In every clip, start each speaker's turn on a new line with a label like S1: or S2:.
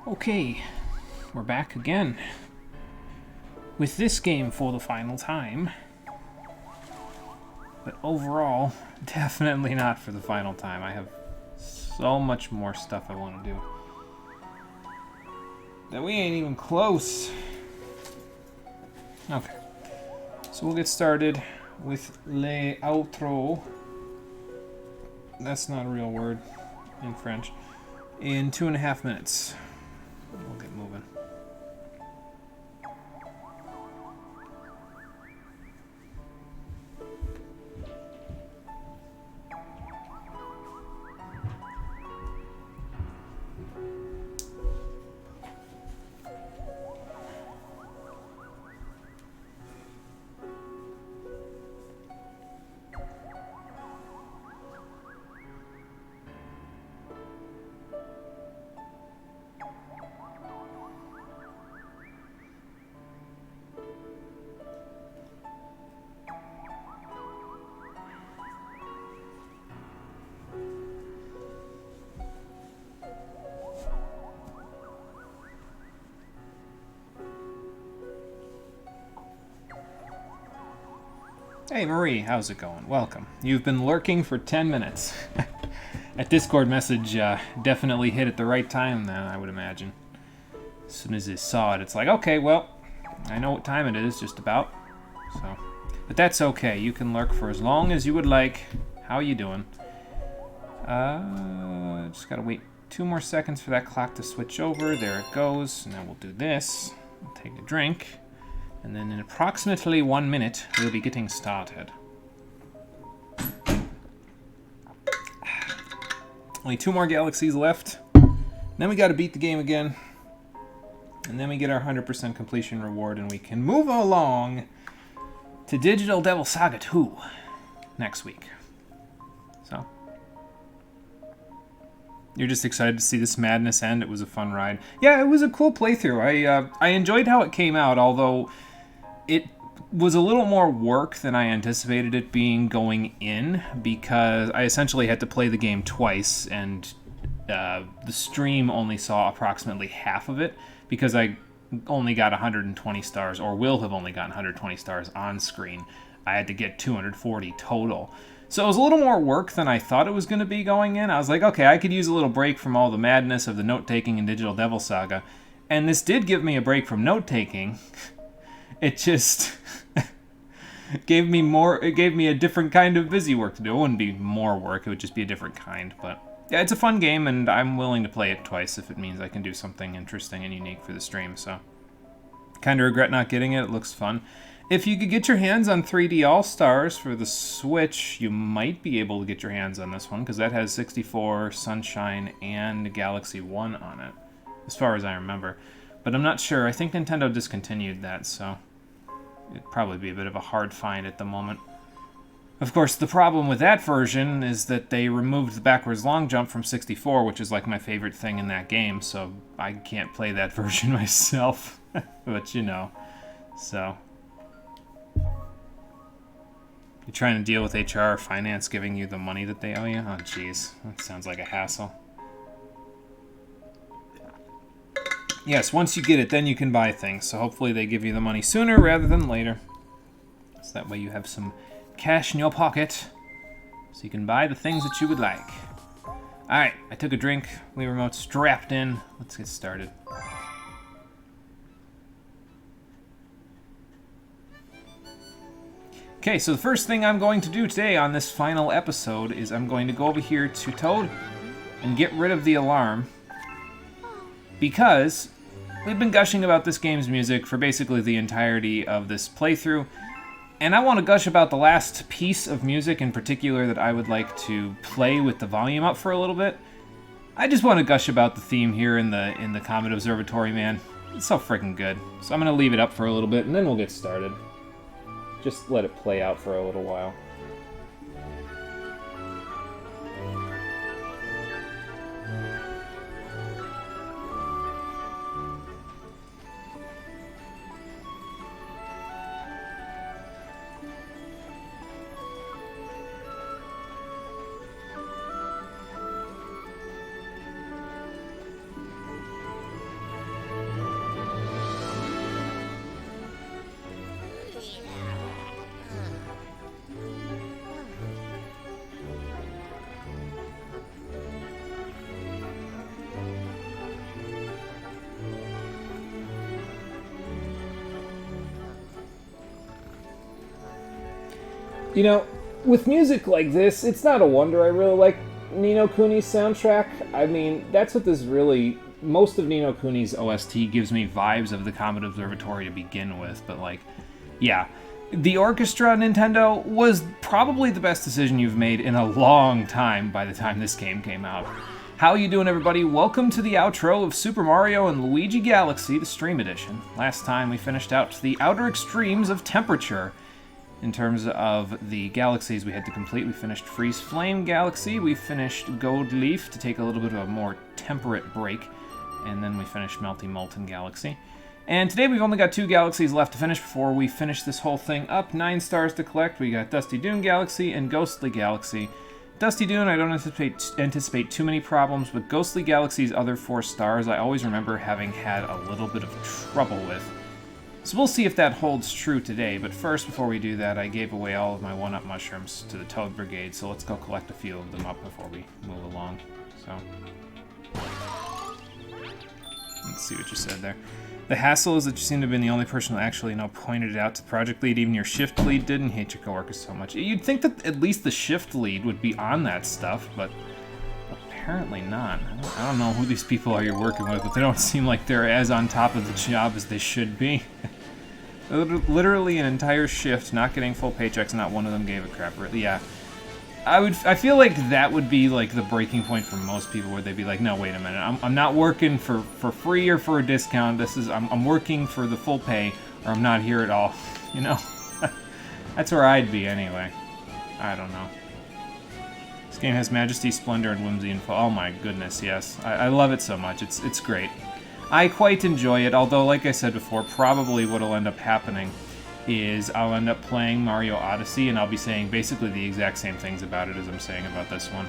S1: Okay, we're back again with this game for the final time. But overall, definitely not for the final time. I have so much more stuff I want to do that we ain't even close. Okay, so we'll get started with le outro. That's not a real word in French. In 2.5 minutes. We'll get moving. Hey Marie, how's it going? Welcome. You've been lurking for 10 minutes. That Discord message definitely hit at the right time then, I would imagine. As soon as it saw it, it's like, okay, well, I know what time it is, just about. So, but that's okay. You can lurk for as long as you would like. How you doing? Just gotta wait 2 more seconds for that clock to switch over. There it goes. And then we'll do this. We'll take a drink. And then in approximately 1 minute, we'll be getting started. Only 2 more galaxies left. Then we gotta beat the game again. And then we get our 100% completion reward, and we can move along to Digital Devil Saga 2 next week. So, you're just excited to see this madness end. It was a fun ride. Yeah, it was a cool playthrough. I enjoyed how it came out, although it was a little more work than I anticipated it being going in, because I essentially had to play the game twice, and the stream only saw approximately half of it, because I only got 120 stars, or will have only gotten 120 stars on screen. I had to get 240 total. So it was a little more work than I thought it was going to be going in. I was like, okay, I could use a little break from all the madness of the note-taking in Digital Devil Saga. And this did give me a break from note-taking. It just gave me a different kind of busy work to do. It wouldn't be more work, it would just be a different kind. But yeah, it's a fun game, and I'm willing to play it twice if it means I can do something interesting and unique for the stream. So, kind of regret not getting it. It looks fun. If you could get your hands on 3D All-Stars for the Switch, you might be able to get your hands on this one, because that has 64, Sunshine, and Galaxy 1 on it, as far as I remember. But I'm not sure. I think Nintendo discontinued that, so it'd probably be a bit of a hard find at the moment. Of course, the problem with that version is that they removed the backwards long jump from 64, which is like my favorite thing in that game, so I can't play that version myself. But you know, so. You're trying to deal with HR or finance giving you the money that they owe you? Oh, jeez. That sounds like a hassle. Yes, once you get it, then you can buy things. So hopefully they give you the money sooner rather than later. So that way you have some cash in your pocket, so you can buy the things that you would like. Alright, I took a drink. Wii remote strapped in. Let's get started. Okay, so the first thing I'm going to do today on this final episode is I'm going to go over here to Toad and get rid of the alarm, because we've been gushing about this game's music for basically the entirety of this playthrough, and I want to gush about the last piece of music in particular that I would like to play with the volume up for a little bit. I just want to gush about the theme here in the Comet Observatory, man. It's so freaking good. So I'm going to leave it up for a little bit, and then we'll get started. Just let it play out for a little while. You know, with music like this, it's not a wonder I really like Ni no Kuni's soundtrack. I mean, that's what this really... Most of Ni no Kuni's OST gives me vibes of the Comet Observatory to begin with, but like, yeah. The orchestra, Nintendo, was probably the best decision you've made in a long time by the time this game came out. How you doing, everybody? Welcome to the outro of Super Mario and Luigi Galaxy, the Stream Edition. Last time we finished out to the outer extremes of temperature. In terms of the galaxies we had to complete, we finished Freeze Flame Galaxy, we finished Gold Leaf to take a little bit of a more temperate break, and then we finished Melty Molten Galaxy. And today we've only got 2 galaxies left to finish before we finish this whole thing up. 9 stars to collect. We got Dusty Dune Galaxy and Ghostly Galaxy. Dusty Dune, I don't anticipate too many problems, but Ghostly Galaxy's other 4 stars I always remember having had a little bit of trouble with. So we'll see if that holds true today, but first, before we do that, I gave away all of my 1-up mushrooms to the Toad Brigade, so let's go collect a few of them up before we move along. So, let's see what you said there. The hassle is that you seem to have been the only person who actually, pointed it out to Project Lead. Even your shift lead didn't hate your coworkers so much. You'd think that at least the shift lead would be on that stuff, but apparently not. I don't know who these people are you're working with, but they don't seem like they're as on top of the job as they should be. Literally an entire shift, not getting full paychecks, not one of them gave a crap. Really, yeah. I feel like that would be like the breaking point for most people, where they'd be like, no, wait a minute, I'm not working for free or for a discount. I'm working for the full pay, or I'm not here at all. That's where I'd be anyway. I don't know. This game has majesty, splendor, and whimsy and oh my goodness, yes. I love it so much. It's great. I quite enjoy it, although, like I said before, probably what'll end up happening is I'll end up playing Mario Odyssey, and I'll be saying basically the exact same things about it as I'm saying about this one.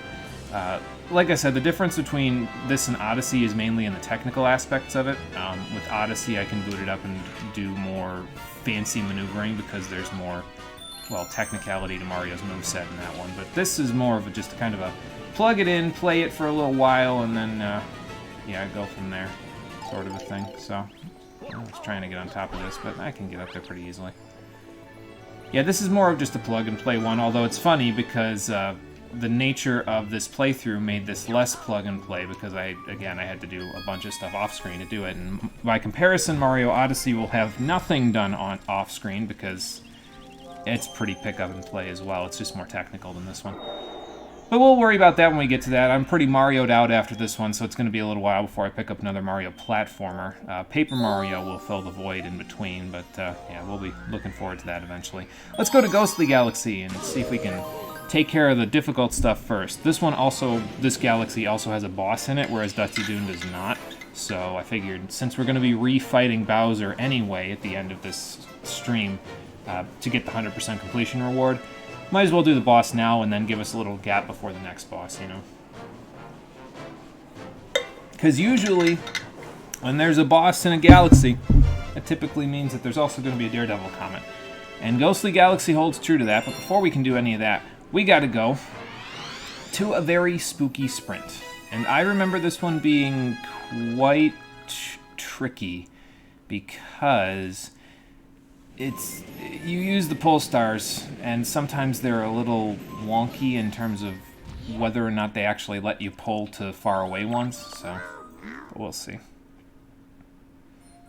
S1: Like I said, the difference between this and Odyssey is mainly in the technical aspects of it. With Odyssey, I can boot it up and do more fancy maneuvering because there's more, well, technicality to Mario's moveset in that one. But this is more of just kind of a plug it in, play it for a little while, and then, yeah, go from there, sort of a thing. So, I was trying to get on top of this, but I can get up there pretty easily. Yeah, this is more of just a plug-and-play one, although it's funny because the nature of this playthrough made this less plug-and-play because, again, I had to do a bunch of stuff off-screen to do it, and by comparison, Mario Odyssey will have nothing done on off-screen because it's pretty pick-up-and-play as well. It's just more technical than this one. But we'll worry about that when we get to that. I'm pretty Mario'd out after this one, so it's going to be a little while before I pick up another Mario platformer. Paper Mario will fill the void in between, but yeah, we'll be looking forward to that eventually. Let's go to Ghostly Galaxy and see if we can take care of the difficult stuff first. This galaxy also has a boss in it, whereas Dusty Dune does not. So I figured, since we're going to be refighting Bowser anyway at the end of this stream, to get the 100% completion reward, might as well do the boss now and then give us a little gap before the next boss, Because usually, when there's a boss in a galaxy, that typically means that there's also going to be a Daredevil Comet. And Ghostly Galaxy holds true to that, but before we can do any of that, we gotta go to a very spooky sprint. And I remember this one being quite tricky, because you use the pull stars, and sometimes they're a little wonky in terms of whether or not they actually let you pull to far away ones, so we'll see.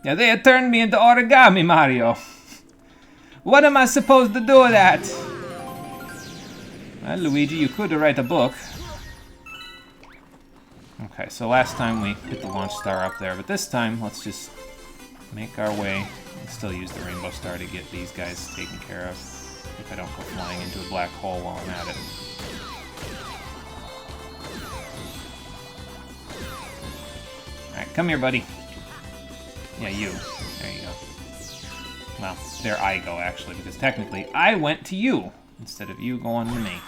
S1: Yeah, they had turned me into origami, Mario. What am I supposed to do with that? Well, Luigi, you could write a book. Okay, so last time we hit the launch star up there, but this time, let's just make our way. Still use the rainbow star to get these guys taken care of, if I don't go flying into a black hole while I'm at it. Alright, come here, buddy. Yeah, you. There you go. Well, there I go, actually, because technically I went to you, instead of you going to me.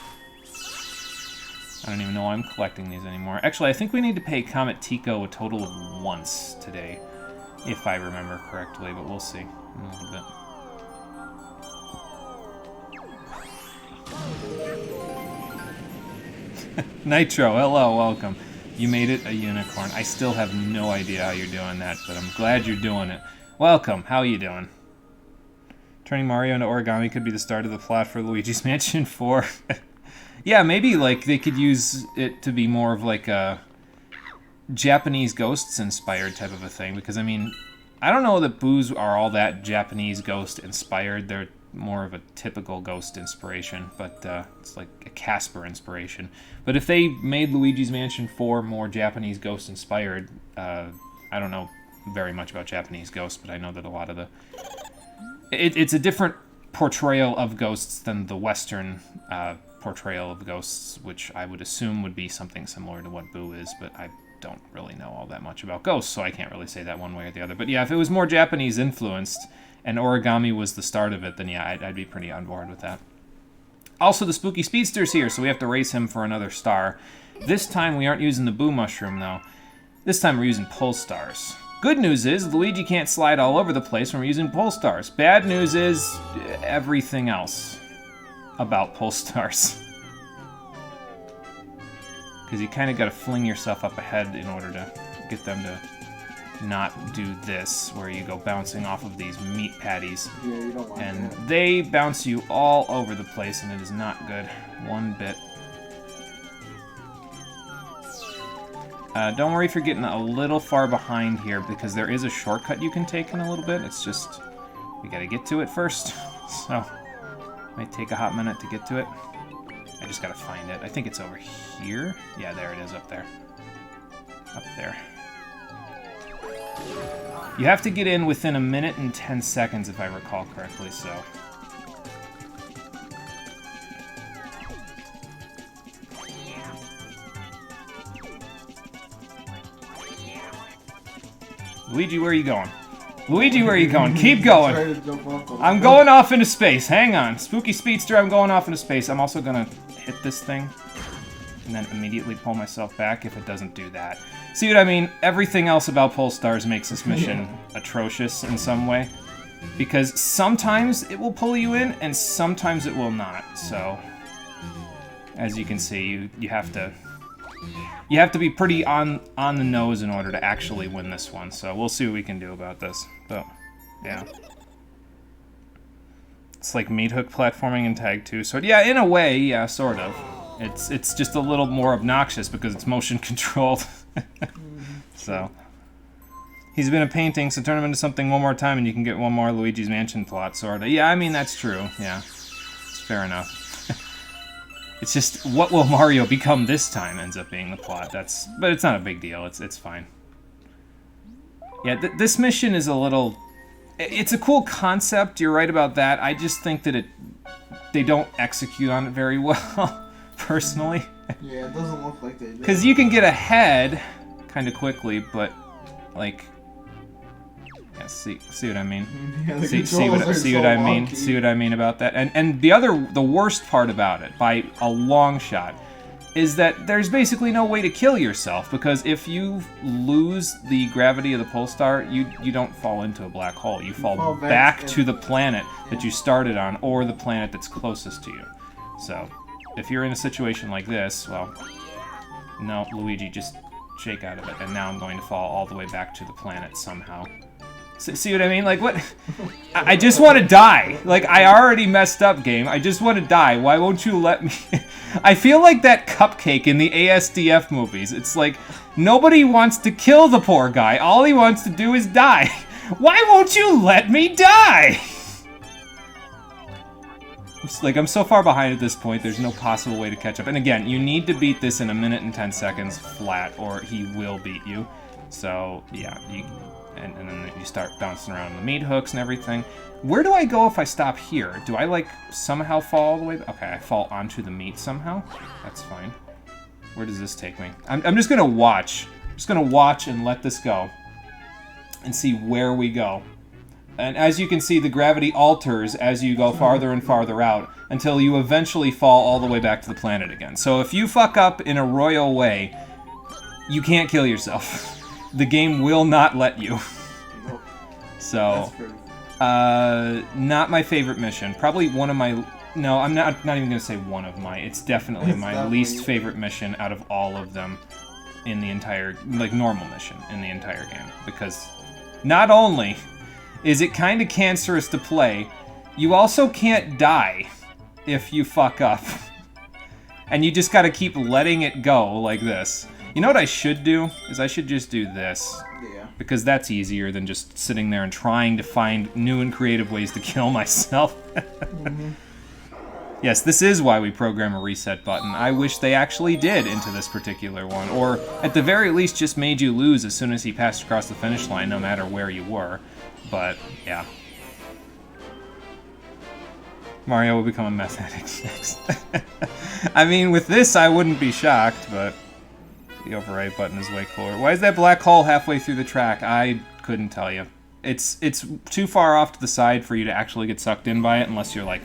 S1: I don't even know why I'm collecting these anymore. Actually, I think we need to pay Comet Tico a total of once today, if I remember correctly, but we'll see in a little bit. Nitro, hello, welcome. You made it a unicorn. I still have no idea how you're doing that, but I'm glad you're doing it. Welcome, how you doing? Turning Mario into origami could be the start of the plot for Luigi's Mansion 4. Yeah, maybe like they could use it to be more of like a Japanese ghosts inspired type of a thing, because I mean, I don't know that boos are all that Japanese ghost inspired. They're more of a typical ghost inspiration, but it's like a Casper inspiration. But if they made Luigi's Mansion 4 more Japanese ghost inspired, I don't know very much about Japanese ghosts, but I know that a lot of the... It's a different portrayal of ghosts than the Western portrayal of ghosts, which I would assume would be something similar to what Boo is, but I don't really know all that much about ghosts, so I can't really say that one way or the other. But yeah, if it was more Japanese influenced and origami was the start of it, then yeah, I'd be pretty on board with that. Also, the Spooky Speedster's here, so we have to race him for another star. This time we aren't using the Boo Mushroom, though. This time we're using Pull Stars. Good news is Luigi can't slide all over the place when we're using Pull Stars. Bad news is everything else about Pull Stars. Because you kind of got to fling yourself up ahead in order to get them to not do this, where you go bouncing off of these meat patties.
S2: Yeah, you don't want
S1: and
S2: that.
S1: they bounce you all over the place, and it is not good one bit. Don't worry if you're getting a little far behind here, because there is a shortcut you can take in a little bit. It's just, we gotta get to it first. So, it might take a hot minute to get to it. I just gotta find it. I think it's over here. Yeah, there it is, up there. Up there. You have to get in within 1 minute and 10 seconds, if I recall correctly, so... Luigi, where are you going? Luigi, where are you going? Keep going!
S2: Try to jump off
S1: I'm going off into space. Hang on. Spooky Speedster, I'm going off into space. I'm also gonna hit this thing and then immediately pull myself back if it doesn't do that. See what I mean? Everything else about Pull Stars makes this mission atrocious in some way. Because sometimes it will pull you in, and sometimes it will not. So, as you can see, you have to be pretty on the nose in order to actually win this one. So we'll see what we can do about this. But yeah, it's like meat hook platforming in Tag 2. So yeah, in a way, yeah, sort of. It's just a little more obnoxious because it's motion controlled. So he's been a painting, so turn him into something one more time and you can get one more Luigi's Mansion plot, sort of. Yeah, I mean, that's true. Yeah, fair enough. It's just, what will Mario become this time ends up being the plot. But it's not a big deal. It's fine. Yeah, this mission is a little... It's a cool concept, you're right about that. I just think that they don't execute on it very well, personally.
S2: Yeah, it doesn't look like they do.
S1: Because you can get ahead kind of quickly, but, like... Yeah, see what I mean?
S2: Yeah,
S1: see what I mean? See what I mean about that? And the worst part about it, by a long shot, is that there's basically no way to kill yourself, because if you lose the gravity of the Pull Star, you don't fall into a black hole. You fall back to the planet that you started on, or the planet that's closest to you. So, if you're in a situation like this, well, no, Luigi, just shake out of it, and now I'm going to fall all the way back to the planet somehow. See what I mean? Like, what? I just want to die. Like, I already messed up, game. I just want to die. Why won't you let me... I feel like that Cupcake in the ASDF movies. It's like, nobody wants to kill the poor guy. All he wants to do is die. Why won't you let me die? It's like, I'm so far behind at this point, there's no possible way to catch up. And again, you need to beat this in 1 minute and 10 seconds flat, or he will beat you. So, yeah, and then you start bouncing around the meat hooks and everything. Where do I go if I stop here? Do I, like, somehow fall all the way? Okay, I fall onto the meat somehow. That's fine. Where does this take me? I'm just gonna watch. I'm just gonna watch and let this go. And see where we go. And as you can see, the gravity alters as you go farther and farther out, until you eventually fall all the way back to the planet again. So if you fuck up in a royal way, you can't kill yourself. The game will not let you. So, not my favorite mission. Probably one of my... No, I'm not even going to say one of my. It's definitely my least favorite mission out of all of them in the entire... Like, normal mission in the entire game. Because not only is it kind of cancerous to play, You also can't die if you fuck up. And you just gotta keep letting it go like this. You know what I should do? Is I should just do this.
S2: Yeah.
S1: Because that's easier than just sitting there and trying to find new and creative ways to kill myself. Yes, this is why we program a reset button. I wish they actually did into this particular one. Or, at the very least, just made you lose as soon as he passed across the finish line, no matter where you were. But, yeah. Mario will become a meth addict next. I mean, with this, I wouldn't be shocked, but the override button is way cooler. Why is that black hole halfway through the track? I couldn't tell you. It's too far off to the side for you to actually get sucked in by it, unless you're, like,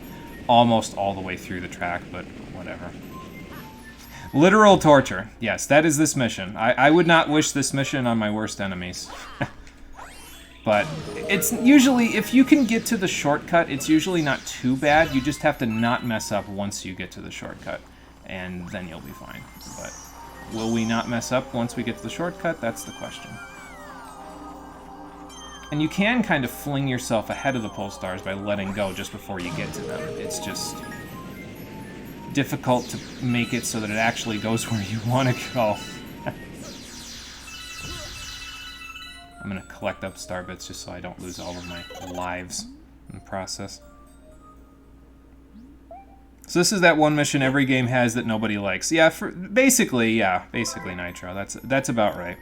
S1: almost all the way through the track, but whatever. Literal torture. Yes, that is this mission. I would not wish this mission on my worst enemies. But it's usually, if you can get to the shortcut, it's usually not too bad. You just have to not mess up once you get to the shortcut, and then you'll be fine. But will we not mess up once we get to the shortcut? That's the question. And you can kind of fling yourself ahead of the pole stars by letting go just before you get to them. It's just difficult to make it so that it actually goes where you want to go. I'm going to collect up star bits just so I don't lose all of my lives in the process. So this is that one mission every game has that nobody likes. Yeah, basically Nitro. That's about right.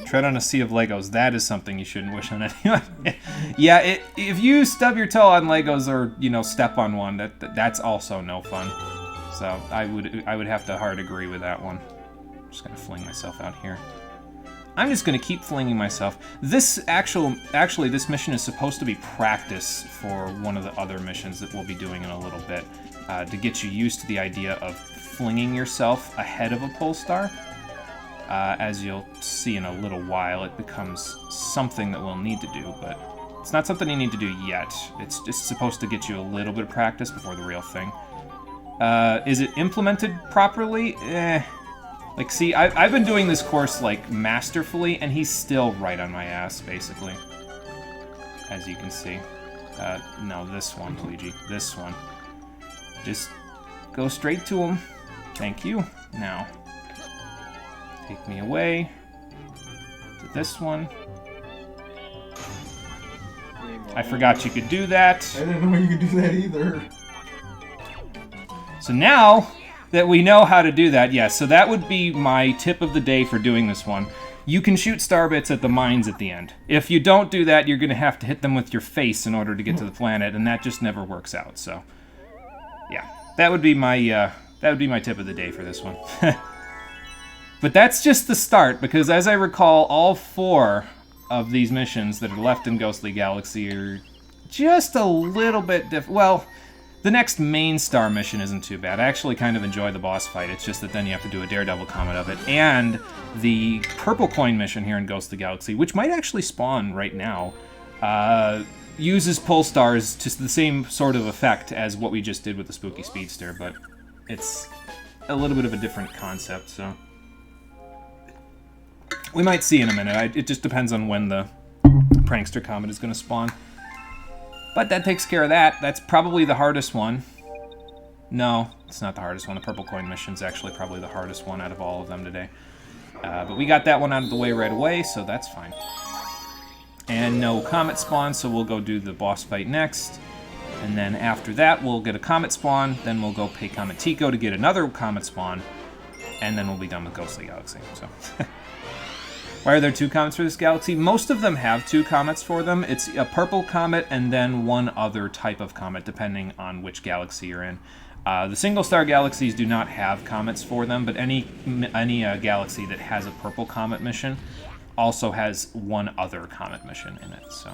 S1: Tread on a sea of Legos. That is something you shouldn't wish on anyone. Yeah, if you stub your toe on Legos or, you know, step on one, that's also no fun. So I would have to hard agree with that one. I'm just going to fling myself out here. I'm just going to keep flinging myself. This actually, this mission is supposed to be practice for one of the other missions that we'll be doing in a little bit, to get you used to the idea of flinging yourself ahead of a pole star. As you'll see in a little while, it becomes something that we'll need to do, but it's not something you need to do yet. It's just supposed to get you a little bit of practice before the real thing. Is it implemented properly? Like, see, I've been doing this course, like, masterfully, and he's still right on my ass, basically. As you can see. No, this one, Luigi. This one. Just go straight to him. Thank you. Now, take me away to this one. I forgot you could do that.
S2: I didn't know you could do that either.
S1: So now that we know how to do that, yes, so that would be my tip of the day for doing this one. You can shoot star bits at the mines at the end. If you don't do that, you're going to have to hit them with your face in order to get to the planet, and that just never works out. So, yeah, that would be my tip of the day for this one. But that's just the start, because as I recall, all 4 of these missions that are left in Ghostly Galaxy are just a little bit different. Well, the next main star mission isn't too bad. I actually kind of enjoy the boss fight. It's just that then you have to do a Daredevil comment of it. And the purple coin mission here in Ghostly Galaxy, which might actually spawn right now, uses pole stars to the same sort of effect as what we just did with the Spooky Speedster, but it's a little bit of a different concept, so we might see in a minute. It just depends on when the Prankster Comet is going to spawn. But that takes care of that. That's probably the hardest one. No, it's not the hardest one. The purple coin mission's actually probably the hardest one out of all of them today. But we got that one out of the way right away, so that's fine. And no comet spawn, so we'll go do the boss fight next. And then after that, we'll get a comet spawn. Then we'll go pay Comet Tico to get another comet spawn. And then we'll be done with Ghostly Galaxy. So, why are there 2 comets for this galaxy? Most of them have 2 comets for them. It's a purple comet and then one other type of comet, depending on which galaxy you're in. The single-star galaxies do not have comets for them, but any galaxy that has a purple comet mission also has one other comet mission in it. So,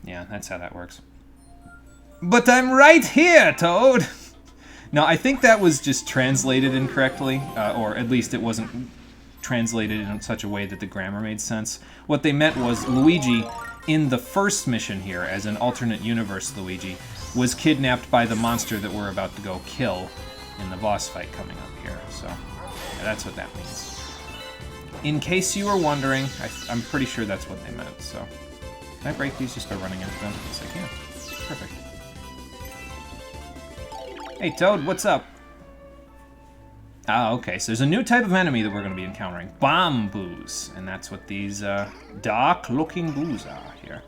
S1: yeah, that's how that works. But I'm right here, Toad! No, I think that was just translated incorrectly, or at least it wasn't translated in such a way that the grammar made sense. What they meant was Luigi, in the first mission here, as an alternate universe Luigi, was kidnapped by the monster that we're about to go kill in the boss fight coming up here. So, yeah, that's what that means. In case you were wondering, I'm pretty sure that's what they meant, so. Can I break these just by running into them? Yes, I can. Perfect. Hey, Toad, what's up? Ah, okay, so there's a new type of enemy that we're going to be encountering. Bomb-boos. And that's what these dark-looking boos are here.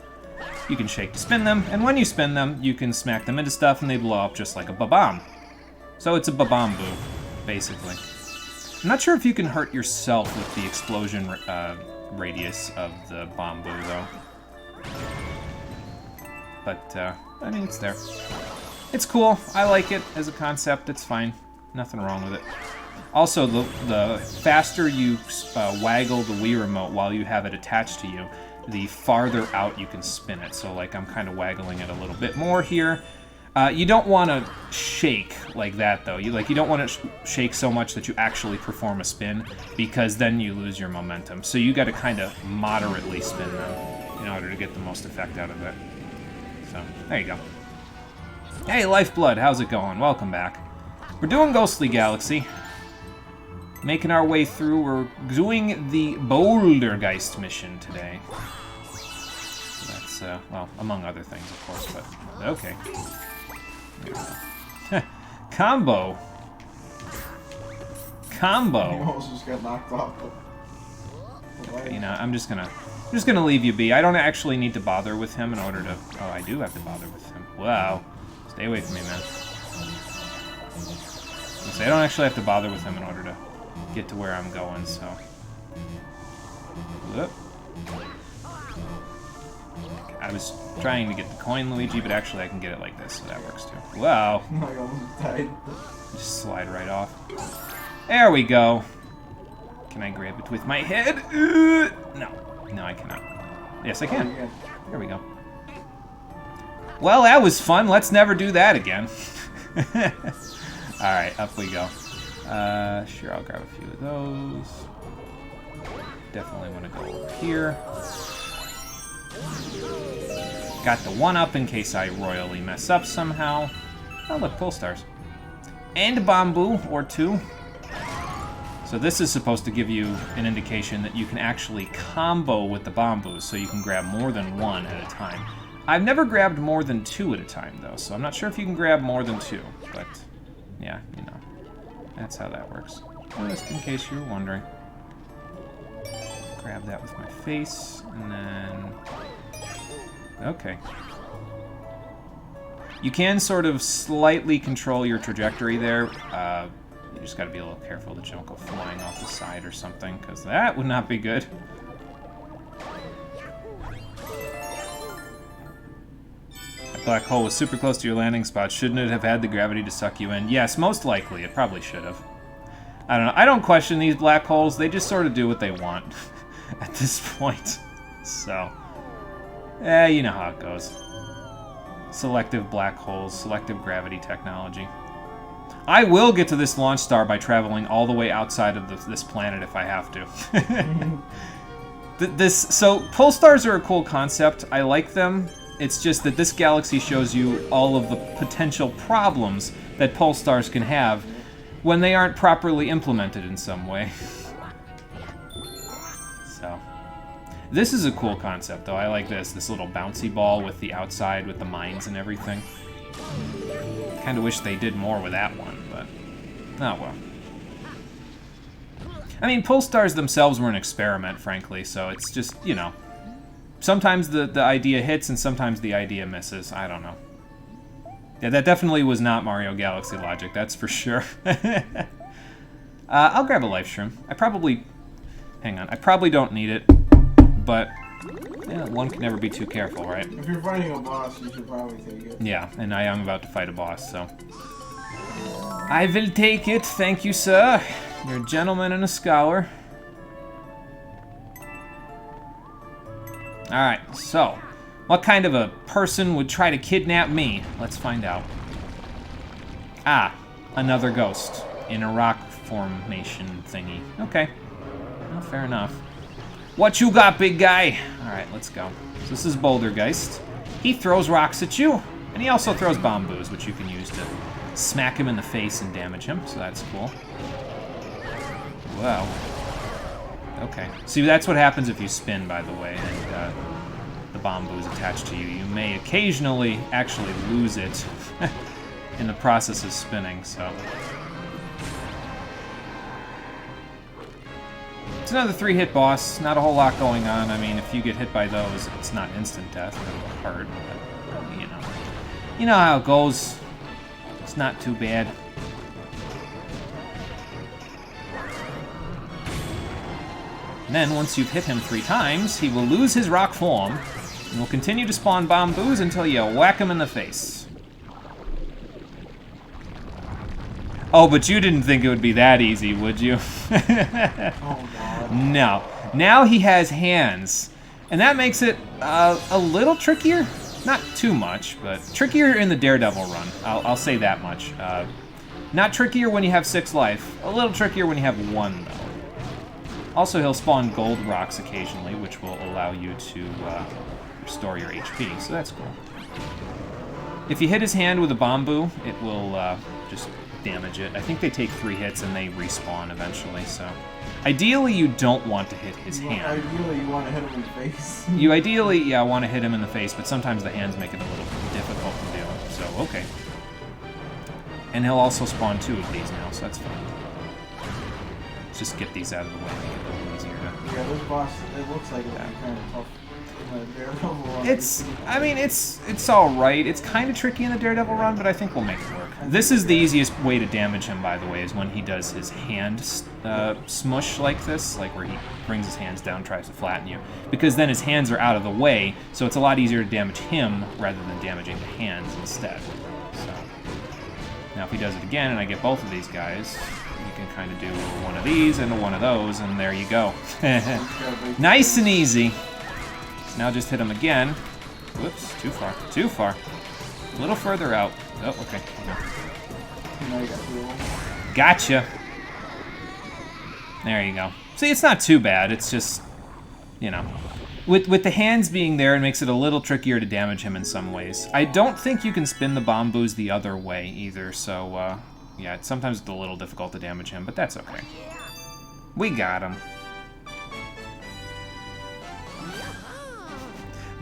S1: You can shake to spin them, and when you spin them, you can smack them into stuff and they blow up just like a ba-bomb. So it's a ba-bomb-boo, basically. I'm not sure if you can hurt yourself with the explosion radius of the bomb-boo, though. But, I mean, it's there. It's cool. I like it as a concept. It's fine. Nothing wrong with it. Also, the faster you waggle the Wii Remote while you have it attached to you, the farther out you can spin it. So, like, I'm kind of waggling it a little bit more here. You don't want to shake like that, though. You don't want to shake so much that you actually perform a spin, because then you lose your momentum. So you got to kind of moderately spin them in order to get the most effect out of it. So, there you go. Hey, Lifeblood, how's it going? Welcome back. We're doing Ghostly Galaxy. Making our way through. We're doing the Bouldergeist mission today. That's, well, among other things, of course, but okay. Combo. Combo.
S2: You almost just got knocked off.
S1: Okay, you know, I'm just gonna leave you be. I don't actually need to bother with him in order to. Oh, I do have to bother with him. Wow. Stay away from me, man. I don't actually have to bother with him in order to get to where I'm going, so. Whoop. I was trying to get the coin, Luigi, but actually I can get it like this, so that works too. Wow.
S2: I almost died.
S1: Just slide right off. There we go. Can I grab it with my head? No. No, I cannot. Yes, I can. There we go. Well, that was fun. Let's never do that again. Alright, up we go. Sure, I'll grab a few of those. Definitely want to go over here. Got the one up in case I royally mess up somehow. Oh, look, pull stars. And bamboo, or two. So this is supposed to give you an indication that you can actually combo with the bamboos, so you can grab more than one at a time. I've never grabbed more than two at a time, though, so I'm not sure if you can grab more than two, but yeah, you know, that's how that works. Just in case you were wondering. Grab that with my face, and then... Okay. You can sort of slightly control your trajectory there. You just gotta be a little careful that you don't go flying off the side or something, because that would not be good. That black hole was super close to your landing spot. Shouldn't it have had the gravity to suck you in? Yes, most likely. It probably should have. I don't know. I don't question these black holes. They just sort of do what they want at this point. So, you know how it goes. Selective black holes, selective gravity technology. I will get to this launch star by traveling all the way outside of this planet if I have to. So, pull stars are a cool concept. I like them. It's just that this galaxy shows you all of the potential problems that pull stars can have when they aren't properly implemented in some way. So, this is a cool concept, though. I like this little bouncy ball with the outside with the mines and everything. Kind of wish they did more with that one, but oh well. I mean, pull stars themselves were an experiment, frankly, so it's just, you know, sometimes the idea hits and sometimes the idea misses. I don't know. Yeah, that definitely was not Mario Galaxy logic, that's for sure. I'll grab a life shroom. Hang on, I probably don't need it, but yeah, one can never be too careful, right?
S2: If you're fighting a boss, you should probably take it.
S1: Yeah, and I am about to fight a boss, so. I will take it, thank you, sir. You're a gentleman and a scholar. Alright, so. What kind of a person would try to kidnap me? Let's find out. Ah, another ghost in a rock formation thingy. Okay. Well, fair enough. What you got, big guy? Alright, let's go. So this is Bouldergeist. He throws rocks at you, and he also throws bamboos, which you can use to smack him in the face and damage him, so that's cool. Wow. Okay. See, that's what happens if you spin, by the way, and the bamboo is attached to you. You may occasionally actually lose it in the process of spinning, so. It's another 3-hit boss. Not a whole lot going on. I mean, if you get hit by those, it's not instant death. It'll hurt, but, you know. You know how it goes. It's not too bad. And then, once you've hit him 3 times, he will lose his rock form and will continue to spawn bamboos until you whack him in the face. Oh, but you didn't think it would be that easy, would you?
S2: Oh, God.
S1: No. Now he has hands, and that makes it a little trickier. Not too much, but trickier in the Daredevil run. I'll say that much. Not trickier when you have 6 life. A little trickier when you have 1, though. Also, he'll spawn gold rocks occasionally, which will allow you to restore your HP, so that's cool. If you hit his hand with a bamboo, it will just damage it. I think they take 3 hits and they respawn eventually, so. Ideally, you don't want to hit his hand.
S2: Ideally, you want to hit him in the face.
S1: You ideally, yeah, want to hit him in the face, but sometimes the hands make it a little difficult to do, so okay. And he'll also spawn 2 of these now, so that's fine. Let's just get these out of the way, make it a little easier to...
S2: Yeah, this boss, it looks like it'll be kind of tough.
S1: I mean, it's alright. It's kind of tricky in the Daredevil run, but I think we'll make it work. This is the easiest way to damage him, by the way, is when he does his hand smush like this, like where he brings his hands down, tries to flatten you. Because then his hands are out of the way, so it's a lot easier to damage him rather than damaging the hands instead. So, now if he does it again and I get both of these guys, you can kind of do one of these and one of those, and there you go. Nice and easy. Now just hit him again. Whoops, too far. Too far. A little further out. Oh, okay. Gotcha. There you go. See, it's not too bad. It's just, you know. With the hands being there, it makes it a little trickier to damage him in some ways. I don't think you can spin the bamboos the other way either, so, yeah, sometimes it's a little difficult to damage him, but that's okay. We got him.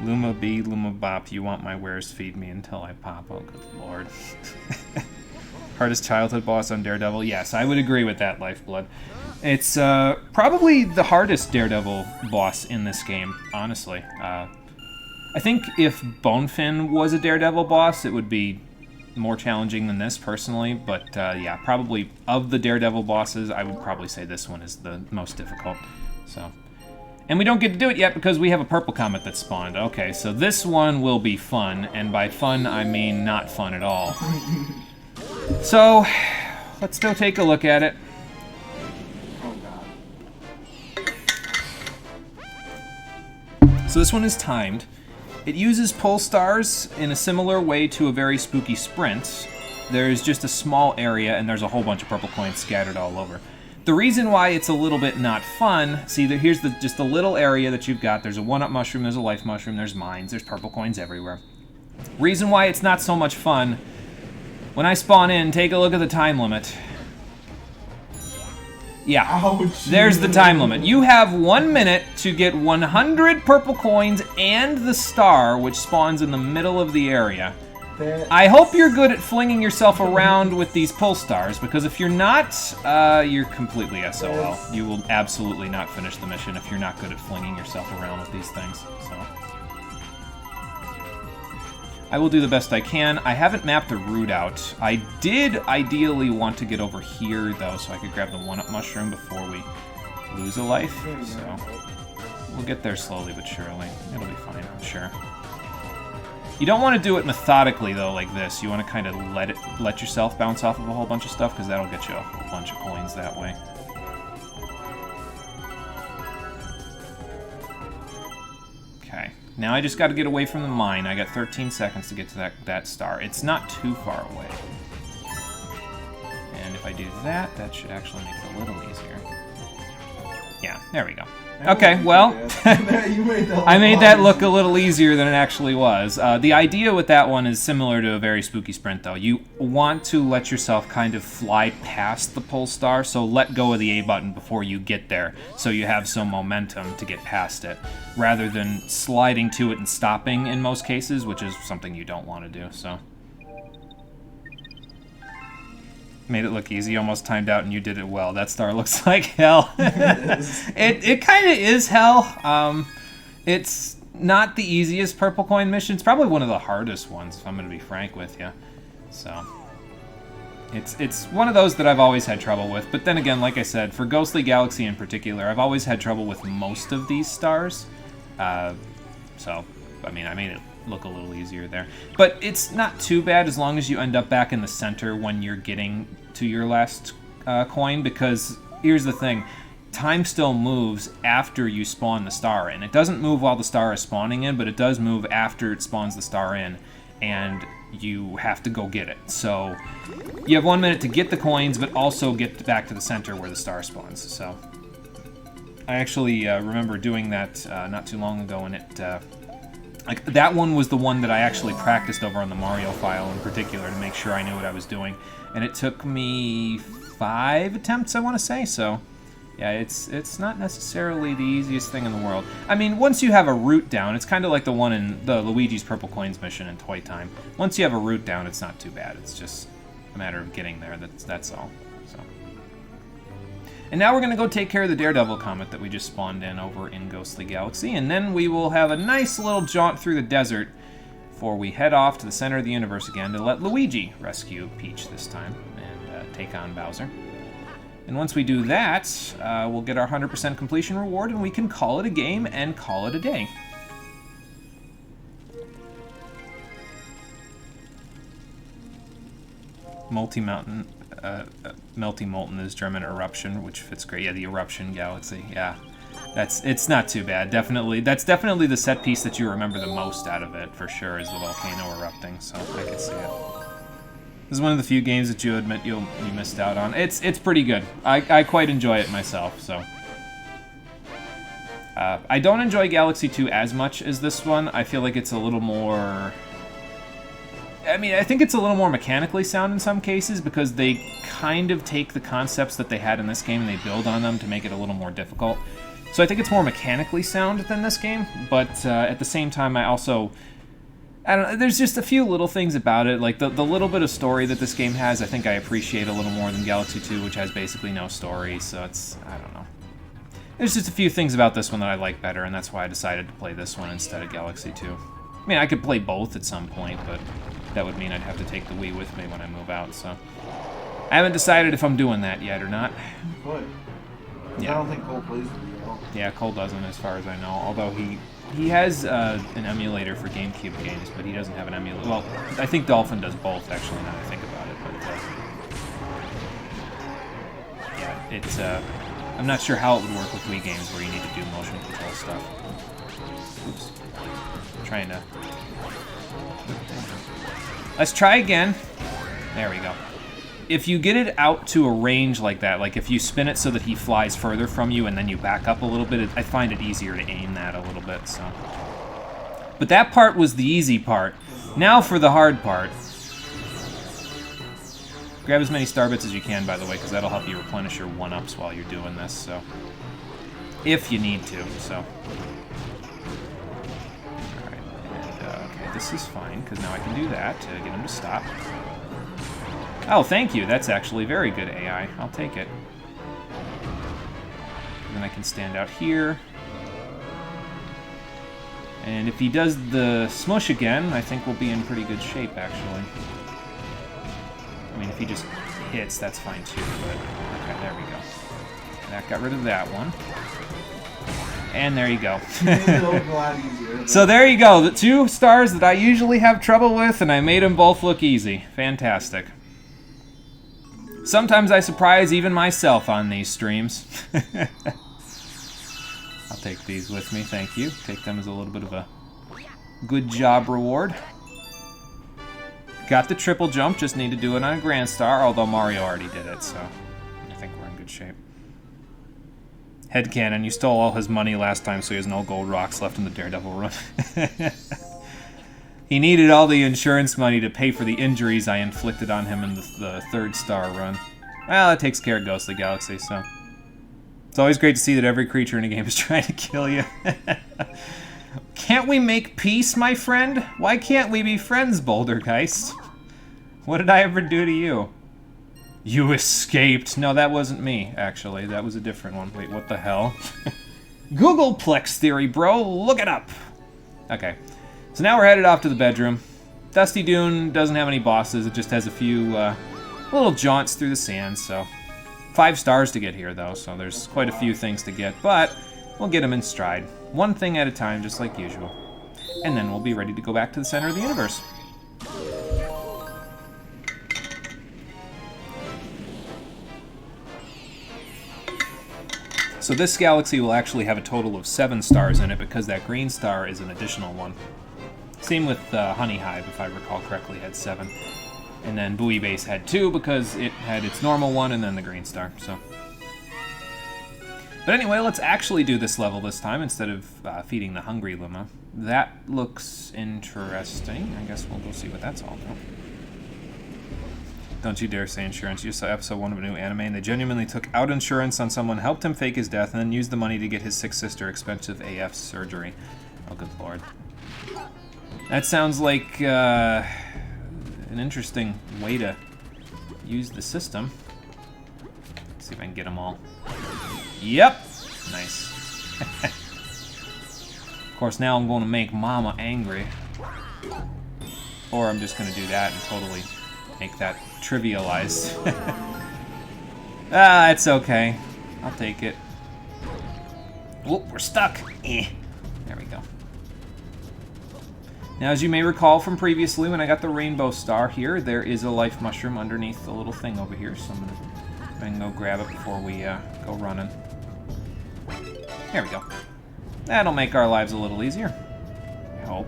S1: Luma B, Luma Bop, you want my wares, feed me until I pop. Oh, good lord. Hardest childhood boss on Daredevil? Yes, I would agree with that, Lifeblood. It's probably the hardest Daredevil boss in this game, honestly. I think if Bonefin was a Daredevil boss, it would be more challenging than this, personally. But yeah, probably of the Daredevil bosses, I would probably say this one is the most difficult. So... And we don't get to do it yet because we have a purple comet that spawned. Okay, so this one will be fun, and by fun, I mean not fun at all. So, let's go take a look at it.
S2: Oh, God.
S1: So this one is timed. It uses pull stars in a similar way to a very spooky sprint. There's just a small area, and there's a whole bunch of purple coins scattered all over. The reason why it's a little bit not fun, see, here's just the little area that you've got. There's a 1-up mushroom, there's a life mushroom, there's mines, there's purple coins everywhere. Reason why it's not so much fun, when I spawn in, take a look at the time limit. Yeah,
S2: Ouch.
S1: There's the time limit. You have 1 minute to get 100 purple coins and the star, which spawns in the middle of the area. I hope you're good at flinging yourself around with these pull stars, because if you're not, you're completely SOL. You will absolutely not finish the mission if you're not good at flinging yourself around with these things. So, I will do the best I can. I haven't mapped a route out. I did ideally want to get over here, though, so I could grab the 1-up mushroom before we lose a life. So, we'll get there slowly but surely. It'll be fine, I'm sure. You don't want to do it methodically, though, like this. You want to kind of let yourself bounce off of a whole bunch of stuff, because that'll get you a whole bunch of coins that way. Okay. Now I just got to get away from the mine. I got 13 seconds to get to that star. It's not too far away. And if I do that, that should actually make it a little easier. Yeah, there we go. Okay, well,
S2: You made that
S1: I made that look a little easier than it actually was. The idea with that one is similar to a very spooky sprint, though. You want to let yourself kind of fly past the pole star, so let go of the A button before you get there, so you have some momentum to get past it, rather than sliding to it and stopping in most cases, which is something you don't want to do, so. Made it look easy, almost timed out, and you did it well. That star looks like hell. It kind of is hell. It's not the easiest purple coin mission. It's probably one of the hardest ones, if I'm going to be frank with you. So, it's one of those that I've always had trouble with. But then again, like I said, for Ghostly Galaxy in particular, I've always had trouble with most of these stars. So, I mean, I made it look a little easier there. But it's not too bad as long as you end up back in the center when you're getting to your last coin, because here's the thing. Time still moves after you spawn the star in. It doesn't move while the star is spawning in, but it does move after it spawns the star in, and you have to go get it. So you have 1 minute to get the coins, but also get back to the center where the star spawns. So I actually remember doing that not too long ago, and it like that one was the one that I actually practiced over on the Mario file in particular to make sure I knew what I was doing, and it took me 5 attempts, I want to say. So yeah, it's not necessarily the easiest thing in the world. I mean, once you have a route down, it's kind of like the one in the Luigi's Purple Coins mission in Toy Time. Once you have a route down, it's not too bad. It's just a matter of getting there. That's all. So. And now we're going to go take care of the Daredevil comet that we just spawned in over in Ghostly Galaxy, and then we will have a nice little jaunt through the desert before we head off to the center of the universe again to let Luigi rescue Peach this time and take on Bowser. And once we do that, we'll get our 100% completion reward, and we can call it a game and call it a day. Multi-mountain, Melty Molten is German eruption, which fits great. Yeah, the eruption galaxy. Yeah, it's not too bad. That's definitely the set piece that you remember the most out of it, for sure, is the volcano erupting. So I can see it. This is one of the few games that you admit you missed out on. It's pretty good. I quite enjoy it myself. So I don't enjoy Galaxy 2 as much as this one. I feel like it's a little more. I mean, I think it's a little more mechanically sound in some cases because they kind of take the concepts that they had in this game and they build on them to make it a little more difficult. So I think it's more mechanically sound than this game, but at the same time, I don't know, there's just a few little things about it, like the little bit of story that this game has, I think I appreciate a little more than Galaxy 2, which has basically no story, so it's, I don't know. There's just a few things about this one that I like better, and that's why I decided to play this one instead of Galaxy 2. I mean, I could play both at some point, but that would mean I'd have to take the Wii with me when I move out, so. I haven't decided if I'm doing that yet or not.
S2: But
S1: Yeah.
S2: I don't think Cole plays with you at all.
S1: Yeah, Cole doesn't, as far as I know, although he has an emulator for GameCube games, but he doesn't have an emulator. Well, I think Dolphin does both, actually, now that I think about it, but yeah, it's, I'm not sure how it would work with Wii games where you need to do motion control stuff. Oops. Trying to. Let's try again. There we go. If you get it out to a range like that, like if you spin it so that he flies further from you and then you back up a little bit, I find it easier to aim that a little bit, so. But that part was the easy part. Now for the hard part. Grab as many star bits as you can, by the way, because that'll help you replenish your 1-ups while you're doing this, so. If you need to, so. Okay, this is fine, because now I can do that to get him to stop. Oh, thank you. That's actually very good AI. I'll take it. And then I can stand out here. And if he does the smush again, I think we'll be in pretty good shape, actually. I mean, if he just hits, that's fine too, but... Okay, there we go. That got rid of that one. And there you go. So there you go, the 2 stars that I usually have trouble with, and I made them both look easy. Fantastic. Sometimes I surprise even myself on these streams. I'll take these with me, thank you. Take them as a little bit of a good job reward. Got the triple jump, just need to do it on a Grand Star, although Mario already did it, so I think we're in good shape. Headcanon, you stole all his money last time, so he has no gold rocks left in the Daredevil run. He needed all the insurance money to pay for the injuries I inflicted on him in the 3rd star run. Well, that takes care of Ghost of the Galaxy, so... It's always great to see that every creature in a game is trying to kill you. Can't we make peace, my friend? Why can't we be friends, Bouldergeist? What did I ever do to you? You escaped. No, that wasn't me, actually. That was a different one. Wait, what the hell? Googleplex theory, bro. Look it up. Okay. So now we're headed off to the bedroom. Dusty Dune doesn't have any bosses. It just has a few little jaunts through the sand, so... 5 stars to get here, though, so there's quite a few things to get, but we'll get them in stride. One thing at a time, just like usual. And then we'll be ready to go back to the center of the universe. So this galaxy will actually have a total of 7 stars in it, because that green star is an additional one. Same with Honey Hive, if I recall correctly, had 7. And then Buoy Base had 2 because it had its normal one and then the green star, so. But anyway, let's actually do this level this time instead of feeding the hungry Luma. That looks interesting. I guess we'll go see what that's all about. Don't you dare say insurance. You saw episode 1 of a new anime and they genuinely took out insurance on someone, helped him fake his death, and then used the money to get his sick sister expensive AF surgery. Oh, good lord. That sounds like... an interesting way to use the system. Let's see if I can get them all. Yep! Nice. Of course, now I'm going to make Mama angry. Or I'm just going to do that and totally make that trivialized. Ah, it's okay. I'll take it. Whoop, we're stuck. Eh. There we go. Now, as you may recall from previously, when I got the rainbow star here, there is a life mushroom underneath the little thing over here, so I'm going to go grab it before we go running. There we go. That'll make our lives a little easier, I hope.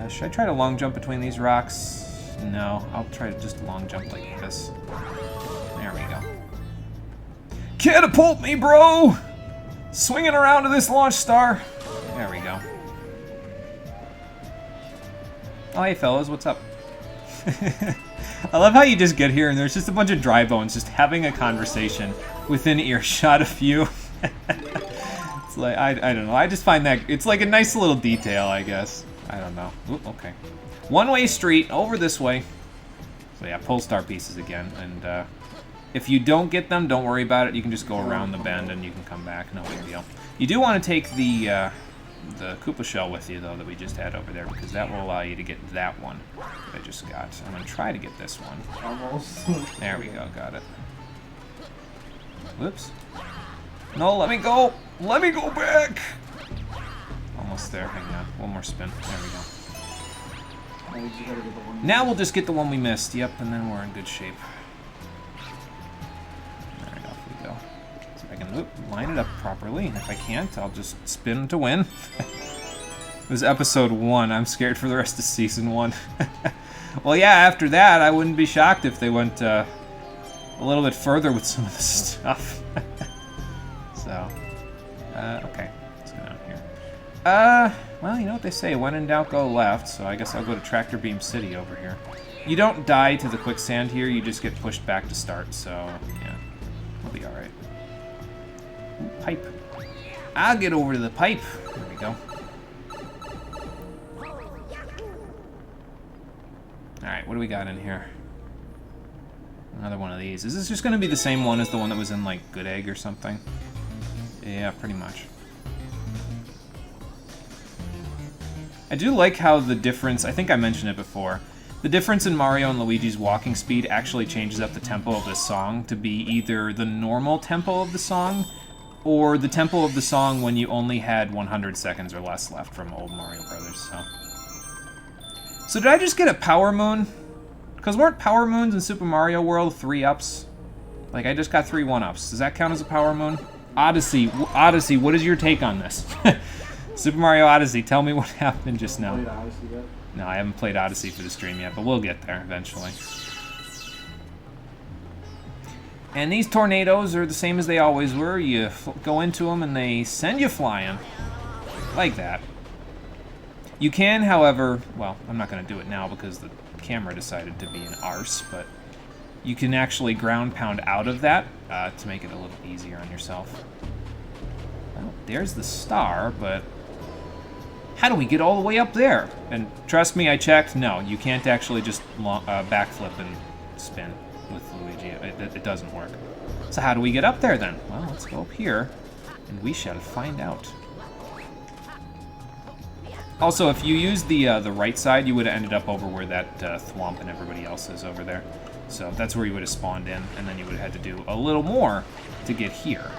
S1: Should I try to long jump between these rocks? No, I'll try to just long jump like this. There we go. Catapult me, bro! Swinging around to this launch star. There we go. Oh, hey, fellas, what's up? I love how you just get here and there's just a bunch of dry bones just having a conversation within earshot of you. It's like, I don't know, I just find that, it's like a nice little detail, I guess. I don't know. Oop, okay. One-way street, over this way. So yeah, pole star pieces again, and if you don't get them, don't worry about it, you can just go around the bend and you can come back, no big deal. You do want to take the Koopa shell with you, though, that we just had over there, because that will allow you to get that one that I just got. I'm going to try to get this one.
S2: Almost.
S1: There we go, got it. Whoops. No, let me go! Let me go back! Almost there, hang on. One more spin. There we go. Now we'll just get the one we missed, yep, and then we're in good shape. Alright, off we go. See if I can line it up properly. If I can't, I'll just spin to win. It was episode 1. I'm scared for the rest of season 1. Well, yeah, after that, I wouldn't be shocked if they went a little bit further with some of the stuff. So, okay. Let's go down here. Well, you know what they say, when in doubt, go left, so I guess I'll go to Tractor Beam City over here. You don't die to the quicksand here, you just get pushed back to start, so, yeah. We'll be alright. Pipe. I'll get over to the pipe. There we go. Alright, what do we got in here? Another one of these. Is this just going to be the same one as the one that was in, like, Good Egg or something? Yeah, pretty much. I do like how the difference, I think I mentioned it before, the difference in Mario and Luigi's walking speed actually changes up the tempo of this song to be either the normal tempo of the song or the tempo of the song when you only had 100 seconds or less left from old Mario Brothers. So did I just get a Power Moon? Because weren't Power Moons in Super Mario World 3-ups? Like, I just got 3 1-ups. Does that count as a Power Moon? Odyssey, what is your take on this? Super Mario Odyssey, tell me what happened just now.
S2: Played Odyssey yet?
S1: No, I haven't played Odyssey for the stream yet, but we'll get there eventually. And these tornadoes are the same as they always were. You go into them and they send you flying. Like that. You can, however, well, I'm not going to do it now because the camera decided to be an arse, but you can actually ground pound out of that to make it a little easier on yourself. Well, there's the star, but how do we get all the way up there? And trust me, I checked. No, you can't actually just backflip and spin with Luigi. It doesn't work. So how do we get up there then? Well, let's go up here, and we shall find out. Also, if you used the right side, you would have ended up over where that Thwomp and everybody else is over there. So that's where you would have spawned in, and then you would have had to do a little more to get here.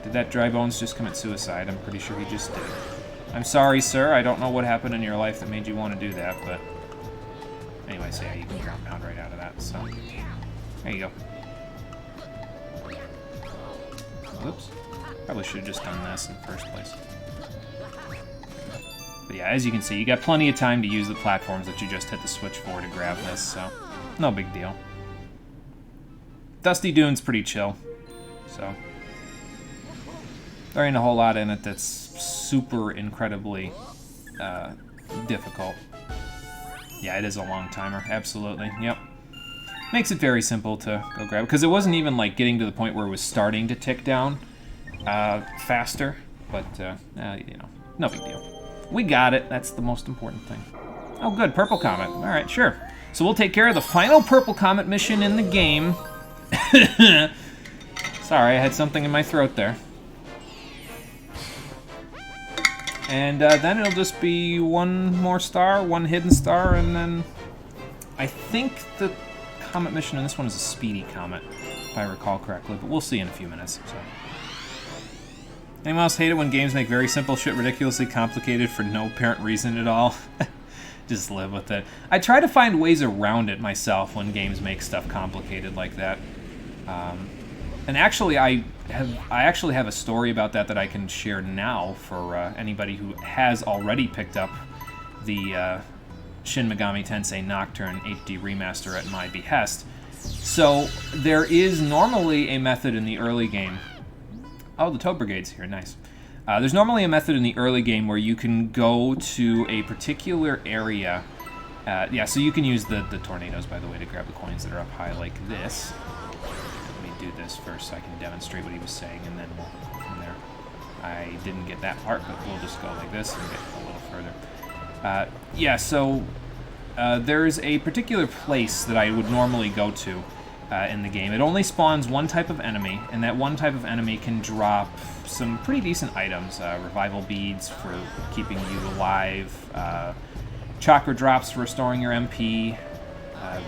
S1: Did that Dry Bones just commit suicide? I'm pretty sure he just did. I'm sorry, sir. I don't know what happened in your life that made you want to do that, but... Anyways, yeah, you can ground pound right out of that, so... There you go. Whoops. Probably should have just done this in the first place. But yeah, as you can see, you got plenty of time to use the platforms that you just hit the switch for to grab this, so no big deal. Dusty Dune's pretty chill, so there ain't a whole lot in it that's super incredibly difficult. Yeah, it is a long timer, absolutely, yep. Makes it very simple to go grab, because it wasn't even like getting to the point where it was starting to tick down faster, but you know, no big deal. We got it. That's the most important thing. Oh, good. Purple Comet. All right, sure. So we'll take care of the final Purple Comet mission in the game. Sorry, I had something in my throat there. And then it'll just be one more star, one hidden star, and then I think the Comet mission in this one is a Speedy Comet, if I recall correctly, but we'll see in a few minutes. So. Anyone else hate it when games make very simple shit ridiculously complicated for no apparent reason at all? Just live with it. I try to find ways around it myself when games make stuff complicated like that. And actually, I actually have a story about that I can share now for anybody who has already picked up the Shin Megami Tensei Nocturne HD Remaster at my behest. So there is normally a method in the early game. Oh, the Tow Brigade's here, nice. There's normally a method in the early game where you can go to a particular area. Yeah, so you can use the tornadoes, by the way, to grab the coins that are up high like this. Let me do this first so I can demonstrate what he was saying, and then we'll go from there. I didn't get that part, but we'll just go like this and get a little further. Yeah, so there's a particular place that I would normally go to in the game. It only spawns one type of enemy, and that one type of enemy can drop some pretty decent items. Revival beads for keeping you alive, chakra drops for restoring your MP,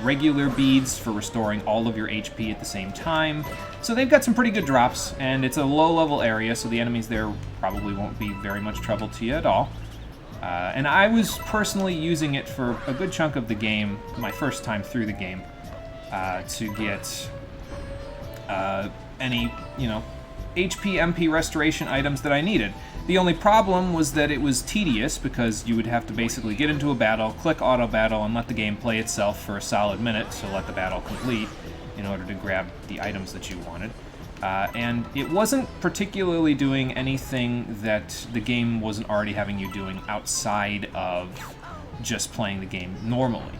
S1: regular beads for restoring all of your HP at the same time. So they've got some pretty good drops, and it's a low-level area, so the enemies there probably won't be very much trouble to you at all. And I was personally using it for a good chunk of the game, my first time through the game, to get any, you know, HP, MP restoration items that I needed. The only problem was that it was tedious because you would have to basically get into a battle, click auto battle, and let the game play itself for a solid minute to let the battle complete in order to grab the items that you wanted. And it wasn't particularly doing anything that the game wasn't already having you doing outside of just playing the game normally.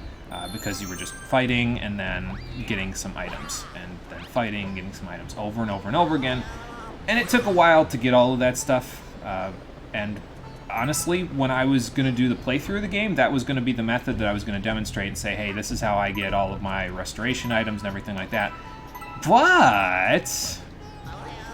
S1: Because you were just fighting and then getting some items, and then fighting, getting some items over and over and over again. And it took a while to get all of that stuff. And honestly, when I was going to do the playthrough of the game, that was going to be the method that I was going to demonstrate and say, hey, this is how I get all of my restoration items and everything like that. But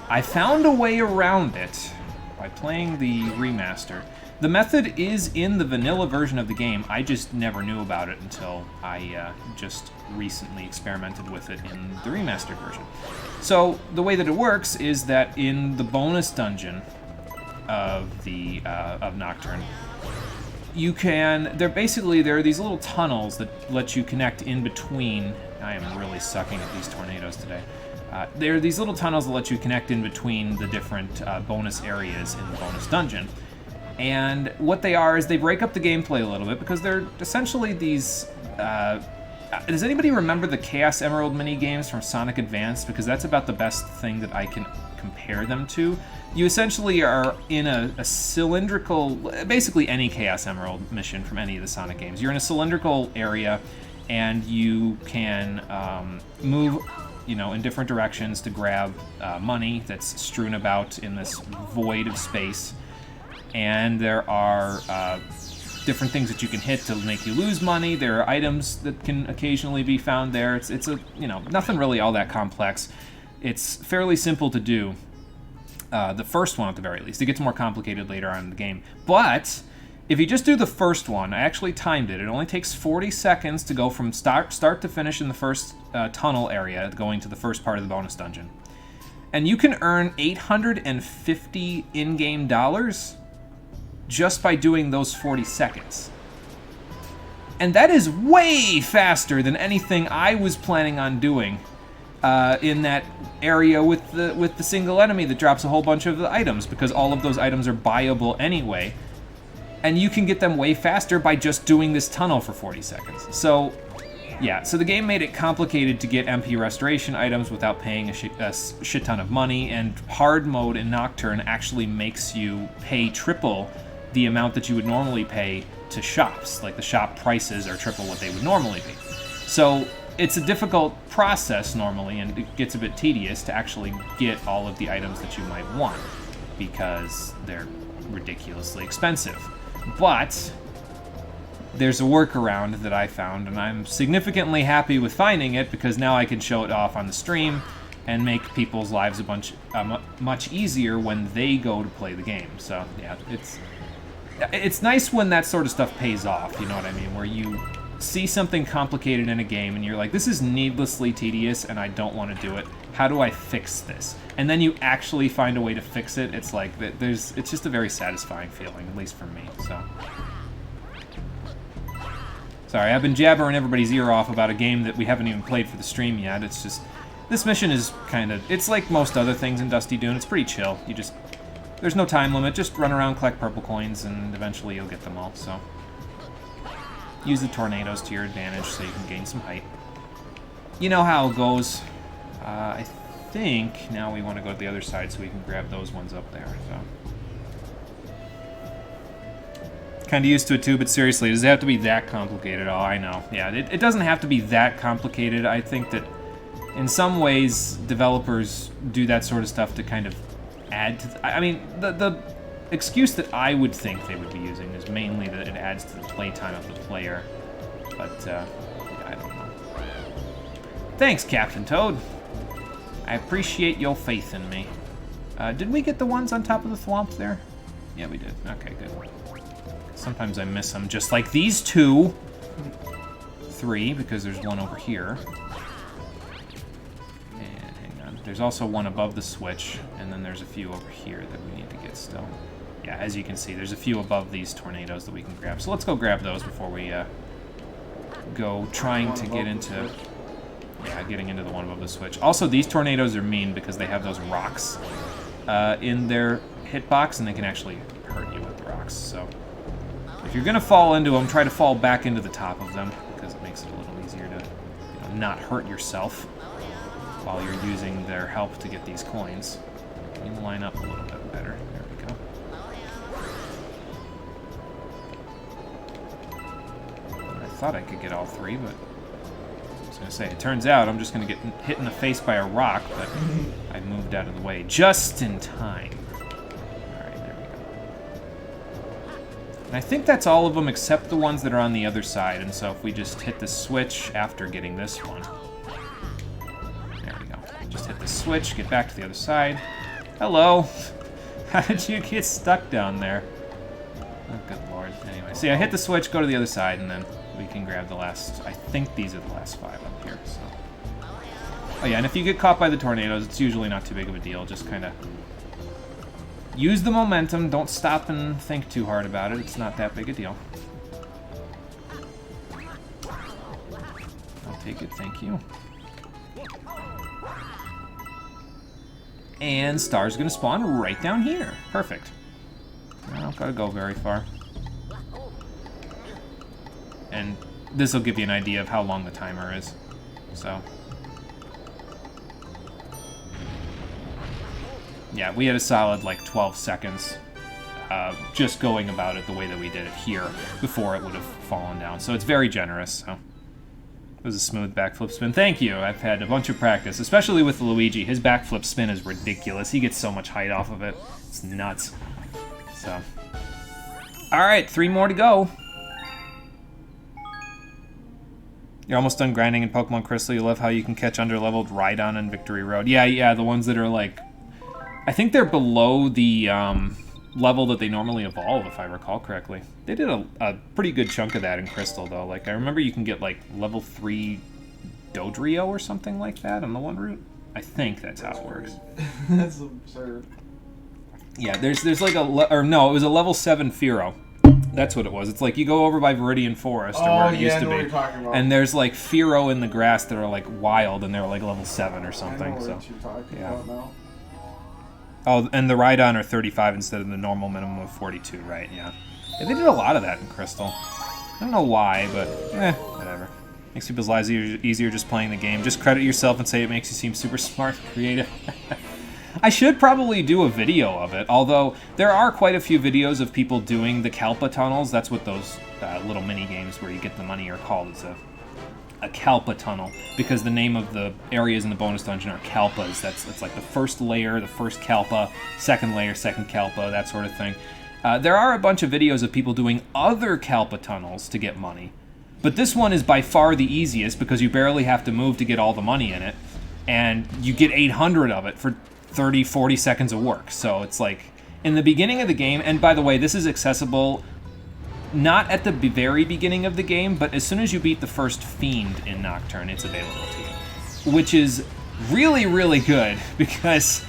S1: I found a way around it by playing the remaster. The method is in the vanilla version of the game. I just never knew about it until I just recently experimented with it in the remastered version. So the way that it works is that in the bonus dungeon of Nocturne, you can, there are these little tunnels that let you connect in between. I am really sucking at these tornadoes today. There are these little tunnels that let you connect in between the different bonus areas in the bonus dungeon. And what they are is they break up the gameplay a little bit because they're essentially these Does anybody remember the Chaos Emerald mini games from Sonic Advance? Because that's about the best thing that I can compare them to. You essentially are in a cylindrical, basically any Chaos Emerald mission from any of the Sonic games. You're in a cylindrical area, and you can move, in different directions to grab money that's strewn about in this void of space. And there are different things that you can hit to make you lose money. There are items that can occasionally be found there. It's a nothing really all that complex. It's fairly simple to do. The first one, at the very least. It gets more complicated later on in the game. But if you just do the first one, I actually timed it. It only takes 40 seconds to go from start to finish in the first tunnel area, going to the first part of the bonus dungeon. And you can earn 850 in-game dollars just by doing those 40 seconds. And that is way faster than anything I was planning on doing in that area with the single enemy that drops a whole bunch of the items, because all of those items are buyable anyway. And you can get them way faster by just doing this tunnel for 40 seconds. So, yeah, so the game made it complicated to get MP restoration items without paying a shit ton of money, and hard mode in Nocturne actually makes you pay triple the amount that you would normally pay to shops. Like, the shop prices are triple what they would normally be. So it's a difficult process normally, and it gets a bit tedious to actually get all of the items that you might want, because they're ridiculously expensive. But there's a workaround that I found, and I'm significantly happy with finding it, because now I can show it off on the stream and make people's lives much easier when they go to play the game. So yeah, it's nice when that sort of stuff pays off, you know what I mean? Where you see something complicated in a game and you're like, this is needlessly tedious and I don't want to do it. How do I fix this? And then you actually find a way to fix it. It's like, it's just a very satisfying feeling, at least for me, so. Sorry, I've been jabbering everybody's ear off about a game that we haven't even played for the stream yet. It's just, this mission is it's like most other things in Dusty Dune. It's pretty chill. There's no time limit. Just run around, collect purple coins, and eventually you'll get them all, so. Use the tornadoes to your advantage so you can gain some height. You know how it goes. I think now we want to go to the other side so we can grab those ones up there, so. Kind of used to it too, but seriously, does it have to be that complicated? Oh, I know. Yeah, it doesn't have to be that complicated. I think that in some ways, developers do that sort of stuff to kind of add to... I mean, the excuse that I would think they would be using is mainly that it adds to the playtime of the player. But, I don't know. Thanks, Captain Toad. I appreciate your faith in me. Did we get the ones on top of the thwomp there? Yeah, we did. Okay, good. Sometimes I miss them, just like these two. 3, because there's one over here. And hang on. There's also one above the switch, and then there's a few over here that we need to get still. Yeah, as you can see, there's a few above these tornadoes that we can grab. So let's go grab those before we go trying to get into... Yeah, getting into the one above the switch. Also, these tornadoes are mean because they have those rocks in their hitbox, and they can actually hurt you with the rocks. So if you're going to fall into them, try to fall back into the top of them, because it makes it a little easier to not hurt yourself while you're using their help to get these coins. You can line up a little bit better. There we go. I thought I could get all 3, but I was going to say, it turns out I'm just going to get hit in the face by a rock, but I moved out of the way just in time. Alright, there we go. And I think that's all of them except the ones that are on the other side, and so if we just hit the switch after getting this one. There we go. Just hit the switch, get back to the other side. Hello! How did you get stuck down there? Oh, good lord. Anyway, so yeah, hit the switch, go to the other side, and then we can grab the last... I think these are the last 5 up here, so... Oh yeah, and if you get caught by the tornadoes, it's usually not too big of a deal. Just kind of use the momentum. Don't stop and think too hard about it. It's not that big a deal. I'll take it, thank you. And Star's gonna spawn right down here. Perfect. I don't gotta go very far. And this will give you an idea of how long the timer is. So, yeah, we had a solid, like, 12 seconds just going about it the way that we did it here before it would have fallen down. So it's very generous, so. It was a smooth backflip spin. Thank you. I've had a bunch of practice, especially with Luigi. His backflip spin is ridiculous. He gets so much height off of it. It's nuts. So, all right, 3 more to go. You're almost done grinding in Pokemon Crystal. You love how you can catch underleveled Rhydon in Victory Road. Yeah, the ones that are like, I think they're below the level that they normally evolve, if I recall correctly. They did a pretty good chunk of that in Crystal, though. Like, I remember you can get, like, level 3 Dodrio or something like that on the one route. I think that's how it works.
S2: That's absurd.
S1: Yeah, there's like it was a level 7 Fearow. That's what it was. It's like you go over by Viridian Forest, or where it used to be,
S2: what you're talking about.
S1: and there's like Fearow in the grass that are like wild, and they're like level 7 or something.
S2: I know
S1: So
S2: what you're talking
S1: yeah.
S2: about now.
S1: Oh, and the Rhydon are 35 instead of the normal minimum of 42, right? Yeah. They did a lot of that in Crystal. I don't know why, but whatever. Makes people's lives easier just playing the game. Just credit yourself and say it makes you seem super smart and creative. I should probably do a video of it, although there are quite a few videos of people doing the Kalpa tunnels. That's what those little mini games where you get the money are called. It's a Kalpa tunnel, because the name of the areas in the bonus dungeon are Kalpas. That's like the first layer, the first Kalpa, second layer, second Kalpa, that sort of thing. There are a bunch of videos of people doing other Kalpa tunnels to get money, but this one is by far the easiest because you barely have to move to get all the money in it, and you get 800 of it for 30, 40 seconds of work. So it's like, in the beginning of the game, and by the way, this is accessible not at the very beginning of the game, but as soon as you beat the first Fiend in Nocturne, it's available to you. Which is really, really good, because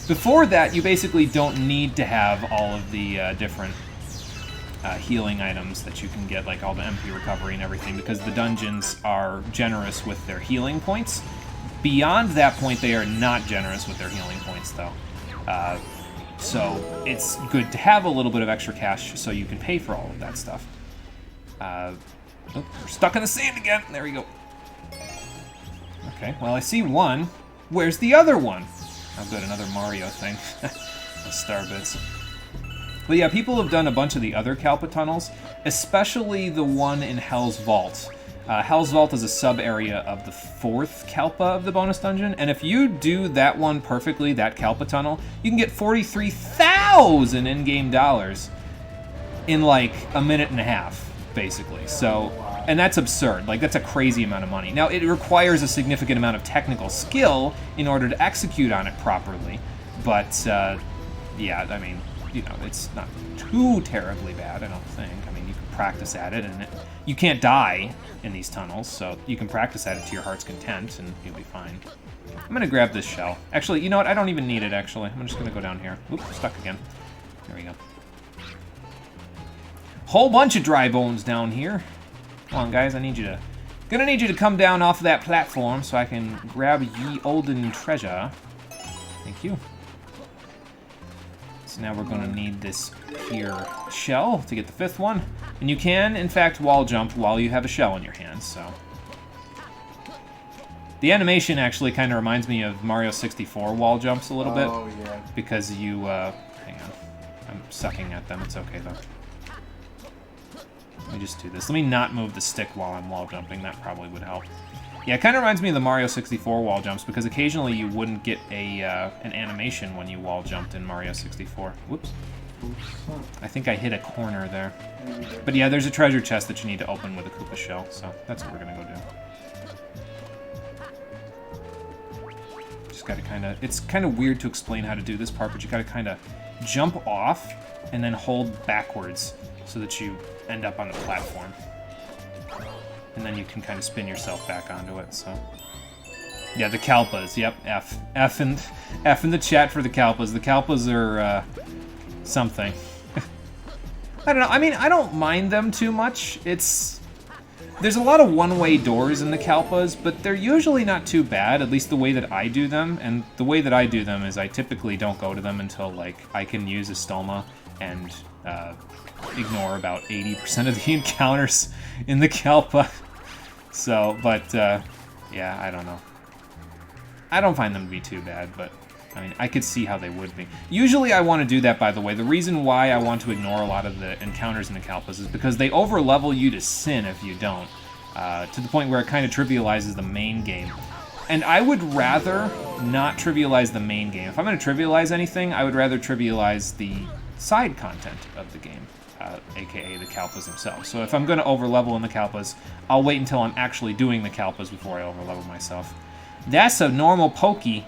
S1: before that, you basically don't need to have all of the different healing items that you can get, like all the MP recovery and everything, because the dungeons are generous with their healing points. Beyond that point, they are not generous with their healing points, though. So it's good to have a little bit of extra cash so you can pay for all of that stuff. Oh, we're stuck in the sand again. There we go. Okay, well, I see one. Where's the other one? Oh, good, another Mario thing. The star bits. But yeah, people have done a bunch of the other Kalpa tunnels, especially the one in Hell's Vault. Hell's Vault is a sub-area of the 4th Kalpa of the bonus dungeon, and if you do that one perfectly, that Kalpa tunnel, you can get 43,000 in-game dollars in like a minute and a half, basically. So, and that's absurd. Like, that's a crazy amount of money. Now, it requires a significant amount of technical skill in order to execute on it properly, but yeah, I mean, you know, it's not too terribly bad, I don't think. I mean, you can practice at it, and you can't die in these tunnels, so you can practice at it to your heart's content, and you'll be fine. I'm gonna grab this shell. Actually, you know what? I don't even need it, actually. I'm just gonna go down here. Oops, stuck again. There we go. Whole bunch of dry bones down here. Come on, guys, gonna need you to come down off of that platform so I can grab ye olden treasure. Thank you. So now we're gonna need this here shell to get the 5th one. And you can, in fact, wall jump while you have a shell in your hand, so. The animation actually kind of reminds me of Mario 64 wall jumps a little bit.
S2: Oh, yeah.
S1: Because you, hang on. I'm sucking at them, it's okay though. Let me just do this. Let me not move the stick while I'm wall jumping, that probably would help. Yeah, it kind of reminds me of the Mario 64 wall jumps, because occasionally you wouldn't get an animation when you wall jumped in Mario 64. Whoops. I think I hit a corner there. But yeah, there's a treasure chest that you need to open with a Koopa shell, so that's what we're gonna go do. Just gotta kinda, it's kinda weird to explain how to do this part, but you gotta kinda jump off and then hold backwards so that you end up on the platform. And then you can kind of spin yourself back onto it, so. Yeah, the Kalpas, yep, F. F in the chat for the Kalpas. The Kalpas are, something. I don't know, I mean, I don't mind them too much. There's a lot of one-way doors in the Kalpas, but they're usually not too bad, at least the way that I do them. And the way that I do them is I typically don't go to them until, like, I can use a Stoma and ignore about 80% of the encounters in the Kalpa. So, but, yeah, I don't know. I don't find them to be too bad, but, I mean, I could see how they would be. Usually I want to do that, by the way. The reason why I want to ignore a lot of the encounters in the Kalpas is because they over-level you to sin if you don't, to the point where it kind of trivializes the main game. And I would rather not trivialize the main game. If I'm going to trivialize anything, I would rather trivialize the side content of the game, aka the Kalpas themselves. So if I'm going to overlevel in the Kalpas, I'll wait until I'm actually doing the Kalpas before I overlevel myself. That's a normal Pokey.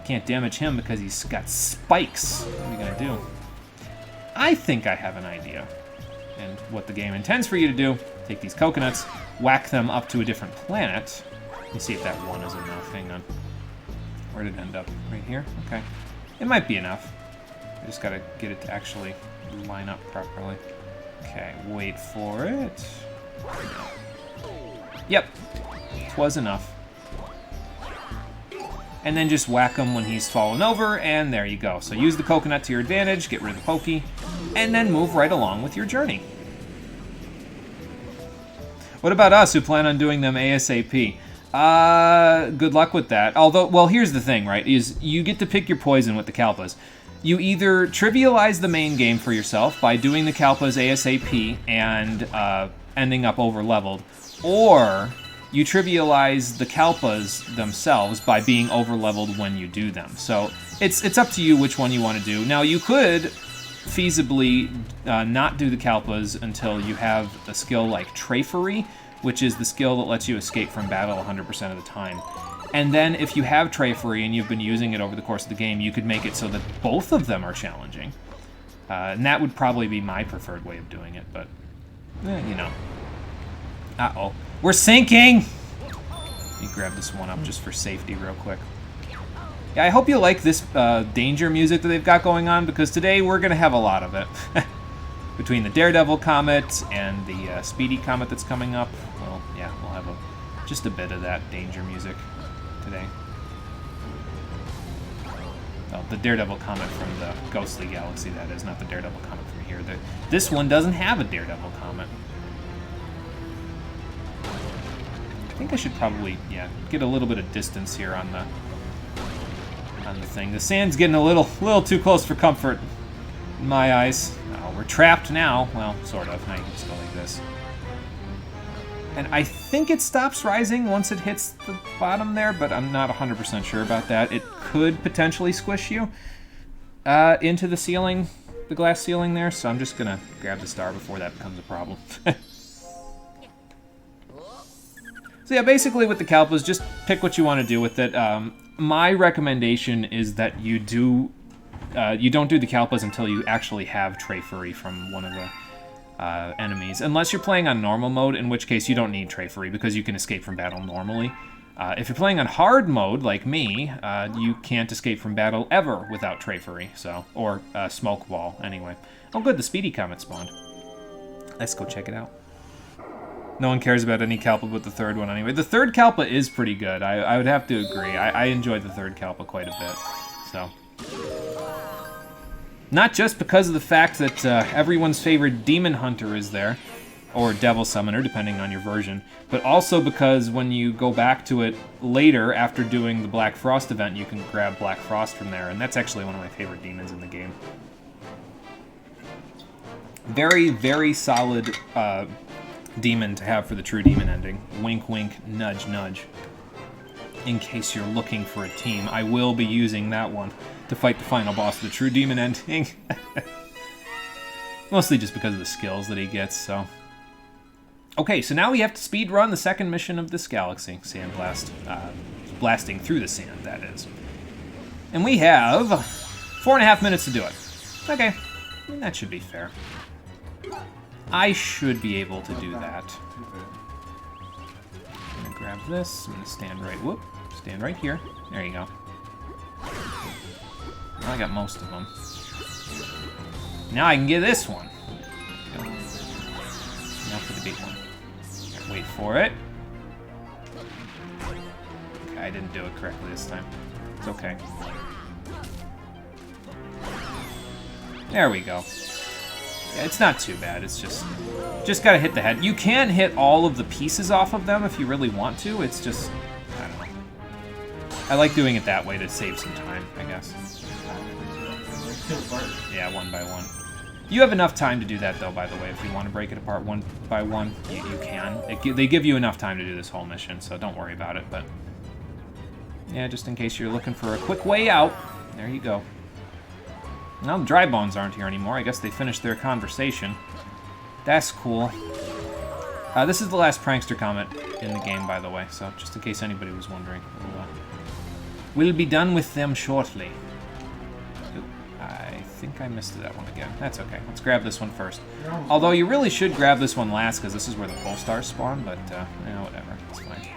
S1: Can't damage him because he's got spikes. What are you going to do? I think I have an idea. And what the game intends for you to do, take these coconuts, whack them up to a different planet. Let me see if that one is enough. Hang on. Where did it end up? Right here? Okay. It might be enough. I just gotta get it to actually line up properly. Okay, wait for it. Yep. It was enough. And then just whack him when he's fallen over, and there you go. So use the coconut to your advantage, get rid of the pokey, and then move right along with your journey. What about us who plan on doing them ASAP? Good luck with that. Although, well, here's the thing, right, is you get to pick your poison with the Kalpas. You either trivialize the main game for yourself by doing the Kalpas ASAP and ending up over-leveled, or you trivialize the Kalpas themselves by being over-leveled when you do them. So it's up to you which one you want to do. Now, you could feasibly not do the Kalpas until you have a skill like Trafery, which is the skill that lets you escape from battle 100% of the time. And then if you have Trafery and you've been using it over the course of the game, you could make it so that both of them are challenging. And that would probably be my preferred way of doing it, but, you know. Uh-oh. We're sinking! Let me grab this one up just for safety real quick. Yeah, I hope you like this danger music that they've got going on, because today we're going to have a lot of it. Between the Daredevil Comet and the Speedy Comet that's coming up, well, yeah, we'll have just a bit of that danger music today. Well, the Daredevil Comet from the Ghostly Galaxy, that is, not the Daredevil Comet from here. This one doesn't have a Daredevil Comet. I think I should probably, yeah, get a little bit of distance here on the thing. The sand's getting a little too close for comfort in my eyes. Oh, we're trapped now. Well, sort of. Now you can just go like this. And I think it stops rising once it hits the bottom there, but I'm not 100% sure about that. It could potentially squish you into the ceiling, the glass ceiling there, so I'm just going to grab the star before that becomes a problem. So yeah, basically with the Kalpas, just pick what you want to do with it. My recommendation is that you don't do the Kalpas until you actually have Trafery from one of the enemies. Unless you're playing on normal mode, in which case you don't need Trafery because you can escape from battle normally. If you're playing on hard mode, like me, you can't escape from battle ever without Trafery, so, or Smoke Ball, anyway. Oh good, the Speedy Comet spawned. Let's go check it out. No one cares about any Kalpa but the third one anyway. The third Kalpa is pretty good. I would have to agree. I enjoyed the third Kalpa quite a bit. So, not just because of the fact that everyone's favorite Demon Hunter is there, or Devil Summoner, depending on your version, but also because when you go back to it later after doing the Black Frost event, you can grab Black Frost from there, and that's actually one of my favorite demons in the game. Very, very solid demon to have for the True Demon ending. Wink, wink, nudge, nudge. In case you're looking for a team, I will be using that one to fight the final boss of the True Demon ending. Mostly just because of the skills that he gets, so. Okay, so now we have to speedrun the second mission of this galaxy. Sandblast. Blasting through the sand, that is. And we have 4.5 minutes to do it. Okay, that should be fair. I should be able to do that. I'm gonna grab this. I'm gonna stand right here. There you go. Well, I got most of them. Now I can get this one. Now for the big one. Wait for it. Okay, I didn't do it correctly this time. It's okay. There we go. Yeah, it's not too bad. It's just gotta hit the head. You can hit all of the pieces off of them if you really want to. It's just, I don't know. I like doing it that way to save some time, I guess. Yeah, one by one. You have enough time to do that, though, by the way. If you want to break it apart one by one, you can. They give you enough time to do this whole mission, so don't worry about it. But yeah, just in case you're looking for a quick way out, there you go. Now the dry bones aren't here anymore. I guess they finished their conversation. That's cool. This is the last prankster comment in the game, by the way, so just in case anybody was wondering. We'll be done with them shortly. I think I missed that one again. That's okay. Let's grab this one first. Although you really should grab this one last, because this is where the pole stars spawn, but whatever. It's fine.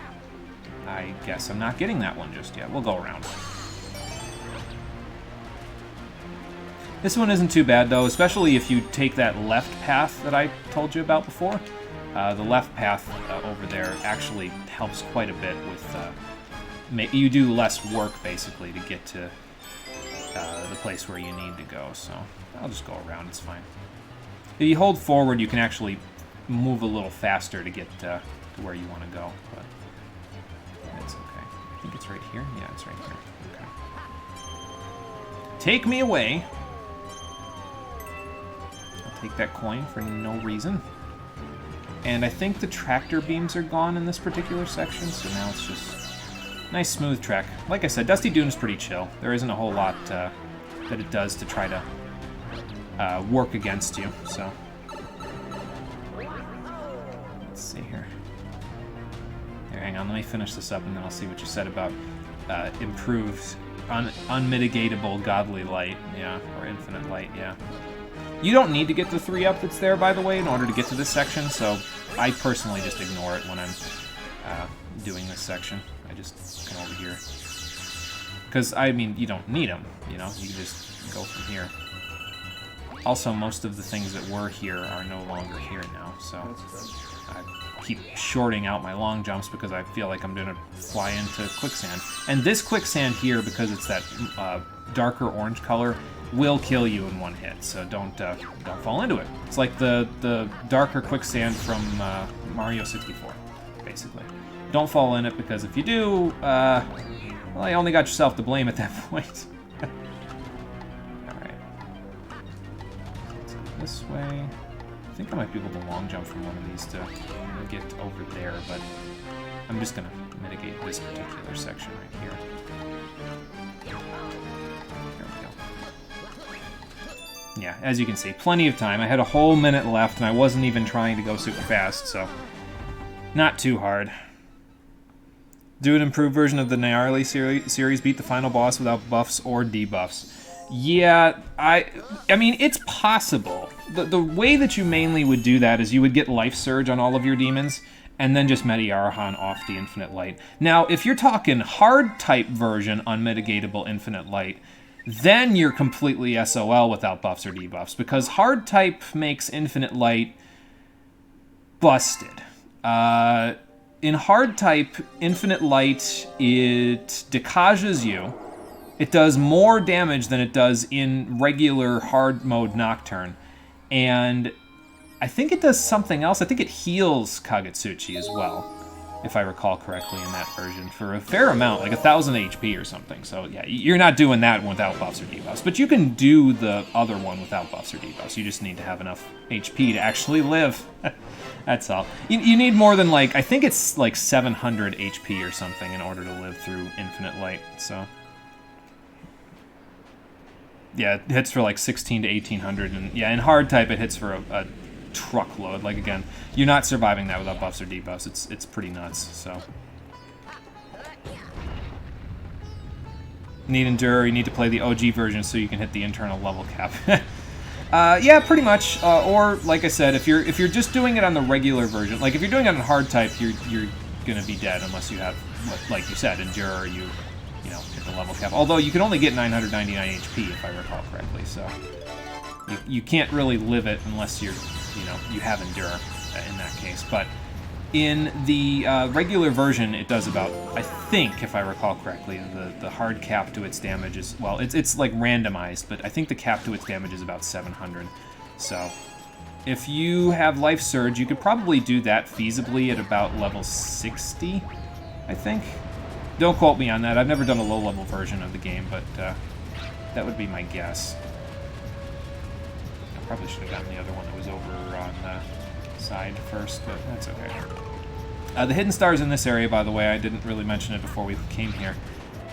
S1: I guess I'm not getting that one just yet. We'll go around. This one isn't too bad, though, especially if you take that left path that I told you about before. The left path over there actually helps quite a bit with... you do less work, basically, to get to the place where you need to go, so I'll just go around. It's fine. If you hold forward, you can actually move a little faster to get to where you want to go, but it's okay. I think it's right here. Yeah, it's right here. Okay. Take me away. Take that coin for no reason. And I think the tractor beams are gone in this particular section, so now it's just nice smooth track. Like I said, Dusty Dune is pretty chill. There isn't a whole lot that it does to try to work against you, so. Let's see here. Here, hang on, let me finish this up and then I'll see what you said about improved, unmitigatable godly light, yeah, or infinite light, yeah. You don't need to get the 3-up that's there, by the way, in order to get to this section, so I personally just ignore it when I'm doing this section. I just come over here. Because, I mean, you don't need them, you know? You just go from here. Also, most of the things that were here are no longer here now, so I keep shorting out my long jumps because I feel like I'm going to fly into quicksand. And this quicksand here, because it's that darker orange color, will kill you in one hit, so don't fall into it. It's like the darker quicksand from Mario 64, basically. Don't fall in it, because if you do, well, you only got yourself to blame at that point. Alright. This way. I think I might be able to long jump from one of these to get over there, but I'm just going to mitigate this particular section right here. Yeah, as you can see, plenty of time. I had a whole minute left, and I wasn't even trying to go super fast, so not too hard. Do an improved version of the Gnarly series, beat the final boss without buffs or debuffs. Yeah, I mean, it's possible. The way that you mainly would do that is you would get Life Surge on all of your demons, and then just Mediarahan off the Infinite Light. Now, if you're talking hard-type version unmitigatable Infinite Light, then you're completely SOL without buffs or debuffs, because hard type makes Infinite Light busted. In hard type, Infinite Light, it decages you. It does more damage than it does in regular hard mode Nocturne. And I think it does something else. I think it heals Kagetsuchi as well, if I recall correctly in that version, for a fair amount, like 1,000 HP or something. So yeah, you're not doing that one without buffs or debuffs, but you can do the other one without buffs or debuffs. You just need to have enough HP to actually live. That's all. You need more than, like, I think it's like 700 HP or something in order to live through Infinite Light, so. Yeah, it hits for like 16 to 1800, and yeah, in hard type it hits for a truckload. Like, again, you're not surviving that without buffs or debuffs. It's pretty nuts, so. Need Endure, you need to play the OG version so you can hit the internal level cap. Yeah, pretty much. Or, like I said, if you're just doing it on the regular version, like if you're doing it on hard type, you're gonna be dead unless you have, like you said, Endure, or you know, hit the level cap. Although you can only get 999 HP, if I recall correctly, so you can't really live it unless you have Endure in that case. But in the regular version, it does about, I think, if I recall correctly, the hard cap to its damage is, well, it's like randomized, but I think the cap to its damage is about 700. So if you have Life Surge, you could probably do that feasibly at about level 60, I think. Don't quote me on that. I've never done a low-level version of the game, but that would be my guess. I probably should have gotten the other one that was over on the side first, but that's okay. The hidden stars in this area, by the way, I didn't really mention it before we came here,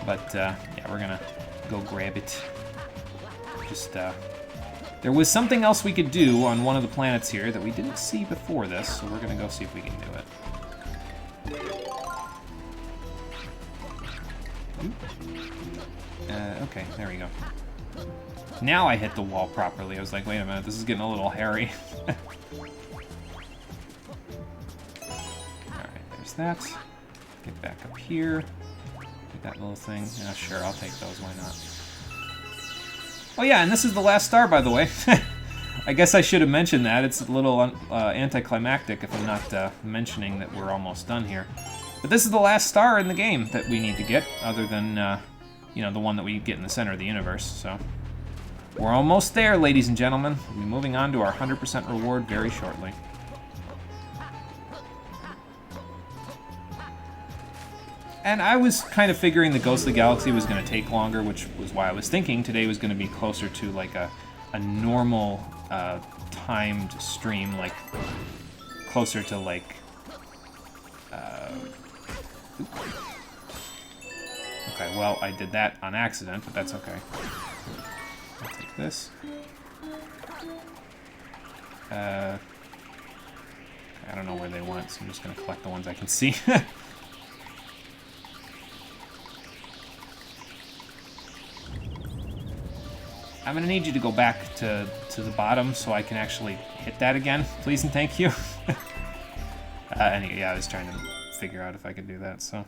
S1: but yeah, we're gonna go grab it. Just, there was something else we could do on one of the planets here that we didn't see before this, so we're gonna go see if we can do it. Okay, there we go. Now I hit the wall properly. I was like, wait a minute, this is getting a little hairy. Alright, there's that. Get back up here. Get that little thing. Yeah, sure, I'll take those, why not? Oh yeah, and this is the last star, by the way. I guess I should have mentioned that. It's a little anticlimactic if I'm not mentioning that we're almost done here. But this is the last star in the game that we need to get, other than, you know, the one that we get in the center of the universe, so... We're almost there, ladies and gentlemen. We'll be moving on to our 100% reward very shortly. And I was kind of figuring the Ghostly Galaxy was going to take longer, which was why I was thinking today was going to be closer to, like, a normal timed stream, like, closer to, like... Okay, well, I did that on accident, but that's okay. I'll take this. I don't know where they went, so I'm just going to collect the ones I can see. I'm going to need you to go back to the bottom so I can actually hit that again, please and thank you. Anyway, yeah, I was trying to figure out if I could do that, so...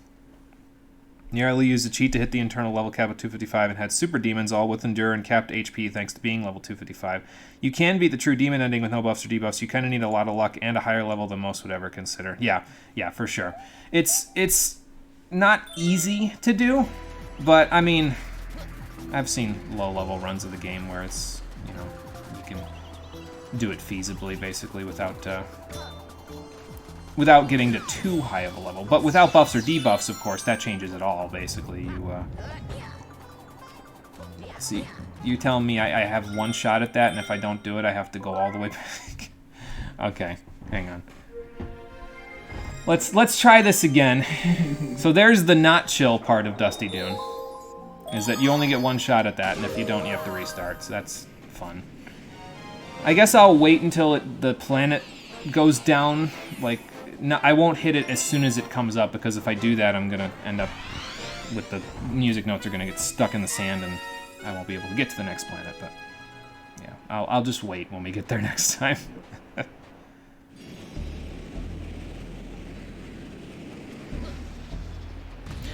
S1: Nearly used a cheat to hit the internal level cap of 255 and had super demons, all with endure and capped HP thanks to being level 255. You can beat the true demon ending with no buffs or debuffs. You kind of need a lot of luck and a higher level than most would ever consider. Yeah, for sure. It's not easy to do, but I mean, I've seen low-level runs of the game where it's, you know, you can do it feasibly, basically, without getting to too high of a level. But without buffs or debuffs, of course, that changes it all, basically. You, see, you tell me I have one shot at that, and if I don't do it, I have to go all the way back. Okay, hang on. Let's try this again. So there's the not chill part of Dusty Dune, is that you only get one shot at that, and if you don't, you have to restart, so that's fun. I guess I'll wait until the planet goes down, like... No, I won't hit it as soon as it comes up, because if I do that, I'm going to end up with the music notes are going to get stuck in the sand, and I won't be able to get to the next planet, but yeah, I'll just wait when we get there next time.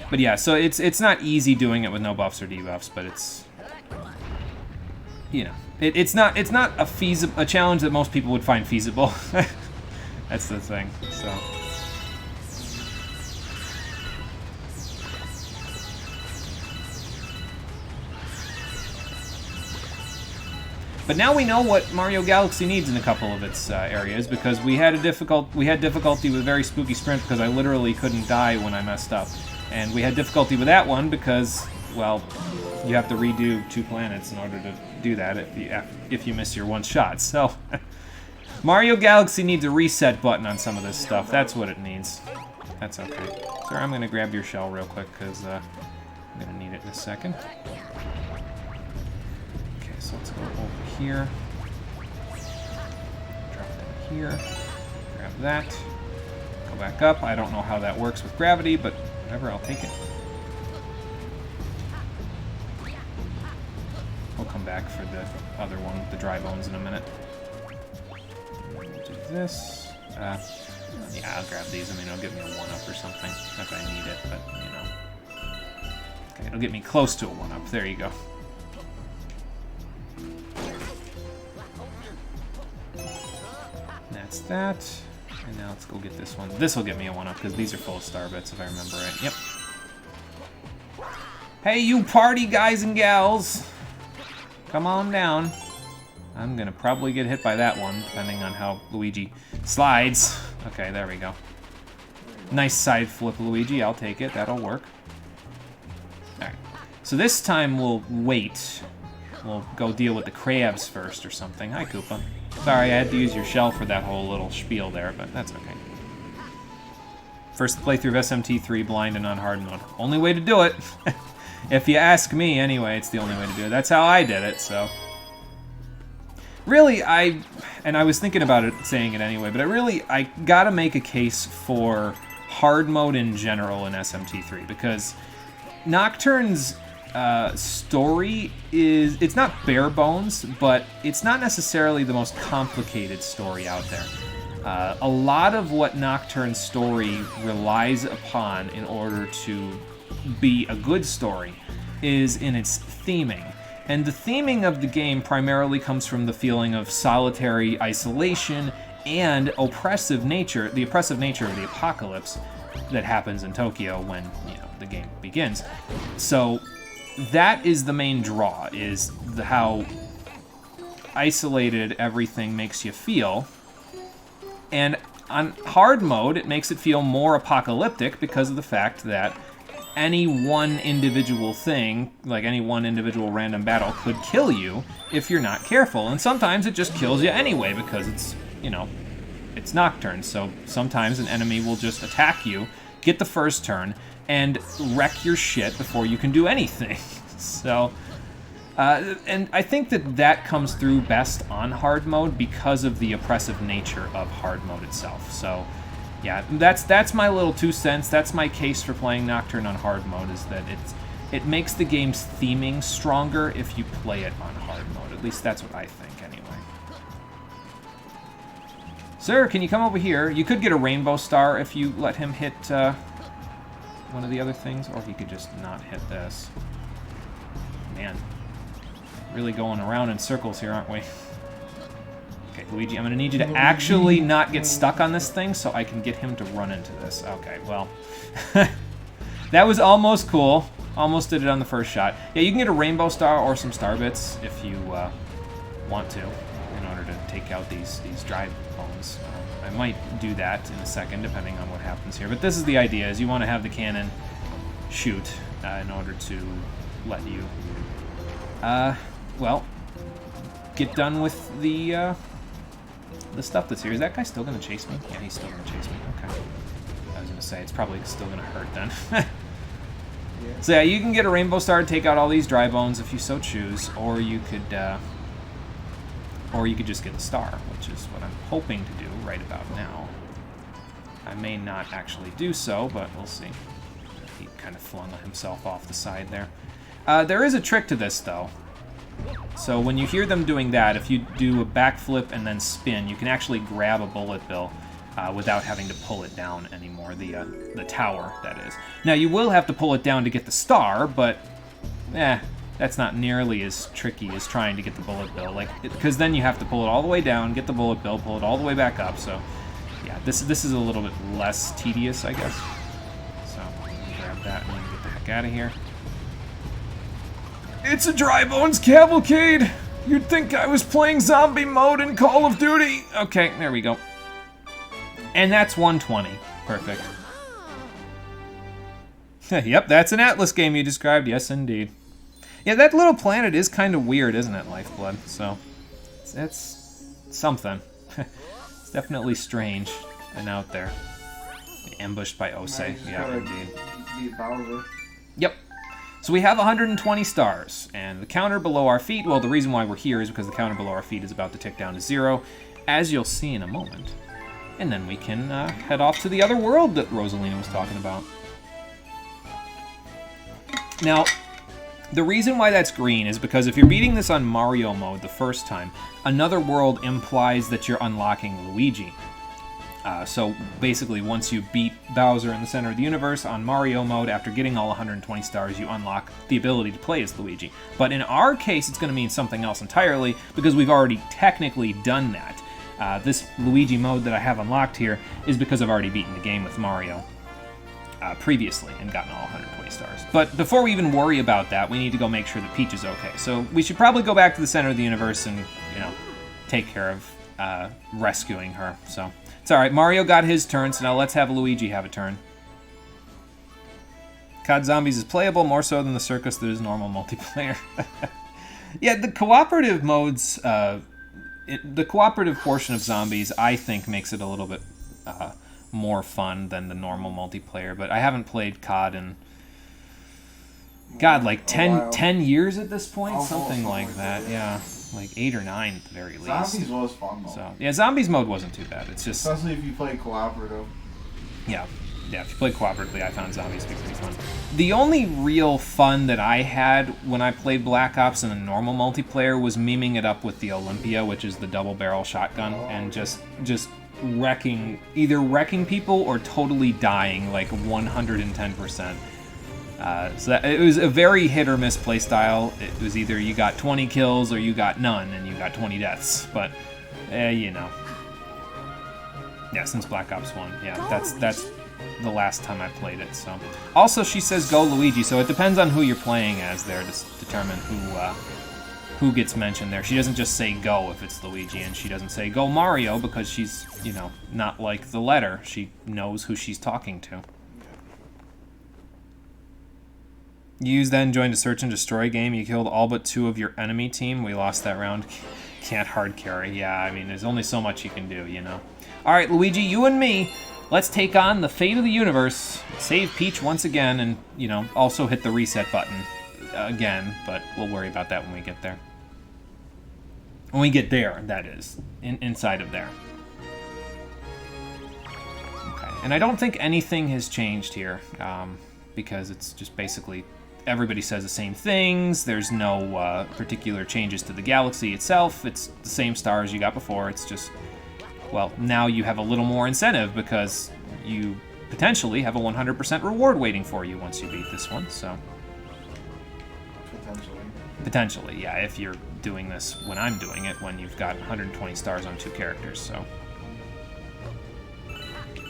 S1: But yeah, so it's not easy doing it with no buffs or debuffs, but it's, you know, it's not a challenge that most people would find feasible. That's the thing, so. But now we know what Mario Galaxy needs in a couple of its areas, because we had difficulty with Very Spooky Sprint because I literally couldn't die when I messed up, and we had difficulty with that one because, well, you have to redo 2 planets in order to do that if you miss your one shot. So. Mario Galaxy needs a reset button on some of this stuff. That's what it needs. That's okay. Sir, I'm going to grab your shell real quick, because I'm going to need it in a second. Okay, so let's go over here. Drop that here. Grab that. Go back up. I don't know how that works with gravity, but whatever, I'll take it. We'll come back for the other one, the dry bones, in a minute. This. Yeah, I'll grab these. I mean, it'll give me a 1-up or something. Not that I need it, but, you know. Okay, it'll get me close to a 1-up. There you go. That's that. And now let's go get this one. This will get me a 1-up, because these are full of star bits, if I remember right. Yep. Hey, you party guys and gals! Come on down. I'm gonna probably get hit by that one, depending on how Luigi slides. Okay, there we go. Nice side flip, Luigi. I'll take it. That'll work. Alright. So this time we'll wait. We'll go deal with the crabs first or something. Hi, Koopa. Sorry, I had to use your shell for that whole little spiel there, but that's okay. First playthrough of SMT3, blind and on hard mode. Only way to do it. If you ask me, anyway, it's the only way to do it. That's how I did it, so... Really, I was thinking about it, saying it anyway, but I gotta make a case for hard mode in general in SMT3, because Nocturne's story it's not bare bones, but it's not necessarily the most complicated story out there. A lot of what Nocturne's story relies upon in order to be a good story is in its theming. And the theming of the game primarily comes from the feeling of solitary isolation and the oppressive nature of the apocalypse that happens in Tokyo when, the game begins. So that is the main draw, is how isolated everything makes you feel. And on hard mode, it makes it feel more apocalyptic because of the fact that any one individual thing, like any one individual random battle, could kill you if you're not careful. And sometimes it just kills you anyway because it's, it's Nocturne. So sometimes an enemy will just attack you, get the first turn, and wreck your shit before you can do anything. So, and I think that comes through best on hard mode because of the oppressive nature of hard mode itself. So, yeah, that's my little 2 cents. That's my case for playing Nocturne on hard mode, is that it makes the game's theming stronger if you play it on hard mode. At least that's what I think, anyway. Sir, can you come over here? You could get a rainbow star if you let him hit one of the other things, or he could just not hit this. Man, really going around in circles here, aren't we? Okay, Luigi, I'm going to need you to actually not get stuck on this thing so I can get him to run into this. Okay, well, that was almost cool. Almost did it on the first shot. Yeah, you can get a rainbow star or some star bits if you want to, in order to take out these dry bones. I might do that in a second, depending on what happens here. But this is the idea, is you want to have the cannon shoot in order to let you, well, get done with the stuff that's here. Is that guy still going to chase me? Yeah, he's still going to chase me. Okay. I was going to say, it's probably still going to hurt then.
S2: Yeah.
S1: So yeah, you can get a rainbow star to take out all these dry bones if you so choose, or you could just get the star, which is what I'm hoping to do right about now. I may not actually do so, but we'll see. He kind of flung himself off the side there. There is a trick to this, though. So when you hear them doing that, if you do a backflip and then spin, you can actually grab a bullet bill without having to pull it down anymore, the tower, that is. Now, you will have to pull it down to get the star, but that's not nearly as tricky as trying to get the bullet bill, because then you have to pull it all the way down, get the bullet bill, pull it all the way back up. So, yeah, this is a little bit less tedious, I guess. So, grab that and then get the heck out of here. It's a Dry Bones Cavalcade! You'd think I was playing zombie mode in Call of Duty! Okay, there we go. And that's 120. Perfect. Yep, that's an Atlas game you described. Yes, indeed. Yeah, that little planet is kind of weird, isn't it, Lifeblood? So, it's something. It's definitely strange and out there. Ambushed by Osei. Yeah, indeed.
S2: Beat Bowser.
S1: Yep. So we have 120 stars, and the counter below our feet, well, the reason why we're here is because the counter below our feet is about to tick down to 0, as you'll see in a moment. And then we can head off to the other world that Rosalina was talking about. Now, the reason why that's green is because if you're beating this on Mario mode the first time, another world implies that you're unlocking Luigi. So basically, once you beat Bowser in the center of the universe on Mario mode, after getting all 120 stars, you unlock the ability to play as Luigi. But in our case, it's going to mean something else entirely, because we've already technically done that. This Luigi mode that I have unlocked here is because I've already beaten the game with Mario previously and gotten all 120 stars. But before we even worry about that, we need to go make sure that Peach is okay. So we should probably go back to the center of the universe and, you know, take care of rescuing her. So it's all right. Mario got his turn, so now let's have Luigi have a turn. COD Zombies is playable more so than the circus that is normal multiplayer. Yeah, the cooperative modes, the cooperative portion of Zombies, I think, makes it a little bit more fun than the normal multiplayer. But I haven't played COD in, God, like 10 years at this point? Something like that, yeah. Like 8 or 9 at the very least.
S2: Zombies was fun, though.
S1: So, yeah, Zombies mode wasn't too bad. It's just...
S2: Especially if you play cooperative.
S1: Yeah. Yeah, if you play cooperatively, I found Zombies to be pretty fun. The only real fun that I had when I played Black Ops in the normal multiplayer was memeing it up with the Olympia, which is the double-barrel shotgun, and just wrecking, either wrecking people or totally dying like 110%. So that, it was a very hit-or-miss playstyle. It was either you got 20 kills or you got none, and you got 20 deaths, but, you know. Yeah, since Black Ops 1, yeah, that's the last time I played it. So, also she says go Luigi, so it depends on who you're playing as there to determine who gets mentioned there. She doesn't just say go if it's Luigi, and she doesn't say go Mario because she's, you know, not like the letter. She knows who she's talking to. You then joined a search and destroy game. You killed all but 2 of your enemy team. We lost that round. Can't hard carry. Yeah, I mean, there's only so much you can do, you know. All right, Luigi, you and me. Let's take on the fate of the universe, save Peach once again, and, you know, also hit the reset button again, but we'll worry about that when we get there. When we get there, that is, inside of there. Okay, and I don't think anything has changed here, because it's just basically everybody says the same things. There's no particular changes to the galaxy itself. It's the same stars you got before. It's just... Well, now you have a little more incentive because you potentially have a 100% reward waiting for you once you beat this one, so... Potentially, yeah, if you're doing this when I'm doing it, when you've got 120 stars on 2 characters, so...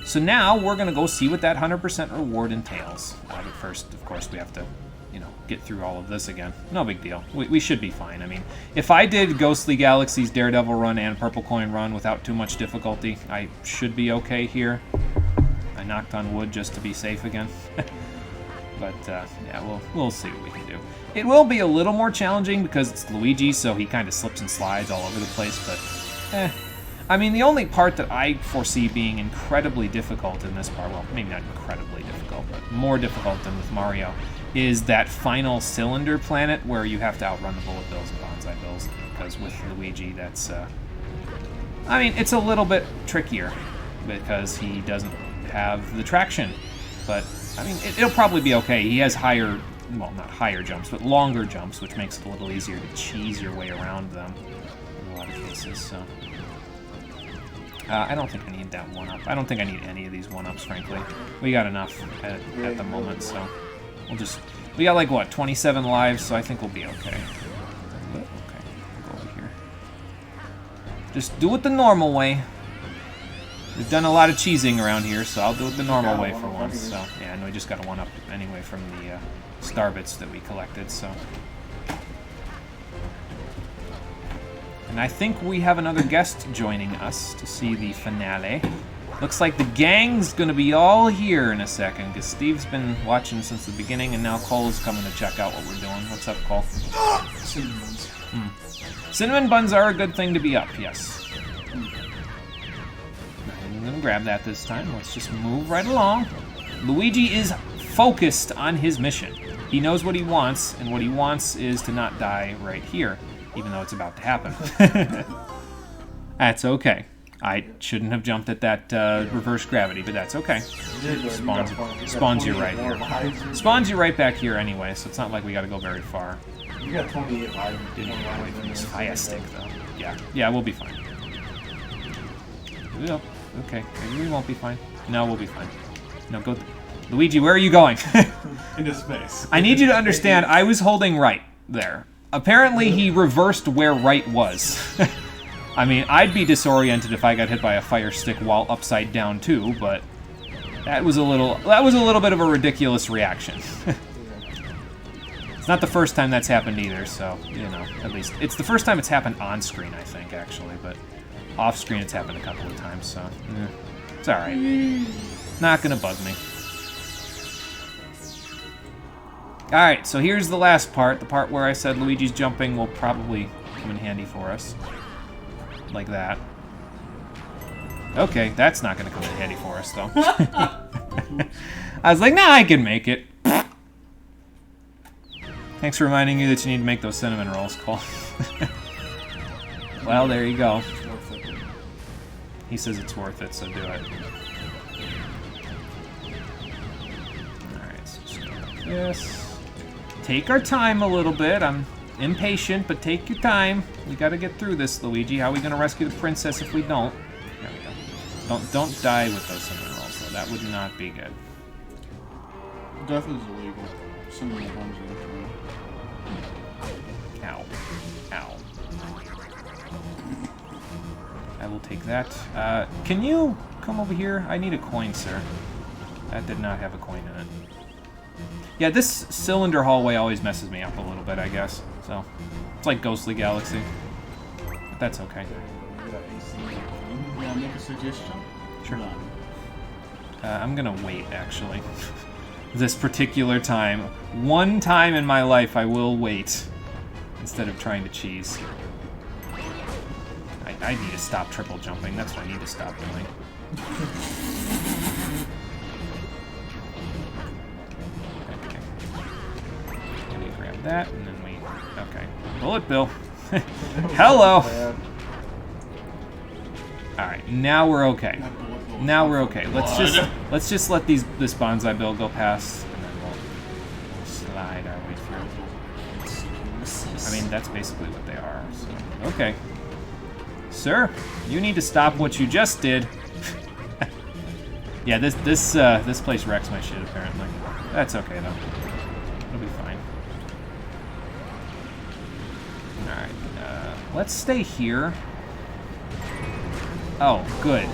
S1: So now we're going to go see what that 100% reward entails. But first, of course, we have to, you know, get through all of this again. No big deal. We should be fine. I mean, if I did Ghostly Galaxy's Daredevil run and Purple Coin run without too much difficulty, I should be okay here. I knocked on wood just to be safe again. But, yeah, we'll see what we can do. It will be a little more challenging because it's Luigi, so he kind of slips and slides all over the place, but, I mean, the only part that I foresee being incredibly difficult in this part, well, maybe not incredibly difficult, but more difficult than with Mario, is that final cylinder planet where you have to outrun the bullet bills and bonsai bills, because with Luigi, that's, I mean, it's a little bit trickier, because he doesn't have the traction, but, I mean, it'll probably be okay. He has higher, well, not higher jumps, but longer jumps, which makes it a little easier to cheese your way around them in a lot of cases, so... I don't think I need that 1-up. I don't think I need any of these 1-ups, frankly. We got enough at the moment, so we'll just... We got, like, what, 27 lives, so I think we'll be okay. Okay, go over here. Just do it the normal way. We've done a lot of cheesing around here, so I'll do it the normal way for once. So, yeah, I know we just got a 1-up anyway from the star bits that we collected, so... And I think we have another guest joining us to see the finale. Looks like the gang's gonna be all here in a second, because Steve's been watching since the beginning, and now Cole's coming to check out what we're doing. What's up, Cole?
S2: Cinnamon buns.
S1: Cinnamon buns are a good thing to be up, yes. I'm gonna grab that this time. Let's just move right along. Luigi is focused on his mission. He knows what he wants, and what he wants is to not die right here. Even though it's about to happen. That's okay. I shouldn't have jumped at that reverse gravity, but that's okay. Spawns you right here. Spawns you right back here anyway, so it's not like we gotta go very far.
S2: You got 28 lives.
S1: Didn't get away from this highest stick, though. Yeah, we'll be fine. Well, okay, maybe we won't be fine. No, we'll be fine. No, go... Luigi, where are you going?
S2: Into space.
S1: I need you to understand, I was holding right there. Apparently, he reversed where right was. I mean, I'd be disoriented if I got hit by a fire stick while upside down too, but that was a little bit of a ridiculous reaction. It's not the first time that's happened either, so, you know, at least. It's the first time it's happened on screen, I think, actually, but off screen it's happened a couple of times, so, it's alright. Not gonna bug me. Alright, so here's the last part, the part where I said Luigi's jumping will probably come in handy for us. Like that. Okay, that's not gonna come in handy for us, though. I was like, nah, I can make it. Thanks for reminding you that you need to make those cinnamon rolls, Cole. Well, there you go.
S2: It's worth it.
S1: He says it's worth it, so do it. Alright, so just go like this. Take our time a little bit. I'm impatient, but take your time. We gotta get through this, Luigi. How are we gonna rescue the princess if we don't? There we go. Don't die with those cinnamon rolls, though. That would not be good.
S2: Death is illegal. Cinnamon bombs are okay.
S1: Ow. Ow. I will take that. Can you come over here? I need a coin, sir. That did not have a coin in it. Yeah, this cylinder hallway always messes me up a little bit, I guess. So, it's like Ghostly Galaxy. But that's okay.
S2: May I make a suggestion?
S1: Sure.
S2: No.
S1: I'm gonna wait, actually. This particular time. One time in my life I will wait. Instead of trying to cheese. I need to stop triple jumping. That's what I need to stop doing. Okay. Let me grab that, and then we... Okay. Bullet Bill. Hello! Alright, now we're okay. Now we're okay. Let's just let this bonsai bill go past, and then we'll slide our way through. I mean, that's basically what they are. So. Okay. Sir, you need to stop what you just did. Yeah, this place wrecks my shit, apparently. That's okay, though. It'll be fine. Alright, let's stay here. Oh, good.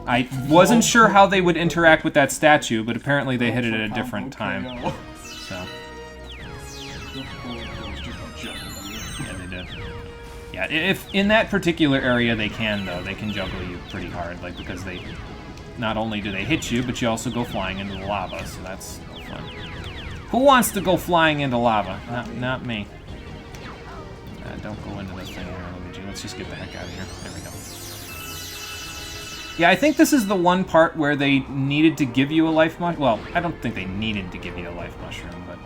S1: I wasn't sure how they would interact with that statue, but apparently they hit it at a different time. So. Yeah, they did. Yeah, if in that particular area they can, though, they can juggle you pretty hard, like, because they, not only do they hit you, but you also go flying into the lava, so that's no fun. Who wants to go flying into lava? Not me. Don't go into this thing here, Luigi. Let's just get the heck out of here. There we go. Yeah, I think this is the one part where they needed to give you a life mushroom. Well, I don't think they needed to give you a life mushroom, but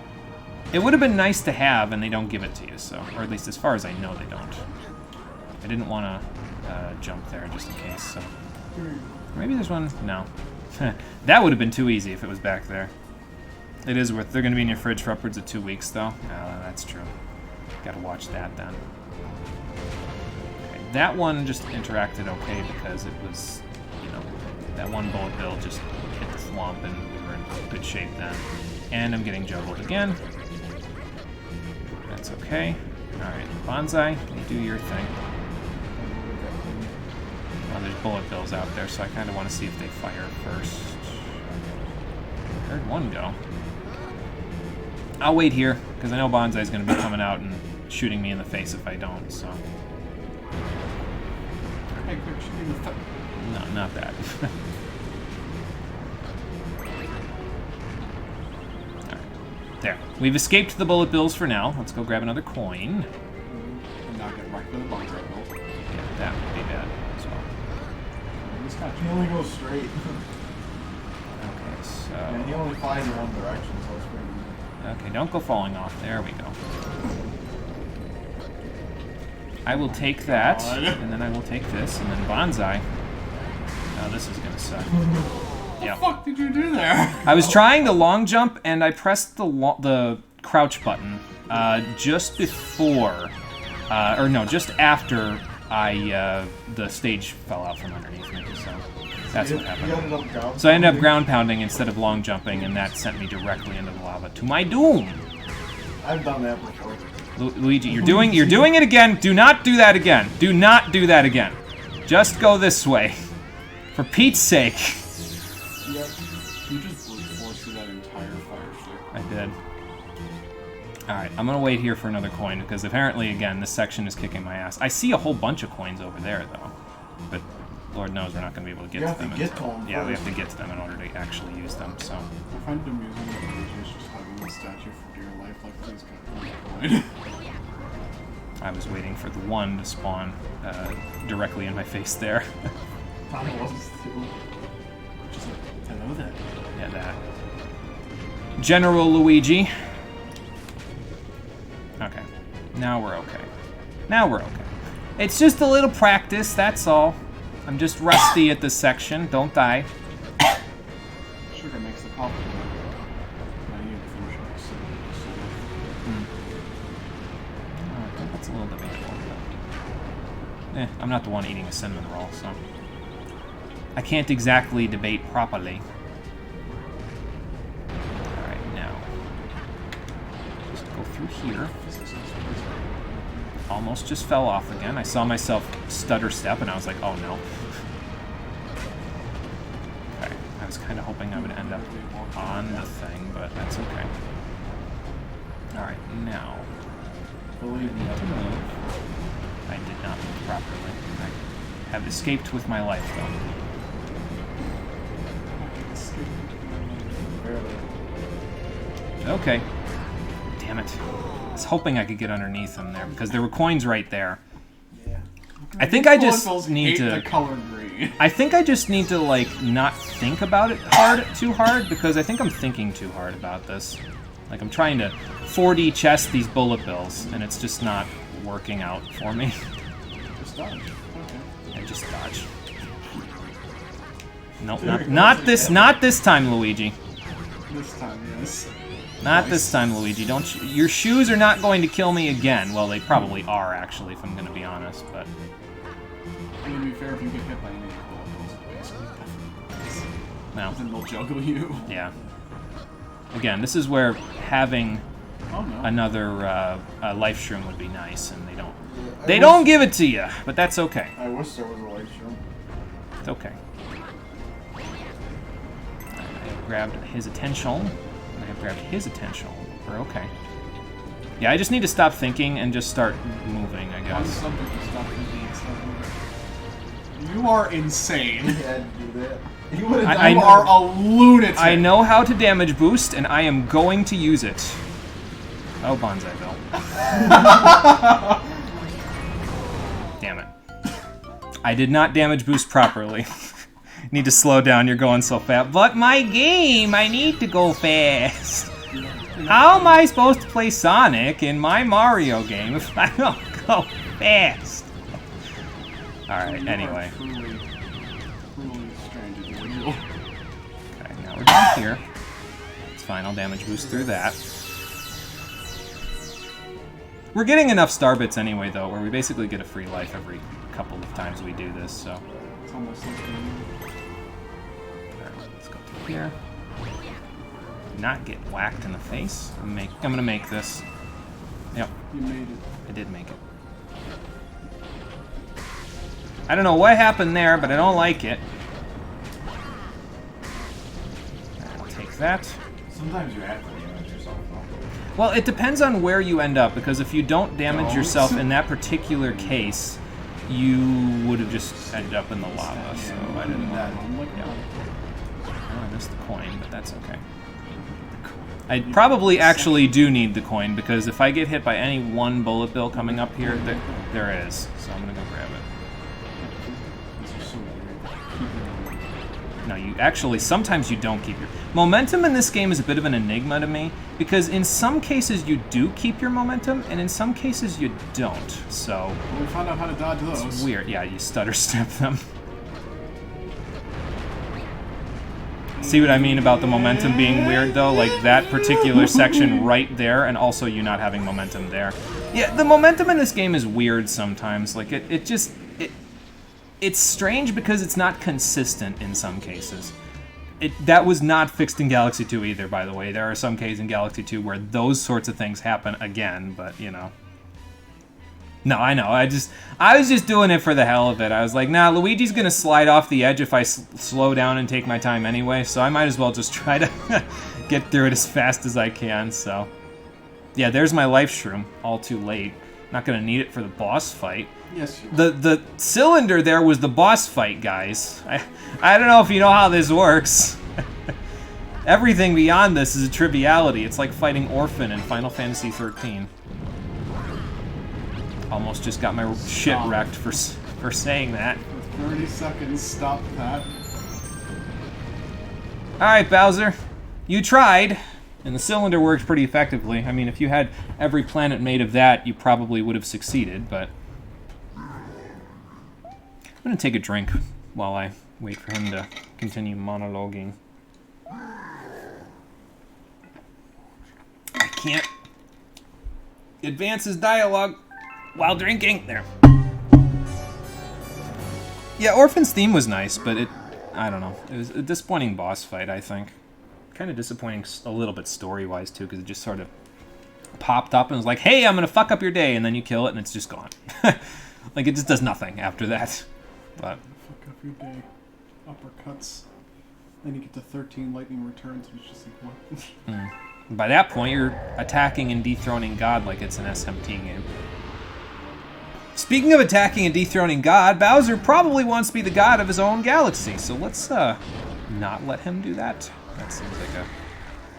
S1: it would have been nice to have, and they don't give it to you, so, or at least as far as I know, they don't. I didn't want to jump there just in case, so. Maybe there's one? No. That would have been too easy if it was back there. It is worth. They're going to be in your fridge for upwards of 2 weeks, though. That's true. Got to watch that then. Okay, that one just interacted okay because it was, you know, that one bullet bill just hit the thwomp and we were in good shape then. And I'm getting juggled again. That's okay. Alright, Bonsai, you do your thing. Well, there's bullet bills out there, so I kind of want to see if they fire first. Heard one go. I'll wait here, because I know Bonsai's going to be coming out and shooting me in the face if I don't, so.
S2: Hey, quick, shoot me in the foot.
S1: No, not that. Alright. There. We've escaped the bullet bills for now. Let's go grab another coin.
S2: And not get wrecked with a bonsai bill.
S1: Yeah, that would be bad as well.
S2: This guy can only go straight.
S1: Okay, so...
S2: And he only flies in one direction, so it's pretty easy.
S1: Okay, don't go falling off. There we go. I will take that, and then I will take this, and then Bonsai. Oh, this is gonna suck.
S2: What the fuck did you do there?
S1: I was trying to long jump, and I pressed the crouch button just before, or no, just after the stage fell out from underneath me. So that's what happened. So I ended up ground pounding instead of long jumping, and that sent me directly into the lava to my doom.
S2: I've done that before.
S1: Luigi, you're doing it again. Do not do that again. Do not do that again. Just go this way. For Pete's sake.
S2: Yep. You just brute forced through that entire fire stick.
S1: I did. Alright, I'm gonna wait here for another coin, because apparently, again, this section is kicking my ass. I see a whole bunch of coins over there, though. But Lord knows we're not gonna be able to get to them. Yeah, we have to get to them in order to actually use them, so...
S2: I find it amusing that Luigi is just hugging the statue for dear life, like, please God, coin.
S1: I was waiting for the one to spawn directly in my face there.
S2: I was too. Just like, hello there.
S1: Yeah, that. General Luigi. Okay. Now we're okay. Now we're okay. It's just a little practice, that's all. I'm just rusty at this section. Don't die.
S2: Sugar makes the coffee. I need to finish
S1: I think that's a little debatable. I'm not the one eating a cinnamon roll, so... I can't exactly debate properly. Alright, now. Just go through here. Almost just fell off again. I saw myself stutter step and I was like, oh no. Okay, I was kind of hoping I would end up on the thing, but that's okay. Alright, now.
S2: Believe me,
S1: I did not move properly. I have escaped with my life, though. Okay. Damn it. I was hoping I could get underneath them there, because there were coins right there.
S2: Yeah.
S1: I think I just need to...
S2: the color green.
S1: I think I just need to, like, not think about it too hard, because I think I'm thinking too hard about this. Like, I'm trying to 4D chess these bullet bills, and it's just not working out for me.
S2: Just dodge. Okay.
S1: Yeah, just dodge. Nope, not this time, Luigi.
S2: This time, yes.
S1: Not this time, Luigi. Don't your shoes are not going to kill me again. Well, they probably are, actually, if I'm going to be honest, but...
S2: And to be fair, if you get hit by any of the
S1: no.
S2: Then they'll juggle you.
S1: Yeah. Again, this is where having another life shroom would be nice, and they don't... They don't give it to you, but that's okay.
S2: I wish there was a life shroom.
S1: It's okay. I grabbed his attention. I have grabbed his attention. We're okay. Yeah, I just need to stop thinking and just start moving, I guess.
S2: Stop thinking and start moving. You are insane.
S3: You had to do that. You would have
S2: done. You are a lunatic.
S1: I know how to damage boost, and I am going to use it. Oh, Bonsai-ville. Damn it. I did not damage boost properly. Need to slow down, you're going so fast. But my game, I need to go fast. How am I supposed to play Sonic in my Mario game if I don't go fast? Alright, anyway.
S2: Truly strange individual.
S1: Okay, now we're down here. It's fine, I'll damage boost through that. We're getting enough star bits anyway, though, where we basically get a free life every couple of times we do this, so...
S2: It's almost like
S1: let's go through here. Not get whacked in the face. I'm gonna make this. Yep.
S2: you made it.
S1: I did make it. I don't know what happened there, but I don't like it. I'll take that.
S3: Sometimes you have to damage yourself, though.
S1: Well, it depends on where you end up, because if you don't damage yourself in that particular case, you would have just ended up in the lava, so I didn't want to. Yeah. Oh, I missed the coin, but that's okay. I probably actually do need the coin, because if I get hit by any one bullet bill coming up here, there is. So I'm going to go grab it. No, you actually, sometimes you don't keep your... Momentum in this game is a bit of an enigma to me, because in some cases you do keep your momentum, and in some cases you don't, so...
S2: Well, we found out how to dodge those.
S1: It's weird. Yeah, you stutter step them. See what I mean about the momentum being weird, though? Like, that particular section right there, and also you not having momentum there. Yeah, the momentum in this game is weird sometimes. Like, it just... It's strange because it's not consistent in some cases. That was not fixed in Galaxy 2 either, by the way. There are some cases in Galaxy 2 where those sorts of things happen again, but, you know. No, I know. I was just doing it for the hell of it. I was like, nah, Luigi's gonna slide off the edge if I slow down and take my time anyway, so I might as well just try to get through it as fast as I can, so... Yeah, there's my life shroom. All too late. Not gonna need it for the boss fight.
S2: Yes, you
S1: The cylinder there was the boss fight, guys. I don't know if you know how this works. Everything beyond this is a triviality. It's like fighting Orphan in Final Fantasy 13. Almost just got my shit wrecked for saying that.
S2: 30 seconds, stop that.
S1: Alright, Bowser. You tried, and the cylinder worked pretty effectively. I mean, if you had every planet made of that, you probably would have succeeded, but... I'm gonna take a drink while I wait for him to continue monologuing. I can't advance his dialogue while drinking. There. Yeah, Orphan's theme was nice, but I don't know. It was a disappointing boss fight, I think. Kind of disappointing a little bit story-wise, too, because it just sort of popped up and was like, hey, I'm going to fuck up your day, and then you kill it, and it's just gone. Like, it just does nothing after that. But
S2: Fuck up your day. Uppercuts. Then you get to 13 lightning returns, and it's just like, what?
S1: by that point, you're attacking and dethroning God like it's an SMT game. Speaking of attacking and dethroning God, Bowser probably wants to be the god of his own galaxy, so let's not let him do that. That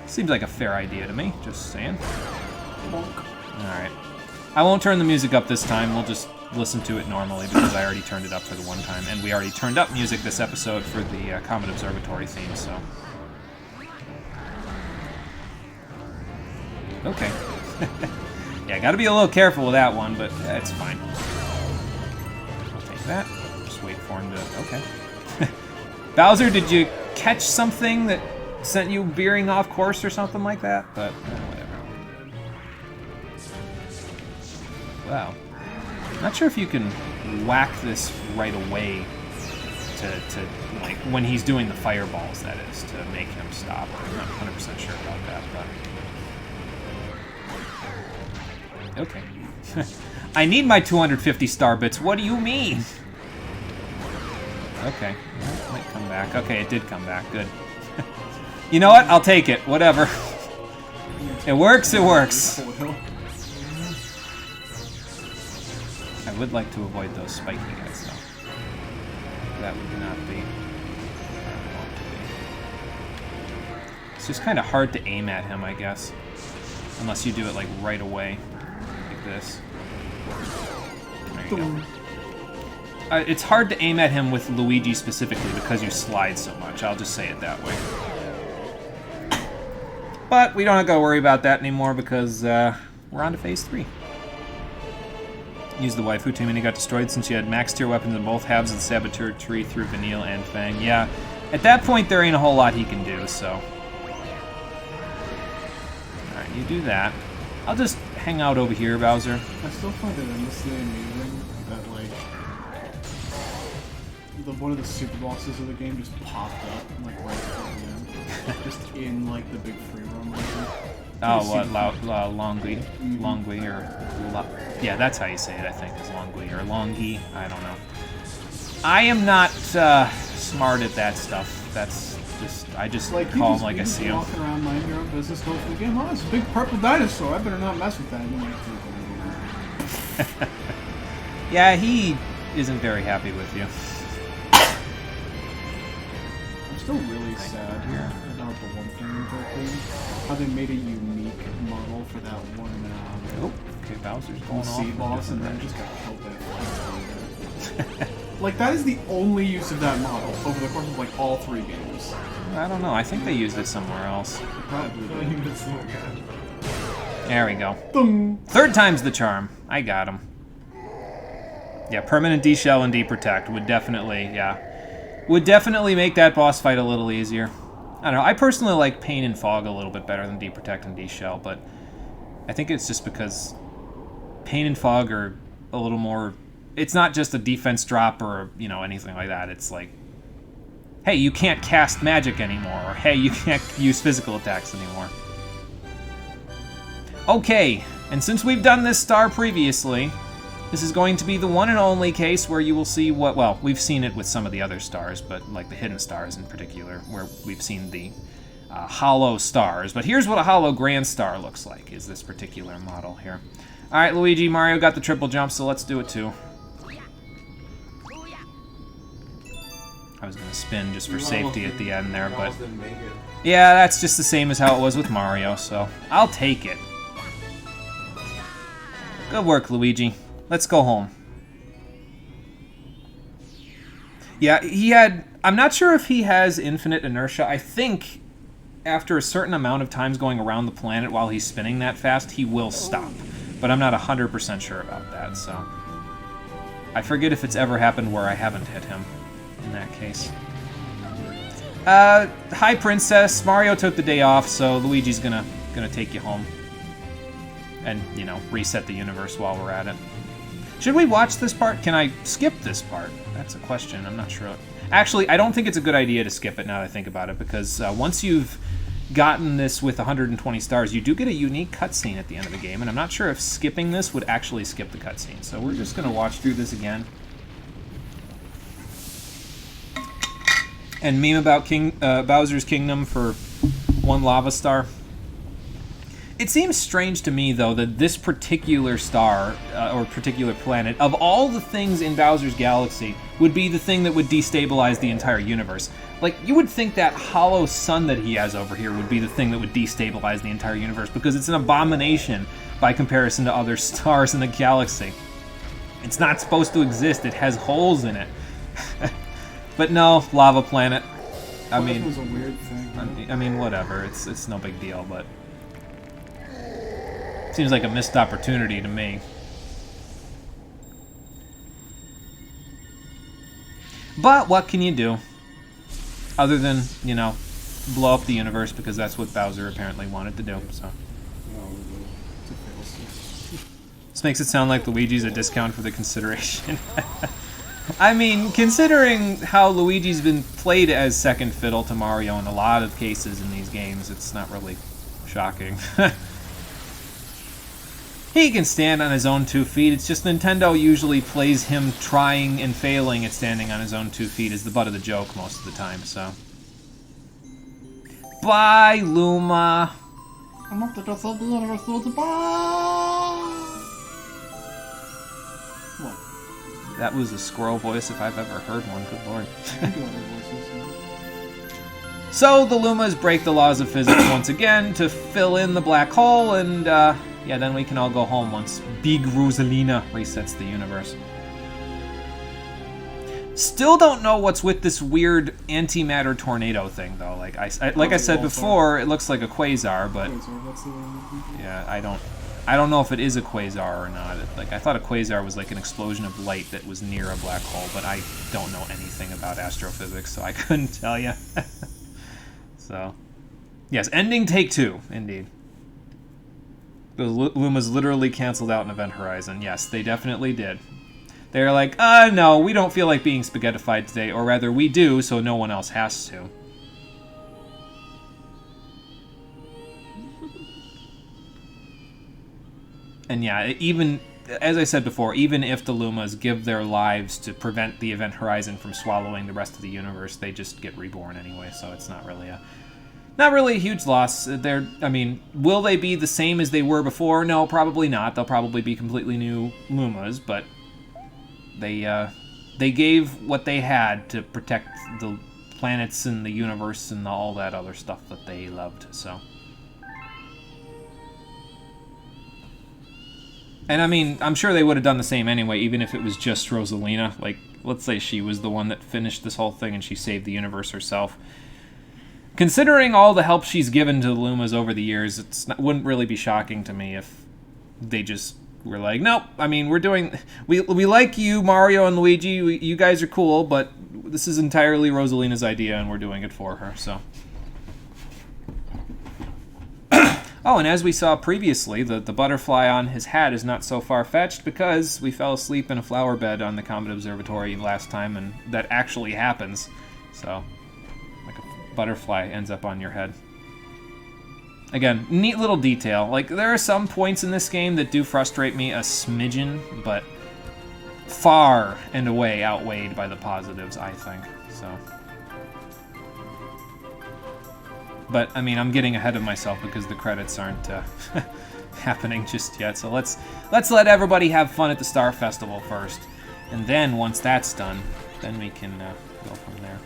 S1: seems like a fair idea to me, just saying. Alright. I won't turn the music up this time, we'll just listen to it normally because I already turned it up for the one time, and we already turned up music this episode for the Comet Observatory theme, so... Okay. Yeah, gotta be a little careful with that one, but it's fine. I'll take that. Just wait for him to... Okay. Bowser, did you catch something that sent you veering off course or something like that? But, whatever. Wow. Not sure if you can whack this right away to like, when he's doing the fireballs, that is, to make him stop. I'm not 100% sure about that, but... Okay. I need my 250 star bits. What do you mean? Okay. Well, it might come back. Okay, it did come back. Good. You know what? I'll take it. Whatever. It works, it works. I would like to avoid those spiky guys, though. That would not be where I want to be. It's just kind of hard to aim at him, I guess. Unless you do it, like, right away. Like this. There you go. It's hard to aim at him with Luigi specifically because you slide so much. I'll just say it that way. But we don't have to worry about that anymore because we're on to Phase 3. Used the waifu team and he got destroyed since you had max tier weapons in both halves of the Saboteur tree through Vanille and Fang. Yeah, at that point there ain't a whole lot he can do, so... Alright, you do that. I'll just hang out over here, Bowser.
S2: I still find it endlessly amazing that, like, one of the super bosses of the game just popped up, like, right at the end. Just in, like, the big free roam.
S1: Oh, what? Longui? Longui, or... yeah, that's how you say it, I think, is Longui, or Longi. I don't know. I am not smart at that stuff. That's just... I just like, call them like I see them.
S2: Walking around minding your own business, going through the game, oh, it's a big purple dinosaur, I better not mess with that.
S1: Yeah, he isn't very happy with you.
S2: I'm still really sad about the one thing in Berkeley. How they made a unique model for that one
S1: oh, okay, Bowser's going off.
S2: sea boss and then just got killed by it. Like, that is the only use of that model over the course of, like, all 3 games.
S1: I don't know. I think they used it somewhere else.
S2: Probably did.
S1: There we go.
S2: Boom. 3rd
S1: time's the charm. I got him. Yeah, permanent D-Shell and D-Protect would definitely, would definitely make that boss fight a little easier. I don't know. I personally like Pain and Fog a little bit better than D-Protect and D-Shell, but I think it's just because Pain and Fog are a little more... It's not just a defense drop or, you know, anything like that. It's like, hey, you can't cast magic anymore, or hey, you can't use physical attacks anymore. Okay, and since we've done this star previously, this is going to be the one and only case where you will see what, well, we've seen it with some of the other stars, but like the hidden stars in particular, where we've seen the hollow stars. But here's what a hollow grand star looks like, is this particular model here. All right, Luigi, Mario got the triple jump, so let's do it too. I was going to spin just for safety at the end there, but... yeah, that's just the same as how it was with Mario, so I'll take it. Good work, Luigi. Let's go home. Yeah, he had... I'm not sure if he has infinite inertia. I think after a certain amount of times going around the planet while he's spinning that fast, he will stop. But I'm not 100% sure about that, so... I forget if it's ever happened where I haven't hit him in that case. Hi, Princess. Mario took the day off, so Luigi's gonna take you home. And, you know, reset the universe while we're at it. Should we watch this part? Can I skip this part? That's a question. I'm not sure. Actually, I don't think it's a good idea to skip it now that I think about it, because once you've gotten this with 120 stars, you do get a unique cutscene at the end of the game, and I'm not sure if skipping this would actually skip the cutscene. So we're just going to watch through this again. And meme about Bowser's Kingdom for 1 lava star. It seems strange to me, though, that this particular star, or particular planet, of all the things in Bowser's Galaxy, would be the thing that would destabilize the entire universe. Like, you would think that hollow sun that he has over here would be the thing that would destabilize the entire universe, because it's an abomination by comparison to other stars in the galaxy. It's not supposed to exist. It has holes in it. But no, lava planet. I mean,
S2: it was a weird thing.
S1: I mean, whatever. It's no big deal, but... seems like a missed opportunity to me. But what can you do? Other than, you know, blow up the universe, because that's what Bowser apparently wanted to do, so. This makes it sound like Luigi's a discount for the consideration. I mean, considering how Luigi's been played as second fiddle to Mario in a lot of cases in these games, it's not really shocking. He can stand on his own 2 feet. It's just Nintendo usually plays him trying and failing at standing on his own 2 feet as the butt of the joke most of the time, so. Bye, Luma.
S2: I'm not the just of the universe, goodbye. What?
S1: That was a squirrel voice if I've ever heard one, good lord. So the Lumas break the laws of physics once again to fill in the black hole, and yeah, then we can all go home once Big Rosalina resets the universe. Still don't know what's with this weird antimatter tornado thing, though. Like I said before, it looks like a quasar, but yeah, I don't know if it is a quasar or not. Like I thought a quasar was like an explosion of light that was near a black hole, but I don't know anything about astrophysics, so I couldn't tell you. So, yes, ending take 2, indeed. The Lumas literally canceled out an Event Horizon. Yes, they definitely did. They're like, no, we don't feel like being spaghettified today, or rather, we do, so no one else has to. And yeah, even, as I said before, even if the Lumas give their lives to prevent the Event Horizon from swallowing the rest of the universe, they just get reborn anyway, so it's not really a huge loss. I mean, will they be the same as they were before? No, probably not. They'll probably be completely new Lumas, but they gave what they had to protect the planets and the universe and all that other stuff that they loved, so. And I mean, I'm sure they would have done the same anyway, even if it was just Rosalina. Like, let's say she was the one that finished this whole thing and she saved the universe herself. Considering all the help she's given to the Lumas over the years, it wouldn't really be shocking to me if they just were like, nope, I mean, we like you, Mario and Luigi, you guys are cool, but this is entirely Rosalina's idea and we're doing it for her, so. Oh, and as we saw previously, the butterfly on his hat is not so far-fetched because we fell asleep in a flower bed on the Comet Observatory last time, and that actually happens, so. Butterfly ends up on your head. Again, neat little detail. Like, there are some points in this game that do frustrate me a smidgen, but far and away outweighed by the positives, I think. So. But, I mean, I'm getting ahead of myself because the credits aren't happening just yet. So let's let everybody have fun at the Star Festival first. And then, once that's done, then we can go from there.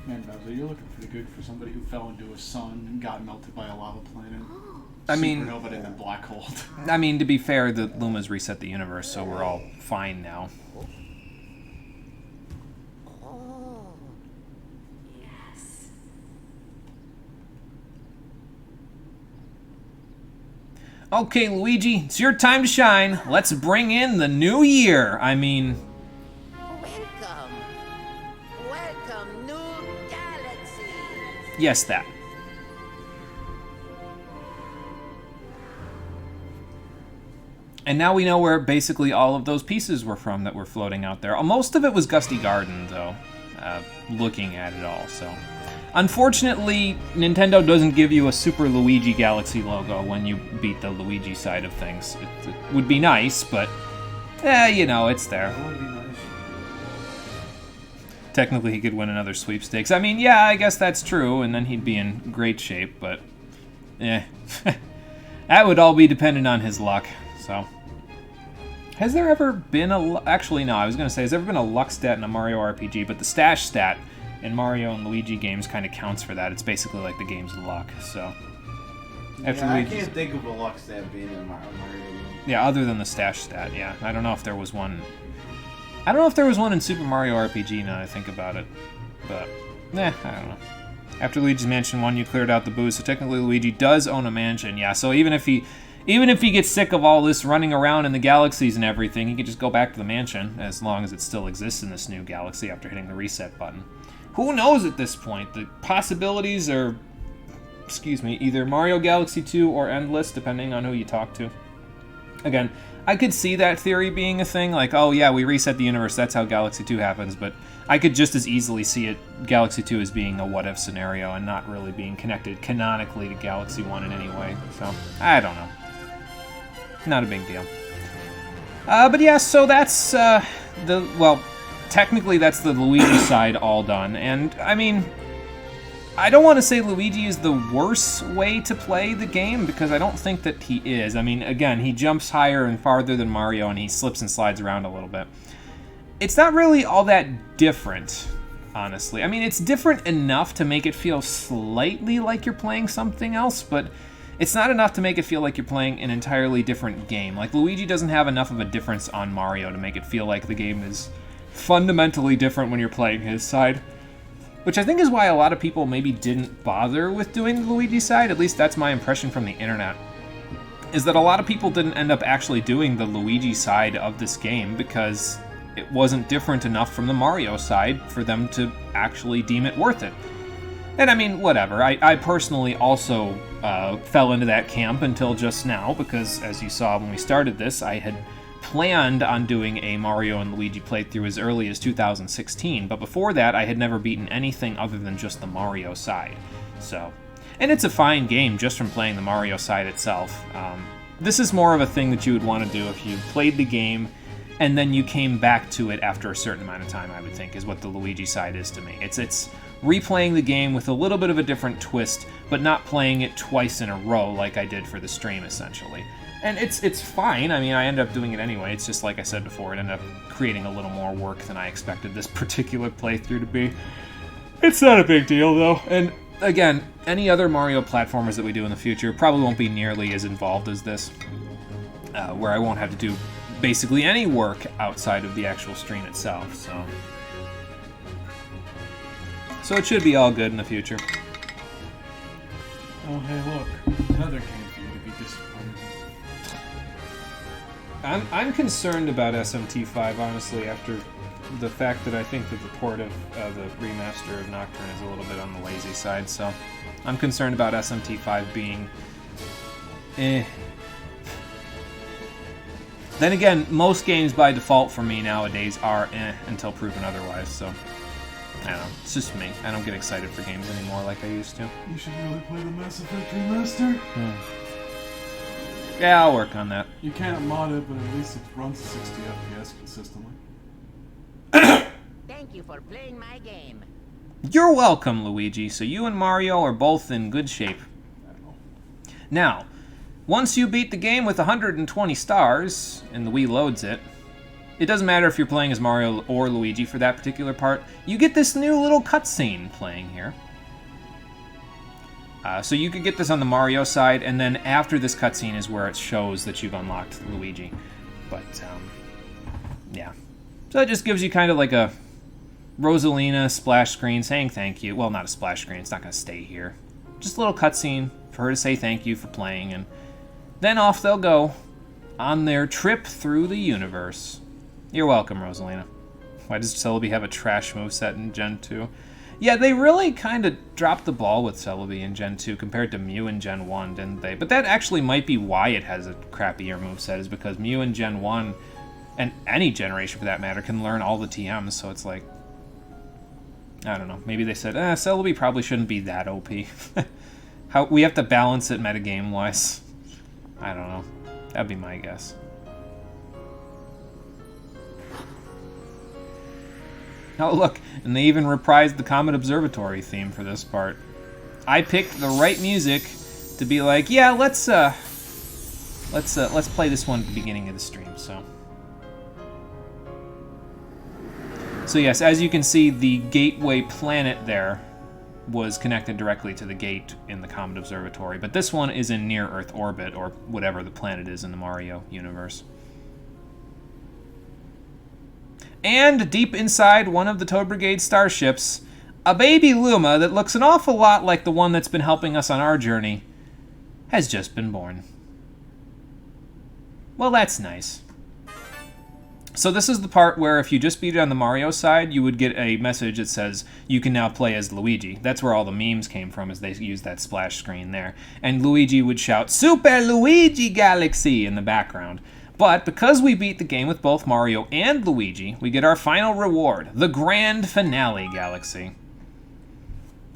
S2: Man, Bowser, you're looking pretty good for somebody who fell into a sun and got melted by a lava planet.
S1: I mean,
S2: supernova and then black hole.
S1: I mean, to be fair, the Lumas reset the universe, so we're all fine now.
S4: Oh, yes.
S1: Okay, Luigi, it's your time to shine. Let's bring in the new year. I mean,
S4: Welcome. Welcome, new galaxy.
S1: yes, that. And now we know where basically all of those pieces were from that were floating out there. Most of it was Gusty Garden, though, looking at it all, so. Unfortunately, Nintendo doesn't give you a Super Luigi Galaxy logo when you beat the Luigi side of things. It would be nice, but, you know, it's there.
S3: That would be nice.
S1: Technically, he could win another sweepstakes. I mean, yeah, I guess that's true, and then he'd be in great shape, but, that would all be dependent on his luck, so. Has there ever been actually, no, I was going to say, has there ever been a luck stat in a Mario RPG, but the stash stat in Mario and Luigi games kind of counts for that. It's basically like the game's luck, so.
S3: Yeah, I can't think of a luck stat being in Mario game.
S1: Yeah, other than the stash stat, yeah. I don't know if there was one. I don't know if there was one in Super Mario RPG now that I think about it, but, I don't know. After Luigi's Mansion 1, you cleared out the booze, so technically Luigi does own a mansion, yeah, so even if he gets sick of all this running around in the galaxies and everything, he could just go back to the mansion, as long as it still exists in this new galaxy after hitting the reset button. Who knows at this point? The possibilities are, either Mario Galaxy 2 or endless, depending on who you talk to. Again, I could see that theory being a thing, like, oh yeah, we reset the universe, that's how Galaxy 2 happens, but I could just as easily see it, Galaxy 2 as being a what-if scenario and not really being connected canonically to Galaxy 1 in any way, so, I don't know. Not a big deal. But yeah, so that's technically that's the Luigi side all done. And, I mean, I don't want to say Luigi is the worst way to play the game, because I don't think that he is. I mean, again, he jumps higher and farther than Mario, and he slips and slides around a little bit. It's not really all that different, honestly. I mean, it's different enough to make it feel slightly like you're playing something else, but it's not enough to make it feel like you're playing an entirely different game. Like, Luigi doesn't have enough of a difference on Mario to make it feel like the game is fundamentally different when you're playing his side. Which I think is why a lot of people maybe didn't bother with doing the Luigi side, at least that's my impression from the internet, is that a lot of people didn't end up actually doing the Luigi side of this game because it wasn't different enough from the Mario side for them to actually deem it worth it. And I mean, whatever. I personally also fell into that camp until just now, because as you saw when we started this, I had planned on doing a Mario and Luigi playthrough as early as 2016, but before that I had never beaten anything other than just the Mario side. So, and it's a fine game just from playing the Mario side itself. This is more of a thing that you would want to do if you played the game and then you came back to it after a certain amount of time, I would think, is what the Luigi side is to me. It's replaying the game with a little bit of a different twist, but not playing it twice in a row like I did for the stream, essentially. And it's fine. I mean, I ended up doing it anyway. It's just, like I said before, it ended up creating a little more work than I expected this particular playthrough to be. It's not a big deal, though. And, again, any other Mario platformers that we do in the future probably won't be nearly as involved as this, where I won't have to do basically any work outside of the actual stream itself, so it should be all good in the future.
S2: Oh, hey, look. Another game for you to be disappointed in.
S1: I'm concerned about SMT5, honestly, after the fact that I think that the port of the remaster of Nocturne is a little bit on the lazy side, so I'm concerned about SMT5 being Then again, most games by default for me nowadays are until proven otherwise, so I don't know. It's just me. I don't get excited for games anymore like I used to.
S2: You should really play the Mass Effect remaster.
S1: Yeah, I'll work on that.
S2: You can't mod it, but at least it runs 60 FPS consistently.
S4: Thank you for playing my game.
S1: You're welcome, Luigi. So you and Mario are both in good shape. Now, once you beat the game with 120 stars, and the Wii loads it, it doesn't matter if you're playing as Mario or Luigi for that particular part, you get this new little cutscene playing here. So you could get this on the Mario side, and then after this cutscene is where it shows that you've unlocked Luigi. But, yeah. So it just gives you kind of like a Rosalina splash screen saying thank you. Well, not a splash screen, it's not going to stay here. Just a little cutscene for her to say thank you for playing, and then off they'll go on their trip through the universe. You're welcome, Rosalina. Why does Celebi have a trash moveset in Gen 2? Yeah, they really kind of dropped the ball with Celebi in Gen 2 compared to Mew in Gen 1, didn't they? But that actually might be why it has a crappier moveset, is because Mew in Gen 1, and any generation for that matter, can learn all the TMs, so it's like, I don't know. Maybe they said, Celebi probably shouldn't be that OP. We have to balance it metagame-wise. I don't know. That'd be my guess. Oh, look, and they even reprised the Comet Observatory theme for this part. I picked the right music to be like, yeah, let's play this one at the beginning of the stream, so. So yes, as you can see, the gateway planet there was connected directly to the gate in the Comet Observatory, but this one is in near-Earth orbit, or whatever the planet is in the Mario universe. And deep inside one of the Toad Brigade starships, a baby Luma that looks an awful lot like the one that's been helping us on our journey has just been born. Well, that's nice. So this is the part where if you just beat it on the Mario side, you would get a message that says you can now play as Luigi. That's where all the memes came from, as they used that splash screen there. And Luigi would shout, "Super Luigi Galaxy!" in the background. But because we beat the game with both Mario and Luigi, we get our final reward, the Grand Finale Galaxy.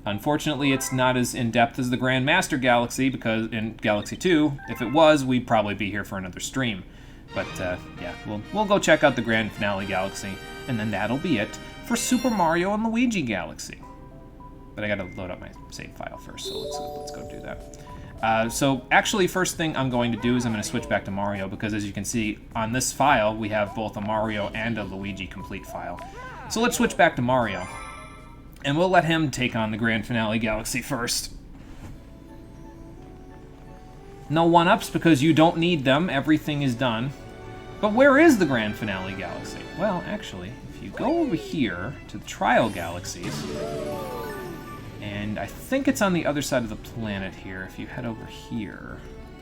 S1: Unfortunately, it's not as in-depth as the Grand Master Galaxy, because in Galaxy 2, if it was, we'd probably be here for another stream. But, yeah, we'll go check out the Grand Finale Galaxy, and then that'll be it for Super Mario and Luigi Galaxy. But I gotta load up my save file first, so let's go do that. So, actually, first thing I'm going to do is I'm going to switch back to Mario, because as you can see, on this file, we have both a Mario and a Luigi complete file. So let's switch back to Mario, and we'll let him take on the Grand Finale Galaxy first. No one-ups, because you don't need them. Everything is done. But where is the Grand Finale Galaxy? Well, actually, if you go over here to the Trial Galaxies, and I think it's on the other side of the planet here. If you head over here,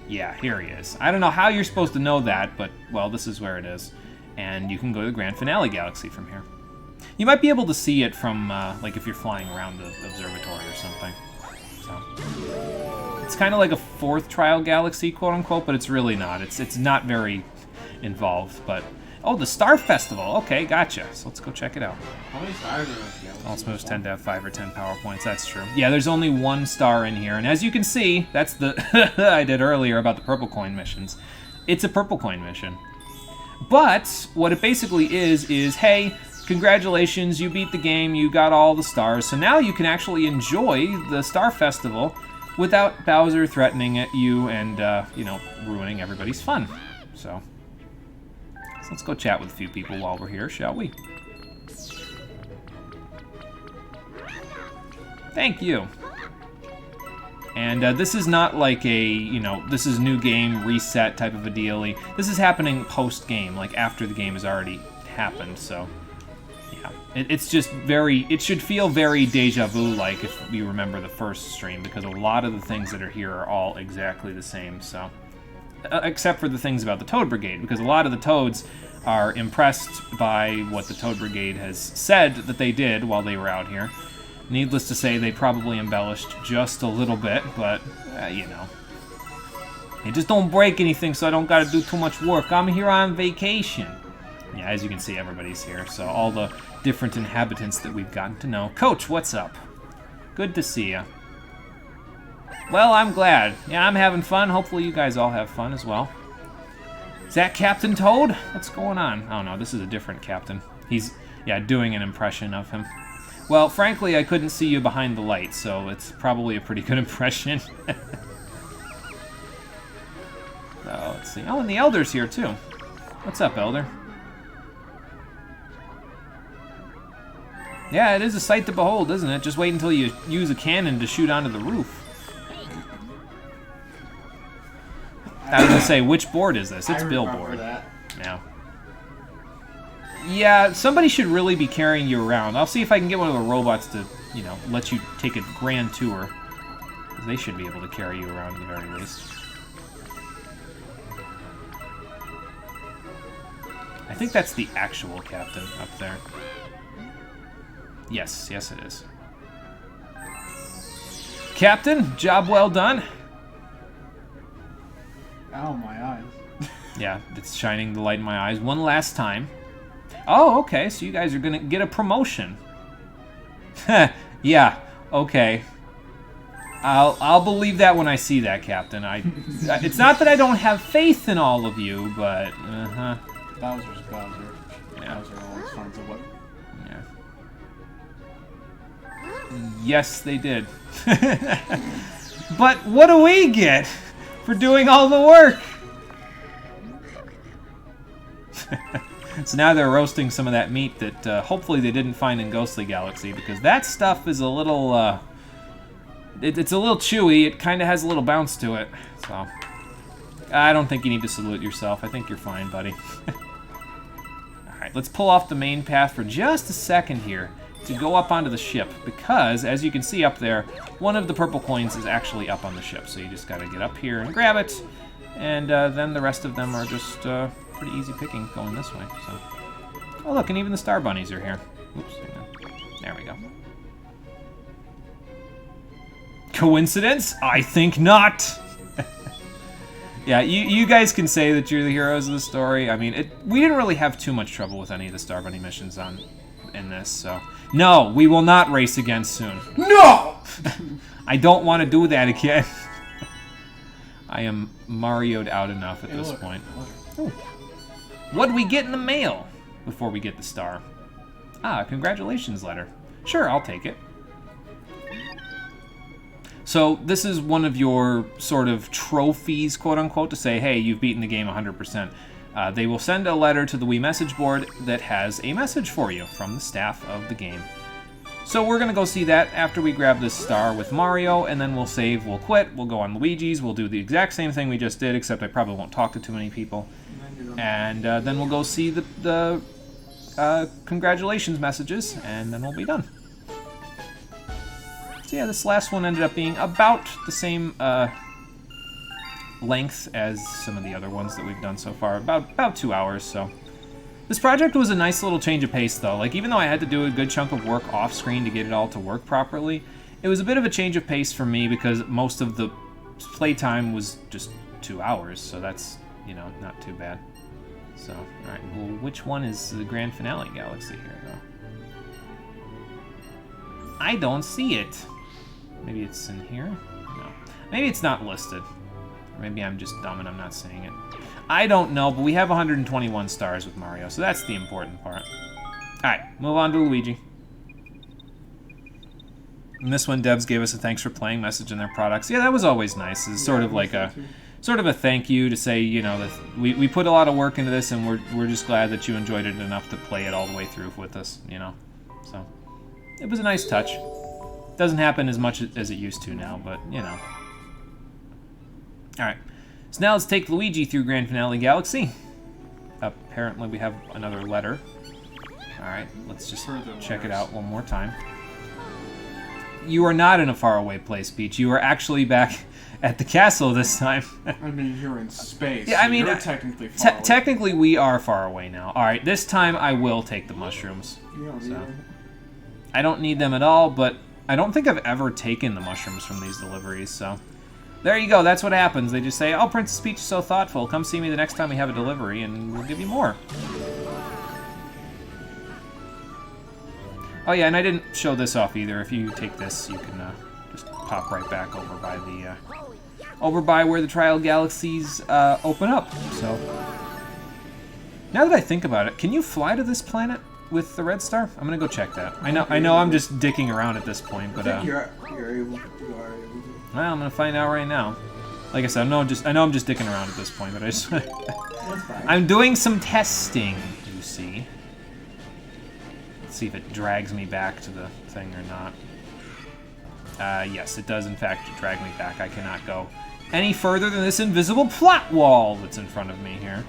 S1: yeah, here he is. I don't know how you're supposed to know that, but, well, this is where it is. And you can go to the Grand Finale Galaxy from here. You might be able to see it from, like, if you're flying around the observatory or something. So, it's kind of like a fourth Trial Galaxy, quote-unquote, but it's really not. It's not very involved, but... Oh, the Star Festival. Okay, gotcha. So let's go check it out.
S3: How many stars are there?
S1: All supposed tend to have 5 or 10 power points. That's true. Yeah, there's only one star in here, and as you can see, that's the I did earlier about the purple coin missions. It's a purple coin mission. But what it basically is hey, congratulations, you beat the game, you got all the stars, so now you can actually enjoy the Star Festival without Bowser threatening at you and, you know, ruining everybody's fun. So let's go chat with a few people while we're here, shall we? Thank you. And this is not like a, you know, this is new game, reset type of a dealie. This is happening post-game, like after the game has already happened, so... yeah. It's just very, it should feel very deja vu-like if you remember the first stream, because a lot of the things that are here are all exactly the same, so... except for the things about the Toad Brigade, because a lot of the Toads are impressed by what the Toad Brigade has said that they did while they were out here. Needless to say, they probably embellished just a little bit, but, you know. Hey, just don't break anything so I don't gotta do too much work. I'm here on vacation. Yeah, as you can see, everybody's here, so all the different inhabitants that we've gotten to know. Coach, what's up? Good to see ya. Well, I'm glad. Yeah, I'm having fun. Hopefully you guys all have fun as well. Is that Captain Toad? What's going on? Oh no, this is a different captain. He's, yeah, doing an impression of him. Well, frankly, I couldn't see you behind the light, so it's probably a pretty good impression. So, let's see. Oh, and the Elder's here, too. What's up, Elder? Yeah, it is a sight to behold, isn't it? Just wait until you use a cannon to shoot onto the roof. I was gonna say, which board is this? It's Billboard. Yeah. Yeah, somebody should really be carrying you around. I'll see if I can get one of the robots to, you know, let you take a grand tour. They should be able to carry you around at the very least. I think that's the actual captain up there. Yes, yes it is. Captain, job well done.
S2: Ow, my eyes.
S1: Yeah, it's shining the light in my eyes one last time. Oh, okay, so you guys are gonna get a promotion. Yeah, okay. I'll believe that when I see that, Captain. It's not that I don't have faith in all of you, but
S2: Bowser's Bowser.
S1: Yeah.
S2: Bowser always finds a way.
S1: Yeah. Yes, they did. But what do we get for doing all the work? So now they're roasting some of that meat that hopefully they didn't find in Ghostly Galaxy, because that stuff is a little, it's a little chewy. It kind of has a little bounce to it. So I don't think you need to salute yourself. I think you're fine, buddy. Alright, let's pull off the main path for just a second here to go up onto the ship, because, as you can see up there, one of the purple coins is actually up on the ship, so you just gotta get up here and grab it, and then the rest of them are just pretty easy picking going this way. So, oh look, and even the Star Bunnies are here. Oops, hang on. There we go. Coincidence? I think not! Yeah, you guys can say that you're the heroes of the story. I mean, we didn't really have too much trouble with any of the Star Bunny missions in this, so... No, we will not race again soon.
S2: No!
S1: I don't want to do that again. I am Mario'd out enough at this point. Ooh. What do we get in the mail before we get the star? Ah, a congratulations letter. Sure, I'll take it. So this is one of your sort of trophies, quote-unquote, to say, hey, you've beaten the game 100%. They will send a letter to the Wii message board that has a message for you from the staff of the game. So we're going to go see that after we grab this star with Mario, and then we'll save, we'll quit, we'll go on Luigi's, we'll do the exact same thing we just did, except I probably won't talk to too many people. And then we'll go see the congratulations messages, and then we'll be done. So yeah, this last one ended up being about the same length as some of the other ones that we've done so far, about 2 hours. So this project was a nice little change of pace, though. Like, even though I had to do a good chunk of work off screen to get it all to work properly, it was a bit of a change of pace for me because most of the playtime was just 2 hours, so that's, you know, not too bad. So, all right, well, which one is the Grand Finale Galaxy here, though? I don't see it. Maybe it's in here? No. Maybe it's not listed. Or maybe I'm just dumb and I'm not seeing it. I don't know, but we have 121 stars with Mario, so that's the important part. Alright, move on to Luigi. And this one, Devs gave us a thanks for playing message in their products. Yeah, that was always nice. It's sort of like a thank you to say, you know, that we put a lot of work into this and we're just glad that you enjoyed it enough to play it all the way through with us, you know. So, it was a nice touch. Doesn't happen as much as it used to now, but, you know. Alright, so now let's take Luigi through Grand Finale Galaxy. Apparently we have another letter. Alright, let's just check it out one more time. You are not in a faraway place, Peach. You are actually back at the castle this time.
S2: I mean, you're in space.
S1: Yeah, I mean,
S2: you're technically far away.
S1: Technically we are far away now. Alright, this time I will take the mushrooms. So, I don't need them at all, but I don't think I've ever taken the mushrooms from these deliveries, so... There you go, that's what happens. They just say, oh, Princess Peach is so thoughtful. Come see me the next time we have a delivery, and we'll give you more. Oh yeah, and I didn't show this off either. If you take this, you can just pop right back over by where the Trial Galaxies open up. So now that I think about it, can you fly to this planet with the Red Star? I'm gonna go check that. I know I'm just dicking around at this point, but
S5: you are able to.
S1: well, I'm gonna find out right now. Like I said, I know I'm just dicking around at this point, but I just
S5: That's fine.
S1: I'm doing some testing, you see. Let's see if it drags me back to the thing or not. Yes, it does in fact drag me back. I cannot go any further than this invisible plot wall that's in front of me here.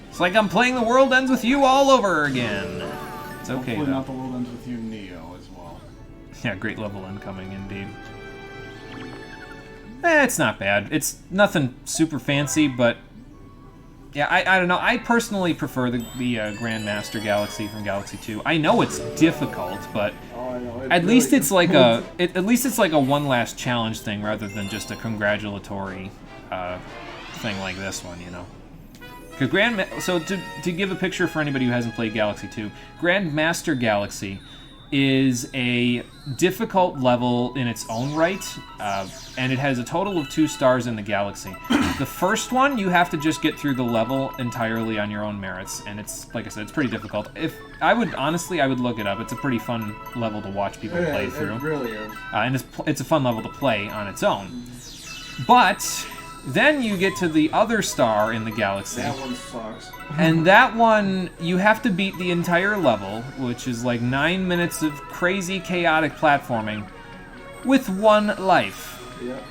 S1: It's like I'm playing The World Ends With You all over again. It's okay,
S2: Hopefully
S1: though.
S2: not The World Ends With You Neo as well.
S1: Yeah, great level incoming, indeed. It's not bad. It's nothing super fancy, but... yeah, I don't know. I personally prefer the Grandmaster Galaxy from Galaxy 2. I know it's difficult, but...
S5: Oh, I know.
S1: At least it's like a one last challenge thing rather than just a congratulatory thing like this one, you know. Because so to give a picture for anybody who hasn't played Galaxy 2, Grandmaster Galaxy is a difficult level in its own right, and it has a total of 2 stars in the galaxy. The first one, you have to just get through the level entirely on your own merits, and it's, like I said, it's pretty difficult. I would look it up. It's a pretty fun level to watch people play through.
S5: It really is.
S1: And it's a fun level to play on its own. But then you get to the other star in the galaxy.
S5: That one sucks.
S1: And that one, you have to beat the entire level, which is like 9 minutes of crazy, chaotic platforming, with 1 life.
S5: Yep.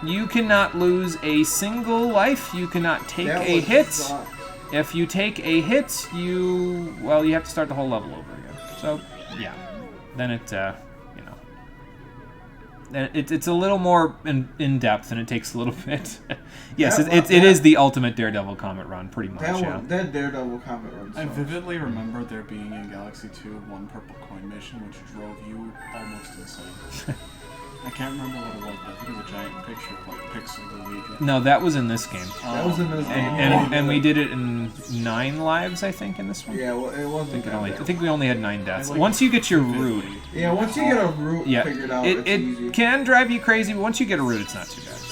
S1: You cannot lose a single life. You cannot take
S5: That
S1: a
S5: one
S1: hit.
S5: sucks.
S1: If you take a hit, you have to start the whole level over again. So, yeah. Then it, you know. Then it's a little more in depth, and it takes a little bit. Yes, it is the ultimate Daredevil Comet run, pretty much.
S5: That Daredevil Comet run
S2: I
S5: sucks.
S2: vividly remember there being in Galaxy 2 one purple coin mission which drove you almost insane. I can't remember what it was, but I think it was a giant picture of like pixel Luigi.
S1: No, that was in this game.
S5: That was in this game.
S1: And we did it in 9 lives, I think, in this one.
S5: Yeah, well, it wasn't.
S1: I think we only had 9 deaths.
S2: I like
S1: Once you get your route,
S5: Yeah, once you get a route figured out, it's easy.
S1: it can drive you crazy, but once you get a route, it's not too bad. So.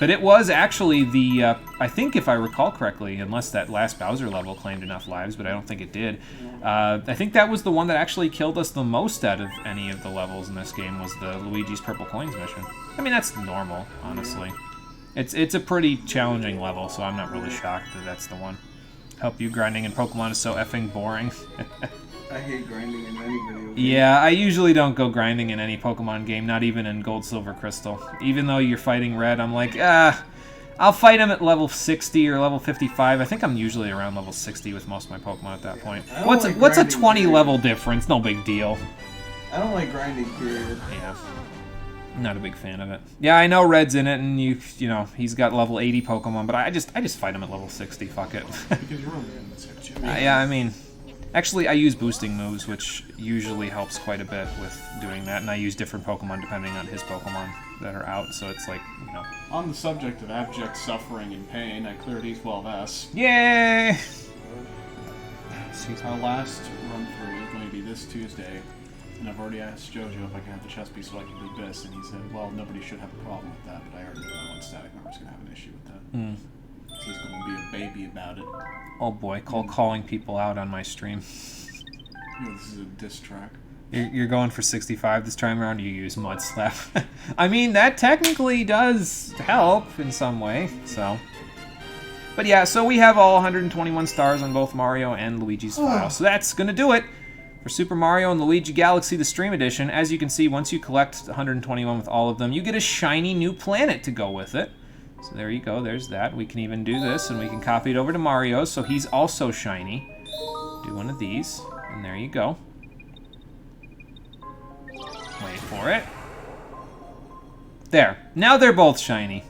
S1: But it was actually the, I think if I recall correctly, unless that last Bowser level claimed enough lives, but I don't think it did, I think that was the one that actually killed us the most out of any of the levels in this game, was the Luigi's Purple Coins mission. I mean, that's normal, honestly. It's a pretty challenging level, so I'm not really shocked that that's the one. Help you grinding in Pokemon is so effing boring.
S5: I hate grinding in any video game.
S1: Yeah, I usually don't go grinding in any Pokemon game, not even in Gold, Silver, Crystal. Even though you're fighting Red, I'm like, I'll fight him at level 60 or level 55. I think I'm usually around level 60 with most of my Pokemon at that point. What's a 20 level difference? No big deal.
S5: I don't like grinding, period.
S1: Yeah. Not a big fan of it. Yeah, I know Red's in it, and you know, he's got level 80 Pokemon, but I just fight him at level 60. Fuck it.
S2: Because you're only in the section.
S1: Yeah, I mean, actually, I use boosting moves, which usually helps quite a bit with doing that, and I use different Pokemon depending on his Pokemon that are out, so it's like, you know.
S2: On the subject of abject suffering and pain, I cleared E12S.
S1: Yay!
S2: Our last run through is going to be this Tuesday, and I've already asked JoJo if I can have the chess piece so I can do this, and he said, well, nobody should have a problem with that, but I already know one static member's going to have an issue with that. So he's going to be a baby about it.
S1: Oh boy, calling people out on my stream.
S2: You know, this is a diss track.
S1: You're going for 65 this time around, you use Mud Slap. I mean, that technically does help in some way, so. But yeah, so we have all 121 stars on both Mario and Luigi's files. So that's going to do it for Super Mario and Luigi Galaxy, the Stream Edition. As you can see, once you collect 121 with all of them, you get a shiny new planet to go with it. So there you go, there's that. We can even do this, and we can copy it over to Mario, so he's also shiny. Do one of these, and there you go. Wait for it. There. Now they're both shiny.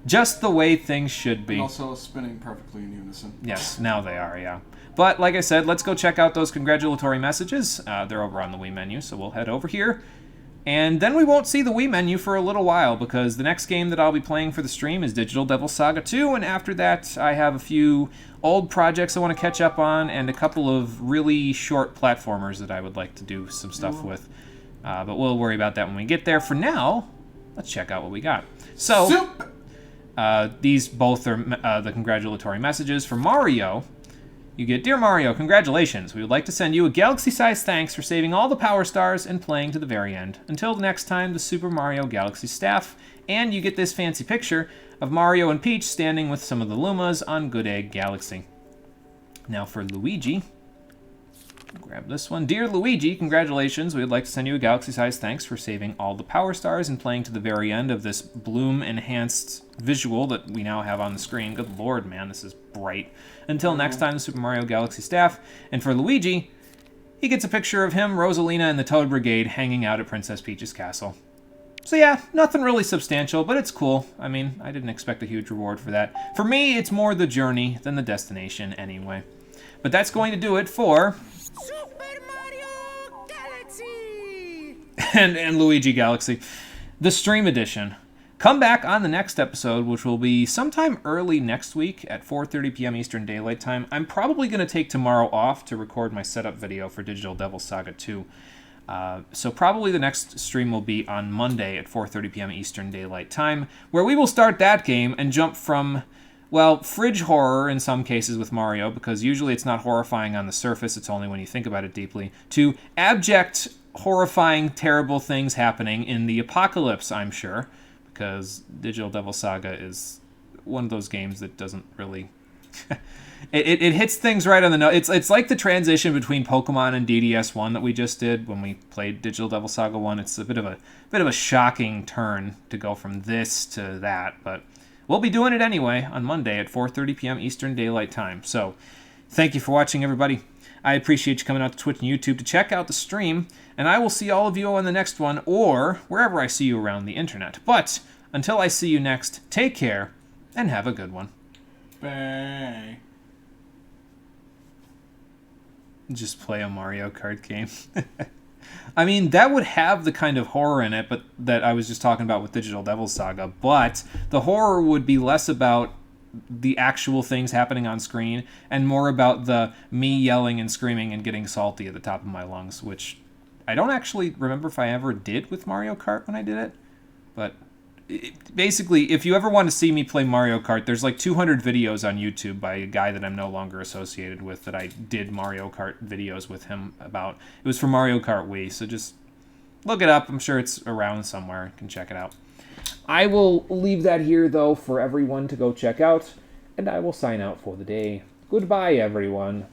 S1: Just the way things should be.
S2: And also spinning perfectly in unison.
S1: Yes, now they are, yeah. But like I said, let's go check out those congratulatory messages. They're over on the Wii menu, so we'll head over here. And then we won't see the Wii menu for a little while, because the next game that I'll be playing for the stream is Digital Devil Saga 2, and after that I have a few old projects I want to catch up on, and a couple of really short platformers that I would like to do some stuff with. But we'll worry about that when we get there. For now, let's check out what we got. So, these both are the congratulatory messages. For Mario, you get, Dear Mario, congratulations. We would like to send you a galaxy-sized thanks for saving all the Power Stars and playing to the very end. Until the next time, the Super Mario Galaxy staff. And you get this fancy picture of Mario and Peach standing with some of the Lumas on Good Egg Galaxy. Now for Luigi. Grab this one. Dear Luigi, congratulations. We would like to send you a galaxy-sized thanks for saving all the Power Stars and playing to the very end of this bloom-enhanced visual that we now have on the screen. Good lord, man, this is bright. Until next time, the Super Mario Galaxy staff. And for Luigi, he gets a picture of him, Rosalina, and the Toad Brigade hanging out at Princess Peach's castle. So yeah, nothing really substantial, but it's cool. I mean, I didn't expect a huge reward for that. For me, it's more the journey than the destination anyway. But that's going to do it for
S4: Super Mario Galaxy!
S1: and Luigi Galaxy, the Stream Edition. Come back on the next episode, which will be sometime early next week at 4:30 p.m. Eastern Daylight Time. I'm probably going to take tomorrow off to record my setup video for Digital Devil Saga 2. So probably the next stream will be on Monday at 4:30 p.m. Eastern Daylight Time, where we will start that game and jump from, well, fridge horror in some cases with Mario, because usually it's not horrifying on the surface, it's only when you think about it deeply, to abject, horrifying, terrible things happening in the apocalypse, I'm sure, because Digital Devil Saga is one of those games that doesn't really... It hits things right on the nose. It's like the transition between Pokemon and DDS1 that we just did when we played Digital Devil Saga 1. It's a bit of a shocking turn to go from this to that, but we'll be doing it anyway on Monday at 4:30 p.m. Eastern Daylight Time. So, thank you for watching, everybody. I appreciate you coming out to Twitch and YouTube to check out the stream, and I will see all of you on the next one, or wherever I see you around the internet. But until I see you next, take care and have a good one.
S2: Bye.
S1: Just play a Mario Kart game. I mean, that would have the kind of horror in it, but that I was just talking about with Digital Devil Saga, but the horror would be less about the actual things happening on screen and more about the me yelling and screaming and getting salty at the top of my lungs, which I don't actually remember if I ever did with Mario Kart when I did it, but basically, if you ever want to see me play Mario Kart, there's like 200 videos on YouTube by a guy that I'm no longer associated with that I did Mario Kart videos with him about. It was for Mario Kart Wii, so just look it up. I'm sure it's around somewhere. You can check it out. I will leave that here, though, for everyone to go check out, and I will sign out for the day. Goodbye, everyone.